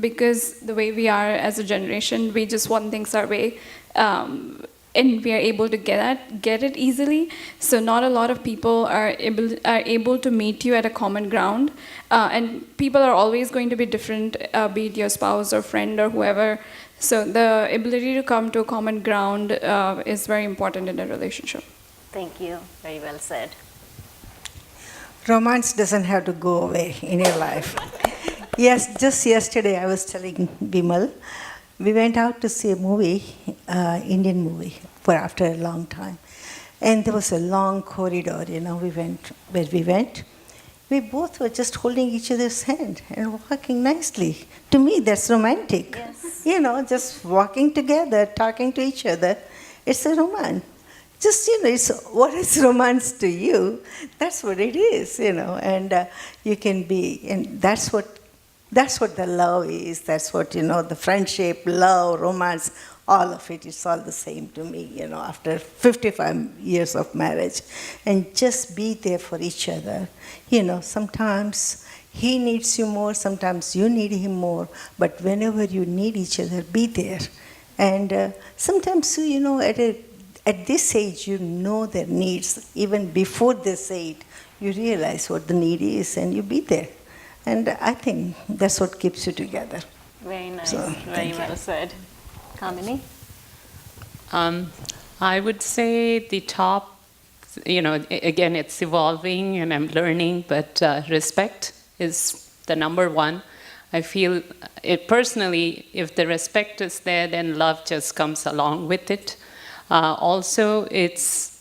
because the way we are as a generation, we just want things our way, and we are able to get it easily. So not a lot of people are able to meet you at a common ground, and people are always going to be different, be it your spouse or friend or whoever. So the ability to come to a common ground is very important in a relationship. Thank you. Very well said. Romance doesn't have to go away in your life. Yes, just yesterday I was telling Bimal, we went out to see a movie, Indian movie, for after a long time. And there was a long corridor, we went. We both were just holding each other's hand and walking nicely. To me, that's romantic. Yes. Just walking together, talking to each other. It's a romance. Just, it's what is romance to you, that's what it is, and you can be, and that's what the love is, that's what, the friendship, love, romance, all of it is all the same to me, after 55 years of marriage. And just be there for each other. Sometimes he needs you more, sometimes you need him more, but whenever you need each other, be there. And sometimes, at this age, you know their needs. Even before they say it, you realize what the need is and you be there. And I think that's what keeps you together. Very nice. So, Very well said. Kamini? I would say the top, again, it's evolving and I'm learning, but respect is the number one. I feel personally, if the respect is there, then love just comes along with it. Also, it's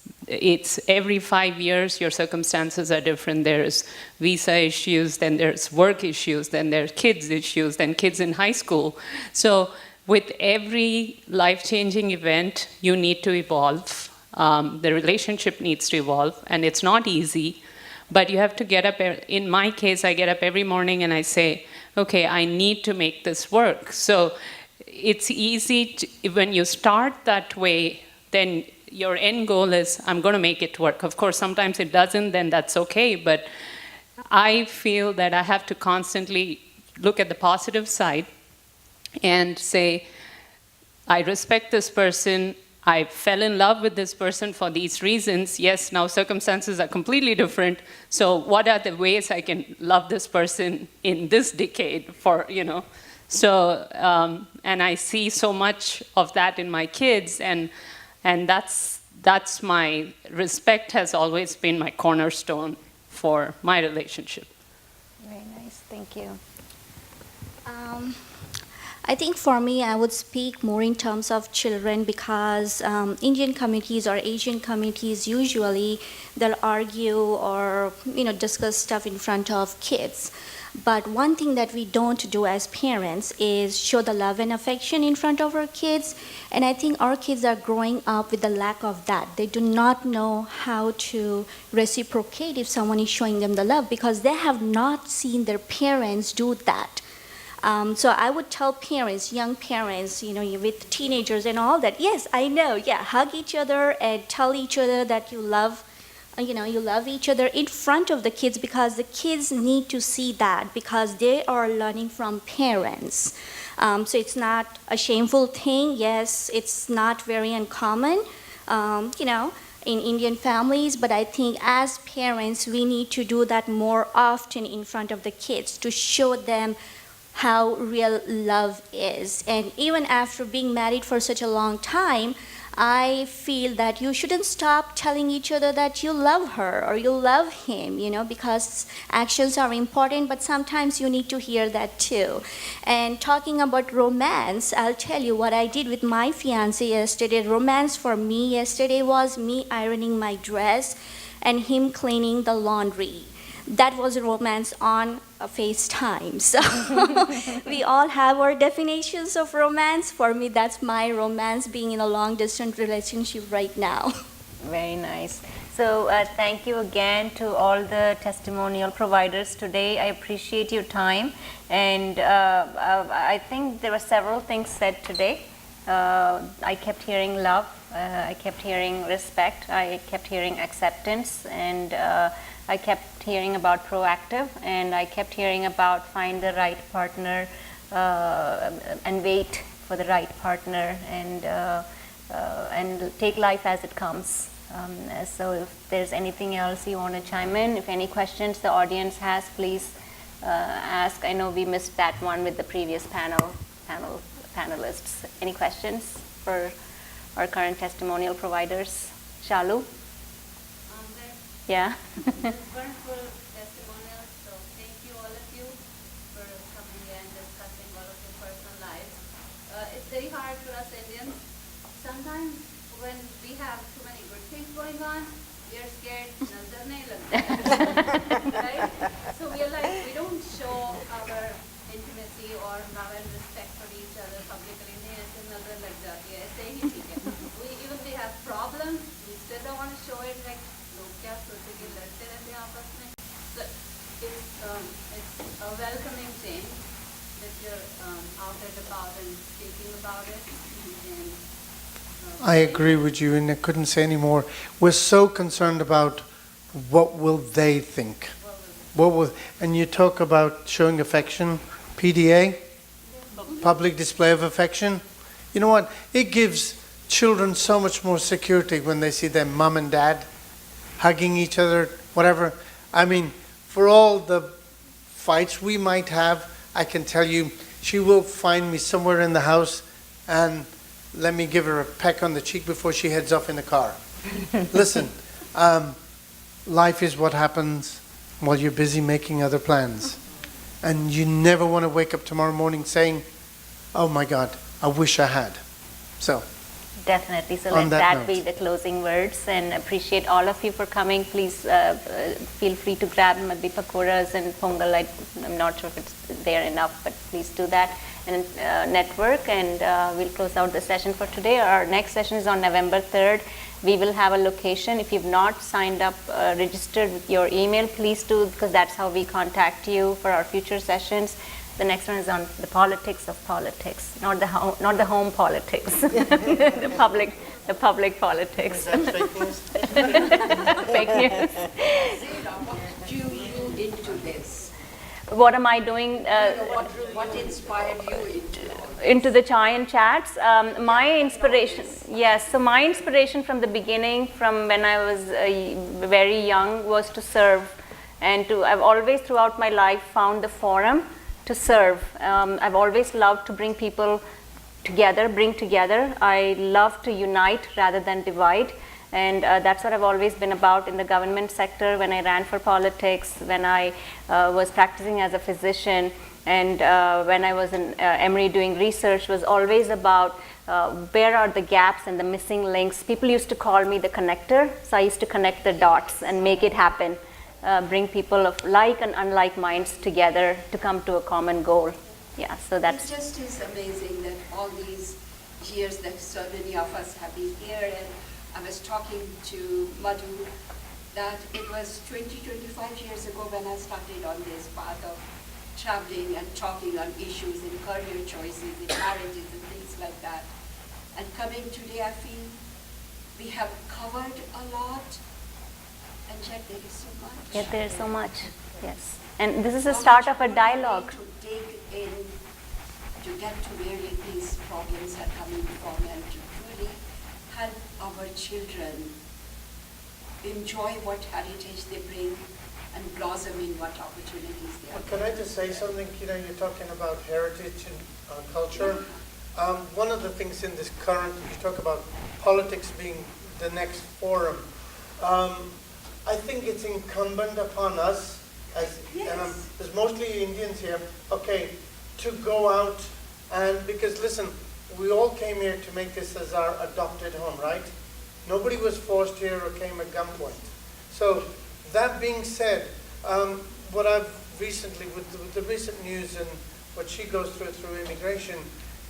every 5 years your circumstances are different. There's visa issues, then there's work issues, then there's kids issues, then kids in high school. So with every life-changing event, you need to evolve. The relationship needs to evolve, and it's not easy. But you have to get up. In my case, I get up every morning and I say, okay, I need to make this work. So it's easy when you start that way, then your end goal is, I'm going to make it work. Of course, sometimes it doesn't, then that's okay. But I feel that I have to constantly look at the positive side and say, I respect this person. I fell in love with this person for these reasons. Yes, now circumstances are completely different. So what are the ways I can love this person in this decade So, and I see so much of that in my kids, and that's that's my respect has always been my cornerstone for my relationship. Very nice. Thank you. I think for me, I would speak more in terms of children because Indian communities or Asian communities usually they'll argue or discuss stuff in front of kids. But one thing that we don't do as parents is show the love and affection in front of our kids. And I think our kids are growing up with the lack of that. They do not know how to reciprocate if someone is showing them the love because they have not seen their parents do that. So I would tell parents, young parents, with teenagers and all that, yes, I know, yeah, hug each other and tell each other that you love each other in front of the kids because the kids need to see that because they are learning from parents. So it's not a shameful thing. Yes, it's not very uncommon, in Indian families, but I think as parents, we need to do that more often in front of the kids to show them how real love is. And even after being married for such a long time, I feel that you shouldn't stop telling each other that you love her or you love him, because actions are important, but sometimes you need to hear that too. And talking about romance, I'll tell you what I did with my fiancé yesterday. Romance for me yesterday was me ironing my dress and him cleaning the laundry. That was romance on FaceTime. So we all have our definitions of romance. For me, that's my romance, being in a long-distance relationship right now. Very nice. So thank you again to all the testimonial providers today. I appreciate your time. And I think there were several things said today. I kept hearing love. I kept hearing respect. I kept hearing acceptance. And I kept hearing about proactive, and I kept hearing about find the right partner and wait for the right partner, and take life as it comes. So if there's anything else you want to chime in, if any questions the audience has, please ask. I know we missed that one with the previous panelists. Any questions for our current testimonial providers? Shalu? Yeah. Wonderful testimonials. So thank you, all of you, for coming and discussing all of your personal lives. It's very hard for us Indians. Sometimes when we have too many good things going on, we are scared. Nazar nahi lagta. Right? So we are like, we don't show our intimacy or love and respect for each other publicly. Nahi, aise nazar lag jati hai. Aise hi theek hai. Even we have problems, we still don't want to show it. Like, so it's a welcoming thing that you're out and about and speaking about it. And, I agree with you, and I couldn't say any more. We're so concerned about what will they think. And you talk about showing affection, PDA, public display of affection. You know what? It gives children so much more security when they see their mum and dad hugging each other, whatever. I mean, for all the fights we might have, I can tell you, she will find me somewhere in the house and let me give her a peck on the cheek before she heads off in the car. Listen, life is what happens while you're busy making other plans. And you never want to wake up tomorrow morning saying, oh my God, I wish I had. So. Definitely. So let that be the closing words, and appreciate all of you for coming. Please feel free to grab Madhi Pakoras and Pongal. I'm not sure if it's there enough, but please do that. And network, and we'll close out the session for today. Our next session is on November 3rd. We will have a location. If you've not signed up, registered with your email, please do, because that's how we contact you for our future sessions. The next one is on the politics of politics, not the home politics, the public politics. Fake news. Fake news. What drew you into this? What am I doing? What inspired you into the chai and chats? My inspiration, yes. So my inspiration from the beginning, from when I was very young, was to serve, and I've always throughout my life found the forum to serve. I've always loved to bring people together, bring together. I love to unite rather than divide. And that's what I've always been about in the government sector, when I ran for politics, when I was practicing as a physician, and when I was in Emory doing research, was always about where are the gaps and the missing links. People used to call me the connector, so I used to connect the dots and make it happen, bring people of like and unlike minds together to come to a common goal. Yeah, so that's... It just is amazing that all these years that so many of us have been here, and I was talking to Madhu that it was 25 years ago when I started on this path of traveling and talking on issues in career choices, in marriages and things like that. And coming today, I feel we have covered a lot, and yet there is so much. Yet there is so much, yes. And this is the start of a dialogue. To dig in, to get to where these problems are coming from, and to truly help our children enjoy what heritage they bring and blossom in what opportunities they are. Can I just say something? You're talking about heritage and culture. One of the things in this current, you talk about politics being the next forum. I think it's incumbent upon us, as there's mostly Indians here, okay, to go out and, because listen, we all came here to make this as our adopted home, right? Nobody was forced here or came at gunpoint. So that being said, what I've recently, with the recent news and what she goes through immigration,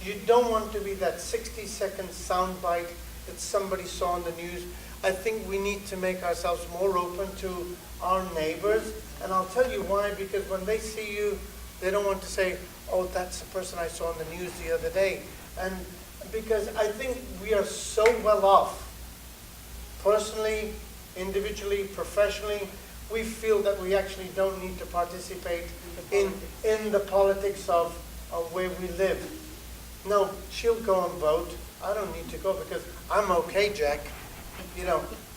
you don't want to be that 60-second soundbite that somebody saw on the news. I think we need to make ourselves more open to our neighbors. And I'll tell you why, because when they see you, they don't want to say, oh, that's the person I saw on the news the other day. And because I think we are so well off, personally, individually, professionally, we feel that we actually don't need to participate in the politics of where we live. No, she'll go and vote. I don't need to go because I'm okay, Jack.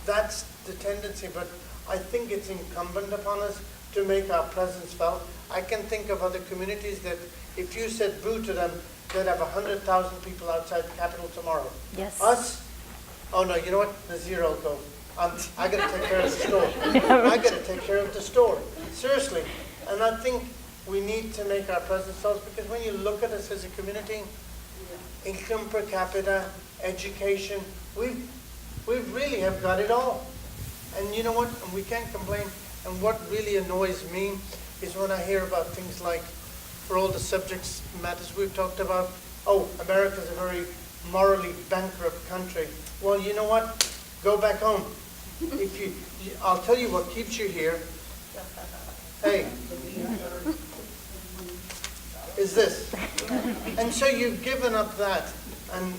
That's the tendency, but I think it's incumbent upon us to make our presence felt. I can think of other communities that if you said boo to them, they'd have 100,000 people outside the Capitol tomorrow. Yes. Us? Oh no, you know what? Nazeera will go. I got to take care of the store. I got to take care of the store. Seriously. And I think we need to make our presence felt, because when you look at us as a community, income per capita, education, we really have got it all. And you know what? And we can't complain. And what really annoys me is when I hear about things like, for all the subjects matters we've talked about, oh, America's a very morally bankrupt country. Well, you know what? Go back home. I'll tell you what keeps you here. Hey, is this. And so you've given up that. And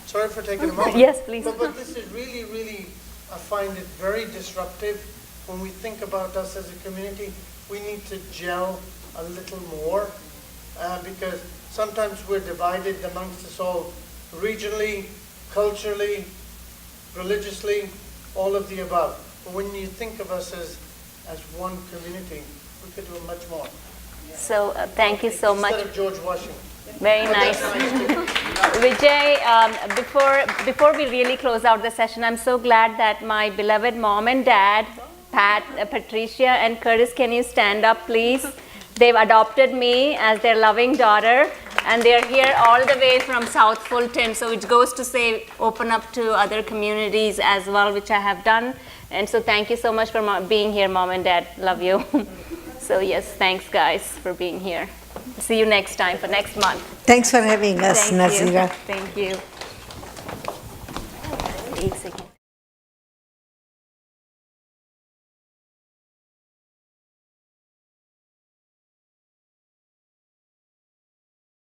sorry for taking a moment. Yes, please. But this is really, really, I find it very disruptive. When we think about us as a community, we need to gel a little more, because sometimes we're divided amongst us all regionally, culturally, religiously, all of the above. But when you think of us as one community, we could do much more. So thank you so much. Instead of George Washington. Very nice. Vijay, before we really close out the session, I'm so glad that my beloved mom and dad, Pat, Patricia, and Curtis, can you stand up, please? They've adopted me as their loving daughter, and they're here all the way from South Fulton. So it goes to say, open up to other communities as well, which I have done. And so thank you so much for being here, Mom and Dad. Love you. So yes, thanks guys for being here. See you next time for next month. Thanks for having us, Nazeera. Thank you. 1 second.